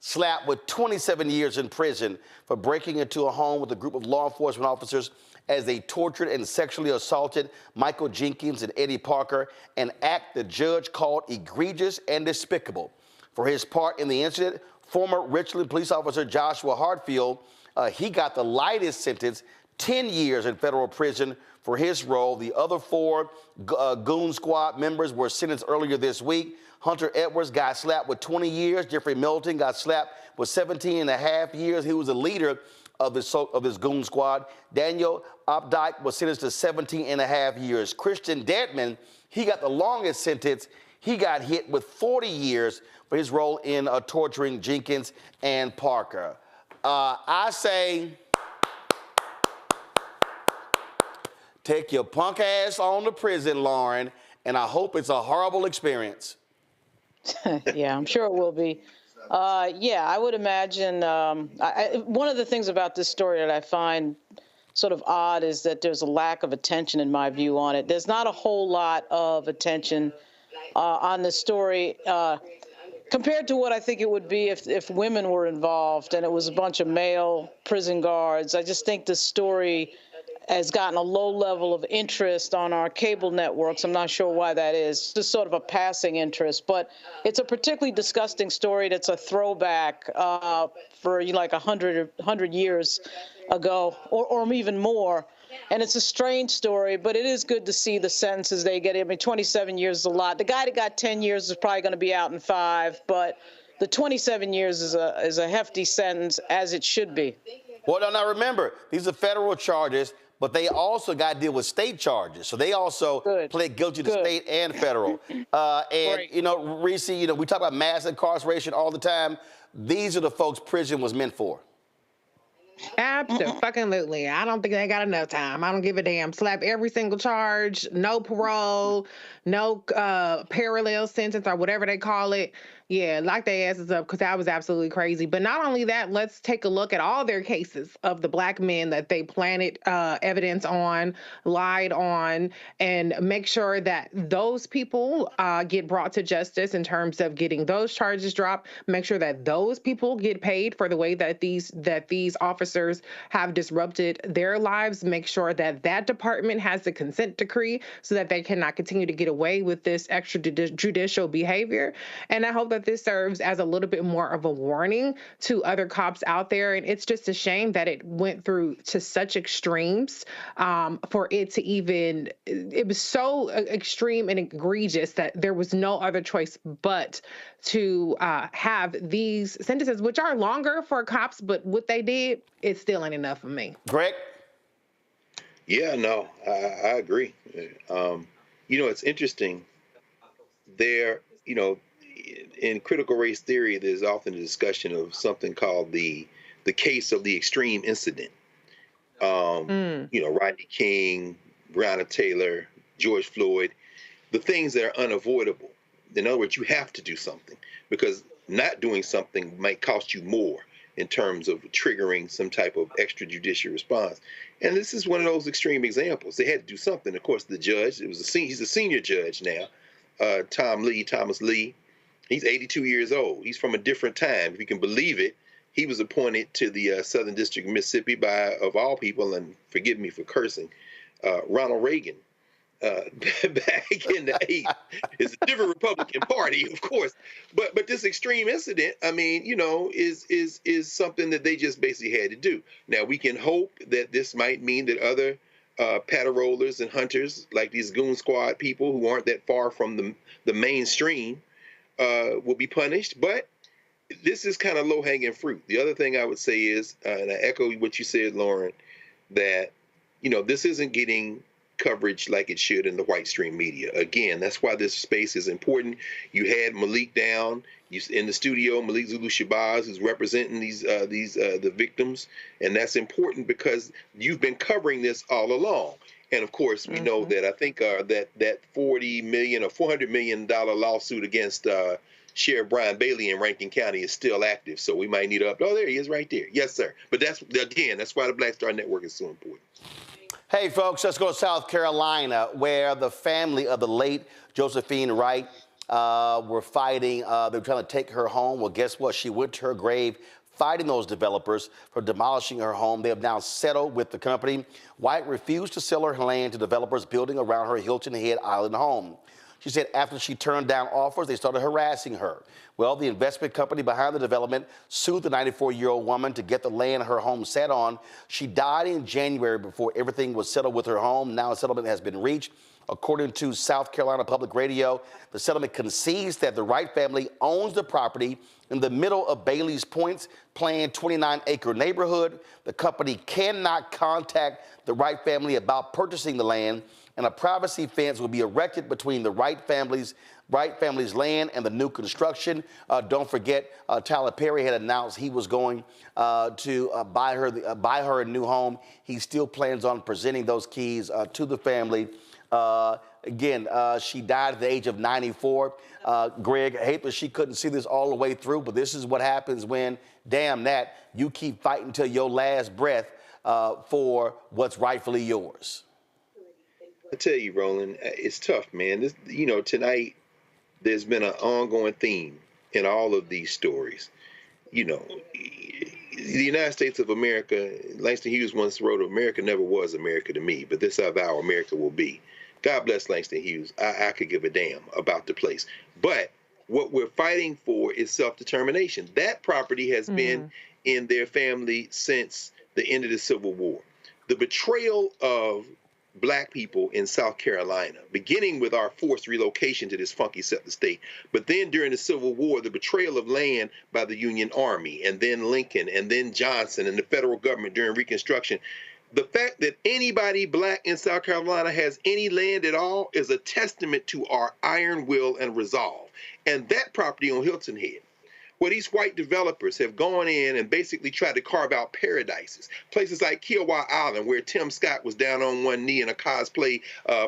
slapped with 27 years in prison for breaking into a home with a group of law enforcement officers as they tortured and sexually assaulted Michael Jenkins and Eddie Parker, an act the judge called egregious and despicable. For his part in the incident, former Richland police officer Joshua Hartfield, he got the lightest sentence, 10 years in federal prison for his role. The other 4 goon squad members were sentenced earlier this week. Hunter Edwards got slapped with 20 years. Jeffrey Milton got slapped with 17 and a half years. He was the leader of this goon squad. Daniel Opdyke was sentenced to 17 and a half years. Christian Dedman, he got the longest sentence. He got hit with 40 years for his role in torturing Jenkins and Parker. I say, take your punk ass on to prison, Lauren, and I hope it's a horrible experience. Yeah, I'm sure it will be. Yeah, I would imagine one of the things about this story that I find sort of odd is that there's a lack of attention, in my view, on it. There's not a whole lot of attention on this story compared to what I think it would be if women were involved and it was a bunch of male prison guards. I just think the story has gotten a low level of interest on our cable networks. I'm not sure why that is, just sort of a passing interest. But it's a particularly disgusting story that's a throwback for like 100 years ago or even more. And it's a strange story, but it is good to see the sentences they get. I mean, 27 years is a lot. The guy that got 10 years is probably going to be out in 5, but the 27 years is a hefty sentence, as it should be. Well, now remember, these are federal charges, but they also got to deal with state charges. So they also pled guilty to state and federal. You know, Reese, you know, we talk about mass incarceration all the time. These are the folks prison was meant for. Absolutely. I don't think they got enough time. I don't give a damn. Slap every single charge, no parole, no parallel sentence or whatever they call it. Yeah, lock their asses up because that was absolutely crazy. But not only that, let's take a look at all their cases of the black men that they planted evidence on, lied on, and make sure that those people get brought to justice in terms of getting those charges dropped. Make sure that those people get paid for the way that these officers have disrupted their lives. Make sure that that department has the consent decree so that they cannot continue to get away with this extrajudicial behavior. And I hope that this serves as a little bit more of a warning to other cops out there. And it's just a shame that it went through to such extremes for it to even, it was so extreme and egregious that there was no other choice but to have these sentences, which are longer for cops, but what they did, it still ain't enough for me. Greg? Yeah, no, I agree. It's interesting. In critical race theory, there's often a discussion of something called the case of the extreme incident. Rodney King, Breonna Taylor, George Floyd, the things that are unavoidable. In other words, you have to do something because not doing something might cost you more in terms of triggering some type of extrajudicial response. And this is one of those extreme examples. They had to do something. Of course, the judge, he's a senior judge now, Thomas Lee. He's 82 years old. He's from a different time. If you can believe it, he was appointed to the Southern District of Mississippi by, of all people, and forgive me for cursing, Ronald Reagan. Back in the 80s. It's a different Republican Party, of course. But this extreme incident, is something that they just basically had to do. Now, we can hope that this might mean that other patrollers and hunters, like these goon squad people who aren't that far from the mainstream, will be punished. But this is kind of low-hanging fruit. The other thing I would say is, and I echo what you said, Lauren, that, this isn't getting coverage like it should in the white stream media. Again, that's why this space is important. You had Malik down in the studio, Malik Zulu Shabazz, who's representing the victims, and that's important because you've been covering this all along. And of course, we know that I think that $40 million or $400 million lawsuit against Sheriff Brian Bailey in Rankin County is still active. So we might need to oh, there he is right there. Yes, sir. But that's why the Black Star Network is so important. Hey, folks, let's go to South Carolina, where the family of the late Josephine Wright were fighting. They were trying to take her home. Well, guess what? She went to her grave fighting those developers for demolishing her home. They have now settled with the company. White refused to sell her land to developers building around her Hilton Head Island home. She said after she turned down offers, they started harassing her. Well, the investment company behind the development sued the 94-year-old woman to get the land her home sat on. She died in January before everything was settled with her home. Now a settlement has been reached. According to South Carolina Public Radio, the settlement concedes that the Wright family owns the property in the middle of Bailey's Point's planned 29-acre neighborhood. The company cannot contact the Wright family about purchasing the land, and a privacy fence will be erected between the Wright family's land and the new construction. Don't forget, Tyler Perry had announced he was going to buy her a new home. He still plans on presenting those keys to the family. She died at the age of 94. Greg, I hate that she couldn't see this all the way through, but this is what happens when, damn that, you keep fighting till your last breath for what's rightfully yours. I tell you, Roland, it's tough, man. Tonight there's been an ongoing theme in all of these stories. The United States of America, Langston Hughes once wrote, America never was America to me, but this is how America will be. God bless Langston Hughes. I could give a damn about the place. But what we're fighting for is self-determination. That property has been in their family since the end of the Civil War. The betrayal of Black people in South Carolina, beginning with our forced relocation to this funky settler state, but then during the Civil War, the betrayal of land by the Union Army, and then Lincoln, and then Johnson, and the federal government during Reconstruction. The fact that anybody Black in South Carolina has any land at all is a testament to our iron will and resolve. And that property on Hilton Head where these white developers have gone in and basically tried to carve out paradises. Places like Kiowa Island, where Tim Scott was down on one knee in a cosplay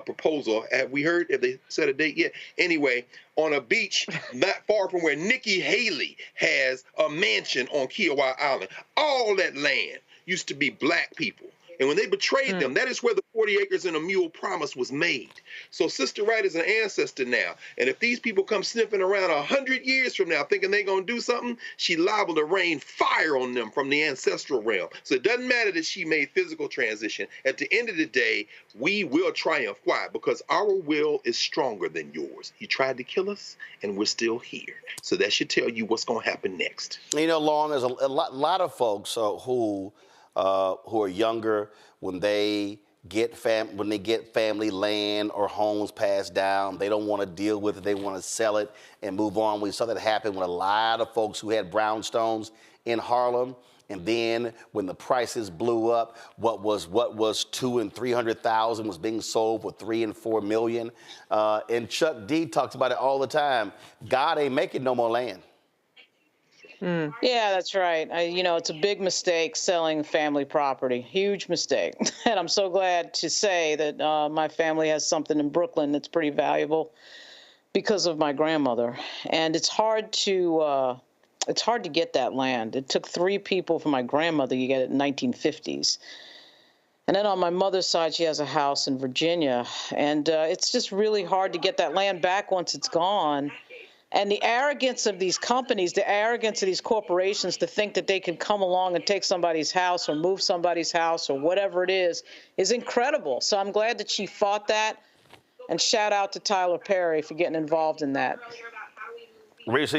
proposal. Have we heard? Have they set a date yet? Anyway, on a beach not far from where Nikki Haley has a mansion on Kiowa Island. All that land used to be black people. And when they betrayed them, that is where the 40 acres and a mule promise was made. So Sister Wright is an ancestor now. And if these people come sniffing around 100 years from now thinking they're going to do something, she liable to rain fire on them from the ancestral realm. So it doesn't matter that she made physical transition. At the end of the day, we will triumph. Why? Because our will is stronger than yours. He tried to kill us, and we're still here. So that should tell you what's going to happen next. You know, Lauren, there's a lot of folks who are younger when they get family land or homes passed down. They don't want to deal with it. They want to sell it and move on. We saw that happen with a lot of folks who had brownstones in Harlem. And then when the prices blew up, what was $200,000 and $300,000 was being sold for $3 and $4 million. And Chuck D talks about it all the time. God ain't making no more land. Yeah, that's right. It's a big mistake selling family property. Huge mistake. And I'm so glad to say that my family has something in Brooklyn that's pretty valuable because of my grandmother. And it's hard to get that land. It took 3 people for my grandmother to get it in the 1950s. And then on my mother's side, she has a house in Virginia. And it's just really hard to get that land back once it's gone. And the arrogance of these companies, the arrogance of these corporations to think that they can come along and take somebody's house or move somebody's house or whatever it is incredible. So I'm glad that she fought that. And shout out to Tyler Perry for getting involved in that. Reese?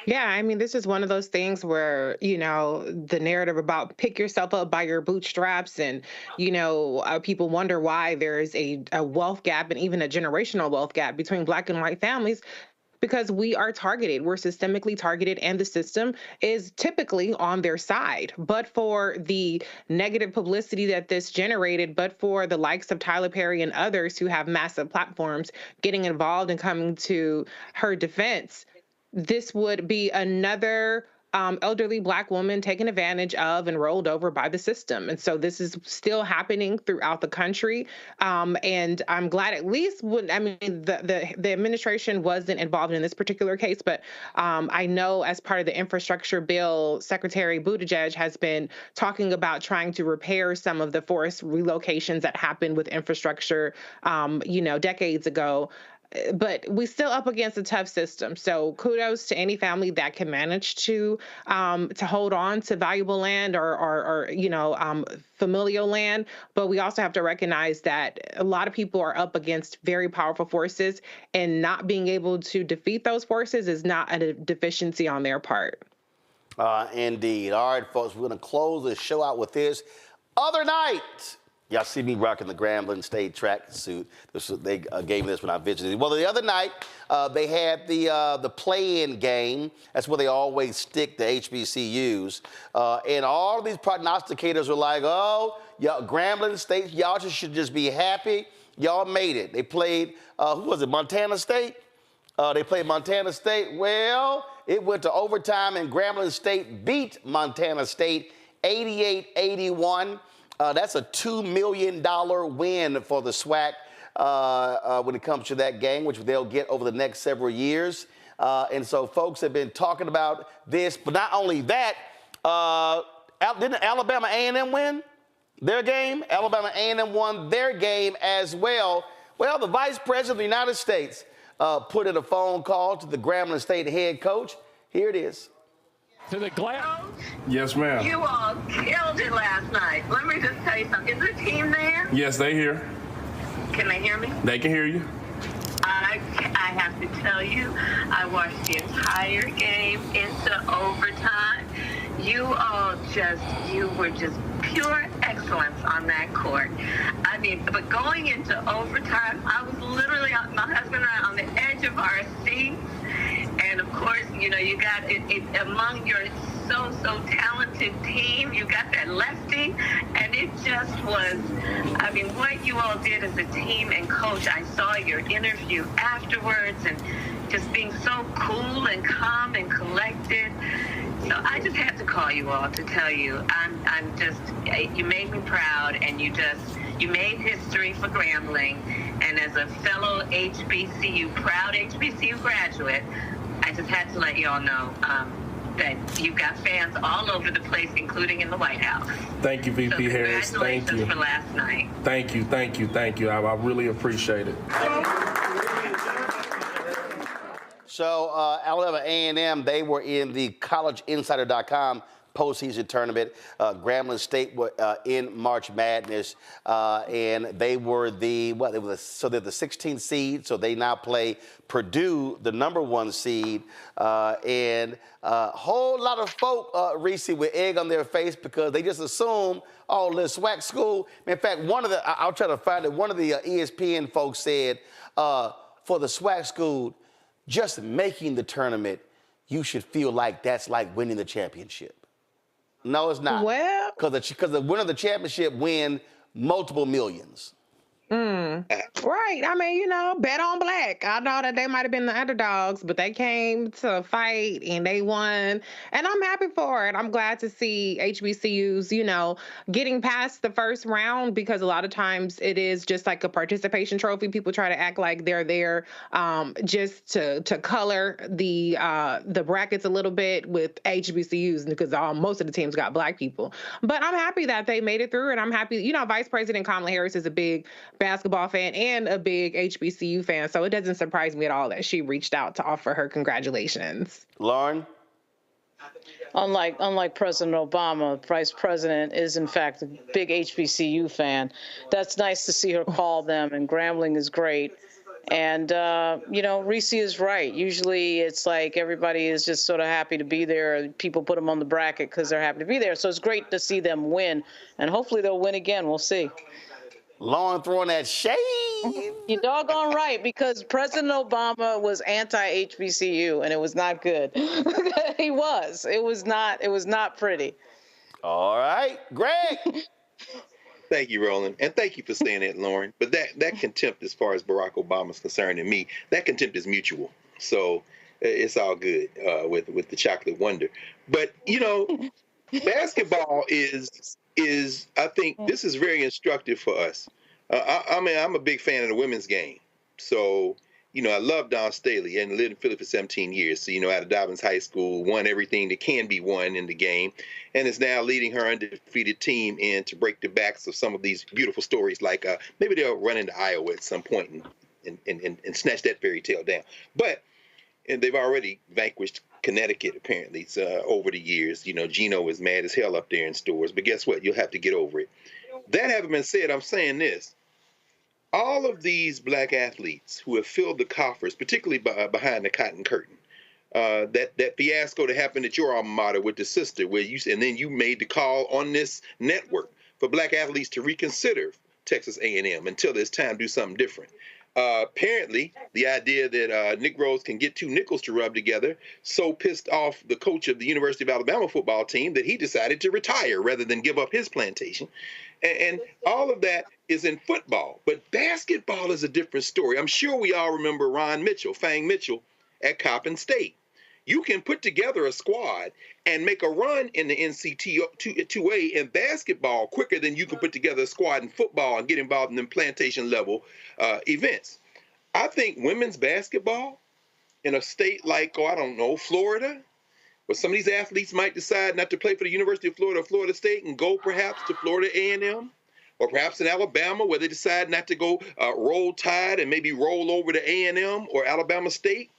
Yeah, I mean, this is one of those things where, the narrative about pick yourself up by your bootstraps and, people wonder why there's a wealth gap and even a generational wealth gap between Black and white families. Because we are targeted. We're systemically targeted, and the system is typically on their side. But for the negative publicity that this generated, but for the likes of Tyler Perry and others who have massive platforms getting involved and coming to her defense, this would be another elderly Black woman taken advantage of and rolled over by the system. And so this is still happening throughout the country. And I'm glad at least the administration wasn't involved in this particular case, but I know as part of the infrastructure bill, Secretary Buttigieg has been talking about trying to repair some of the forced relocations that happened with infrastructure, decades ago. But we still up against a tough system. So kudos to any family that can manage to hold on to valuable land or familial land. But we also have to recognize that a lot of people are up against very powerful forces, and not being able to defeat those forces is not a deficiency on their part. Indeed. All right, folks, we're going to close this show out with this. Other night, y'all see me rocking the Grambling State tracksuit. They gave me this when I visited. Well, the other night, they had the play-in game. That's where they always stick the HBCUs. And all of these prognosticators were like, oh, Grambling State, y'all should just be happy. Y'all made it. They played, who was it, Montana State? They played Montana State. Well, it went to overtime, and Grambling State beat Montana State 88-81. That's a $2 million win for the SWAC when it comes to that game, which they'll get over the next several years. And so folks have been talking about this. But not only that, didn't Alabama A&M win their game? Alabama A&M won their game as well. Well, the Vice President of the United States put in a phone call to the Grambling State head coach. Here it is. To the glass. Yes, ma'am. You all killed it last night. Let me just tell you something. Is the team there? Yes, they here. Can they hear me? They can hear you. I have to tell you, I watched the entire game into overtime. You were just pure excellence on that court. I mean, but going into overtime, I was literally, my husband and I, on the edge of our seats. And of course, you got it among your so talented team, you got that lefty, and it just was, what you all did as a team and coach. I saw your interview afterwards, and just being so cool and calm and collected. just had to call you all to tell you I'm just, you made me proud, and you made history for Grambling. And as a fellow proud HBCU graduate, I just had to let you all know that you've got fans all over the place, including in the White House. Thank you, VP Harris. Thank you. For last night. Thank you. I really appreciate it. So Alabama A&M, they were in the collegeinsider.com postseason tournament. Grambling State were in March Madness, and they were they're the 16th seed, so they now play Purdue, the number 1 seed, and a whole lot of folk, Reese, with egg on their face because they just assume, oh, this SWAC school. In fact, I'll try to find it, one of the ESPN folks said, for the SWAC school, just making the tournament, you should feel like that's like winning the championship. No, it's not. Well, because the winner of the championship win multiple millions. Right. I mean, bet on black. I know that they might have been the underdogs, but they came to fight and they won. And I'm happy for it. I'm glad to see HBCUs, getting past the first round, because a lot of times it is just like a participation trophy. People try to act like they're there just to color the brackets a little bit with HBCUs, because most of the teams got black people. But I'm happy that they made it through, and I'm happy, Vice President Kamala Harris is a big basketball fan and a big HBCU fan, so it doesn't surprise me at all that she reached out to offer her congratulations. Lauren? Unlike President Obama, the Vice President is in fact a big HBCU fan. That's nice to see her call them, and Grambling is great. And, Reese is right. Usually it's like everybody is just sort of happy to be there. People put them on the bracket because they're happy to be there. So it's great to see them win, and hopefully they'll win again. We'll see. Lauren throwing that shade. You're doggone right, because President Obama was anti-HBCU, and it was not good. He was. It was not pretty. All right, Greg. Thank you, Roland, and thank you for saying that, Lauren. But that contempt, as far as Barack Obama is concerned, and me, that contempt is mutual. So it's all good with the chocolate wonder. But basketball is I think this is very instructive for us. I'm a big fan of the women's game. So, I love Dawn Staley and lived in Philly for 17 years. So, out of Dobbins High School, won everything that can be won in the game, and is now leading her undefeated team in to break the backs of some of these beautiful stories, like maybe they'll run into Iowa at some point and snatch that fairy tale down. And they've already vanquished Connecticut, apparently, over the years. Gino is mad as hell up there in stores. But guess what? You'll have to get over it. That having been said, I'm saying this. All of these black athletes who have filled the coffers, particularly behind the cotton curtain, that fiasco that happened at your alma mater with the sister, and then you made the call on this network for black athletes to reconsider Texas A&M until it's time to do something different. Apparently, the idea that Negroes can get 2 nickels to rub together so pissed off the coach of the University of Alabama football team that he decided to retire rather than give up his plantation. And all of that is in football. But basketball is a different story. I'm sure we all remember Fang Mitchell, at Coppin State. You can put together a squad and make a run in the NCAA in basketball quicker than you can put together a squad in football and get involved in them plantation level events. I think women's basketball in a state like, Florida, where some of these athletes might decide not to play for the University of Florida or Florida State and go perhaps to Florida A&M, or perhaps in Alabama where they decide not to go roll Tide and maybe roll over to A&M or Alabama State.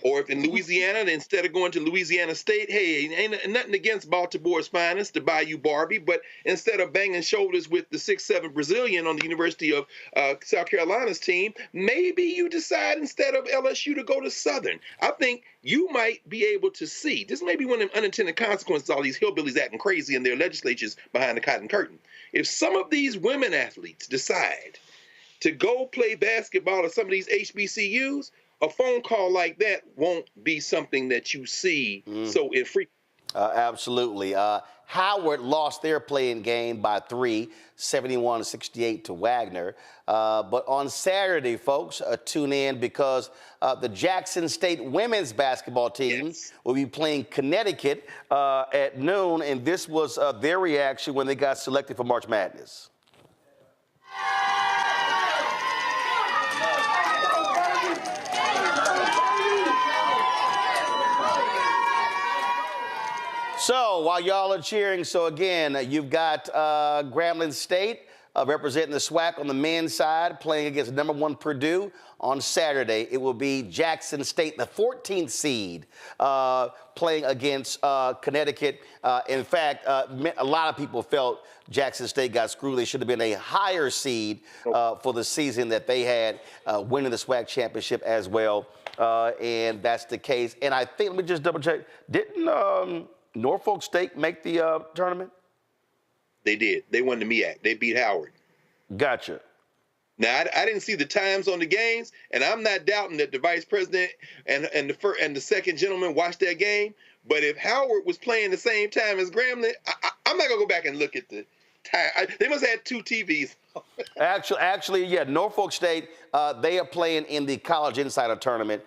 Or if in Louisiana, instead of going to Louisiana State, hey, ain't nothing against Baltimore's finest, the Bayou Barbie, but instead of banging shoulders with the 6'7" Brazilian on the University of South Carolina's team, maybe you decide instead of LSU to go to Southern. I think you might be able to see, this may be one of the unintended consequences of all these hillbillies acting crazy in their legislatures behind the cotton curtain. If some of these women athletes decide to go play basketball at some of these HBCUs, a phone call like that won't be something that you see so infrequently. Absolutely. Howard lost their playing game by 3, 71-68 to Wagner. But on Saturday, folks, tune in because the Jackson State women's basketball team will be playing Connecticut at noon, and this was their reaction when they got selected for March Madness. So while y'all are cheering, so again, you've got Grambling State representing the SWAC on the men's side, playing against number 1 Purdue. On Saturday, it will be Jackson State, the 14th seed, playing against Connecticut. In fact, a lot of people felt Jackson State got screwed. They should have been a higher seed for the season that they had, winning the SWAC championship as well. And that's the case. And I think, let me just double check, didn't Norfolk State make the tournament? They did. They won the MEAC. They beat Howard. Gotcha. Now, I didn't see the times on the games, and I'm not doubting that the vice president and the second gentleman watched that game. But if Howard was playing the same time as Grambling, I'm not gonna go back and look at the time. They must have had 2 TVs. Actually, yeah. Norfolk State, they are playing in the College Insider tournament,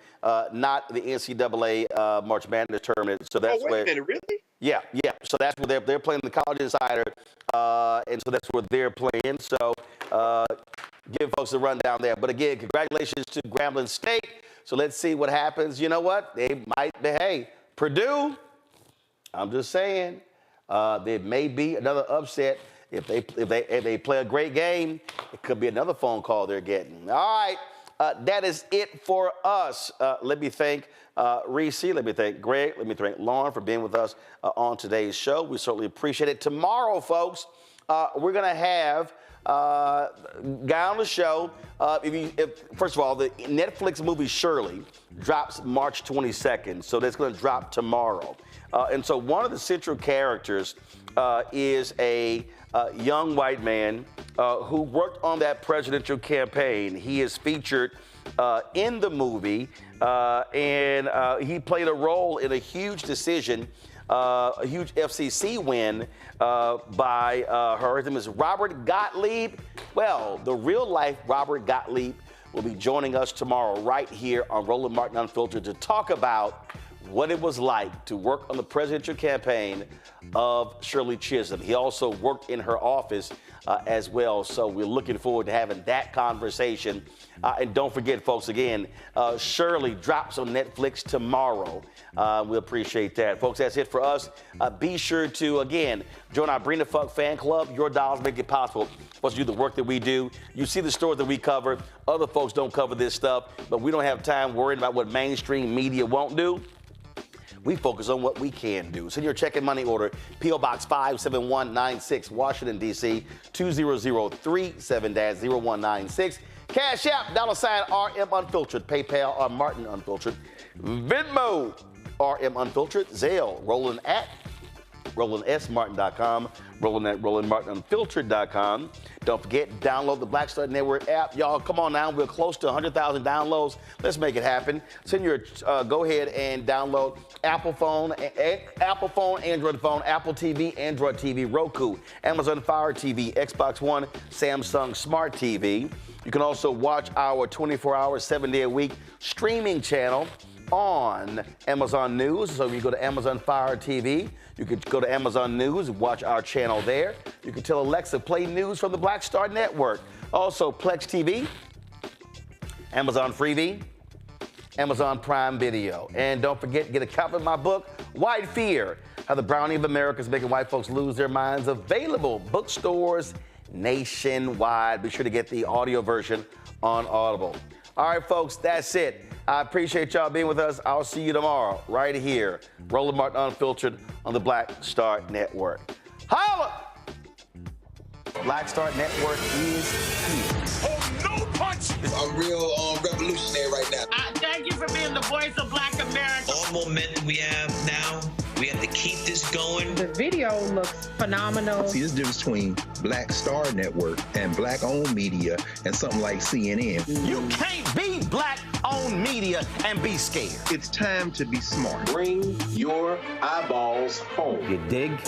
not the NCAA March Madness tournament. So that's wait a minute, really? Yeah. So that's where they're playing the College Insider, and so that's where they're playing. So give folks a rundown there. But again, congratulations to Grambling State. So let's see what happens. You know what? They might be, hey, Purdue, I'm just saying, there may be another upset. If they play a great game, it could be another phone call they're getting. All right, that is it for us. Let me thank Reese, let me thank Greg, let me thank Lauren for being with us on today's show. We certainly appreciate it. Tomorrow, folks, we're going to have guy on the show. First of all, the Netflix movie Shirley drops March 22nd, so that's going to drop tomorrow. And so one of the central characters is a young white man who worked on that presidential campaign. He is featured in the movie, and he played a role in a huge decision, a huge FCC win by her. His name is Robert Gottlieb. Well, the real-life Robert Gottlieb will be joining us tomorrow right here on Roland Martin Unfiltered to talk about what it was like to work on the presidential campaign of Shirley Chisholm. He also worked in her office as well, so we're looking forward to having that conversation. And don't forget, folks, again, Shirley drops on Netflix tomorrow. We appreciate that. Folks, that's it for us. Be sure to, again, join our Bring the Fuck fan club. Your dollars make it possible for us to do the work that we do. You see the stories that we cover. Other folks don't cover this stuff, but we don't have time worrying about what mainstream media won't do. We focus on what we can do. Send your check and money order, P.O. Box 57196, Washington, D.C., 20037-0196. Cash App, $RM Unfiltered, PayPal, R Martin Unfiltered, Venmo, RM Unfiltered, Zelle, Roland at RolandSMartin.com, Roland at RolandMartinUnfiltered.com. Don't forget, download the Black Star Network app. Y'all, come on now. We're close to 100,000 downloads. Let's make it happen. Send your, go ahead and download Apple phone, Android phone, Apple TV, Android TV, Roku, Amazon Fire TV, Xbox One, Samsung Smart TV. You can also watch our 24-hour, 7-day-a-week streaming channel on Amazon News. So if you go to Amazon Fire TV, you can go to Amazon News and watch our channel there. You can tell Alexa, play news from the Black Star Network. Also, Plex TV, Amazon Freevee, Amazon Prime Video. And don't forget, get a copy of my book, White Fear, How the Browning of America is Making White Folks Lose Their Minds, available bookstores nationwide. Be sure to get the audio version on Audible. All right, folks, that's it. I appreciate y'all being with us. I'll see you tomorrow right here, Roland Martin Unfiltered on the Black Star Network. Holla! Black Star Network is here. Oh, no punch! I'm real revolutionary right now. Thank you for being the voice of Black America. All momentum we have now We have to keep this going. The video looks phenomenal. See, there's a difference between Black Star Network and Black-owned media and something like CNN. You can't be Black-owned media and be scared. It's time to be smart. Bring your eyeballs home. You dig?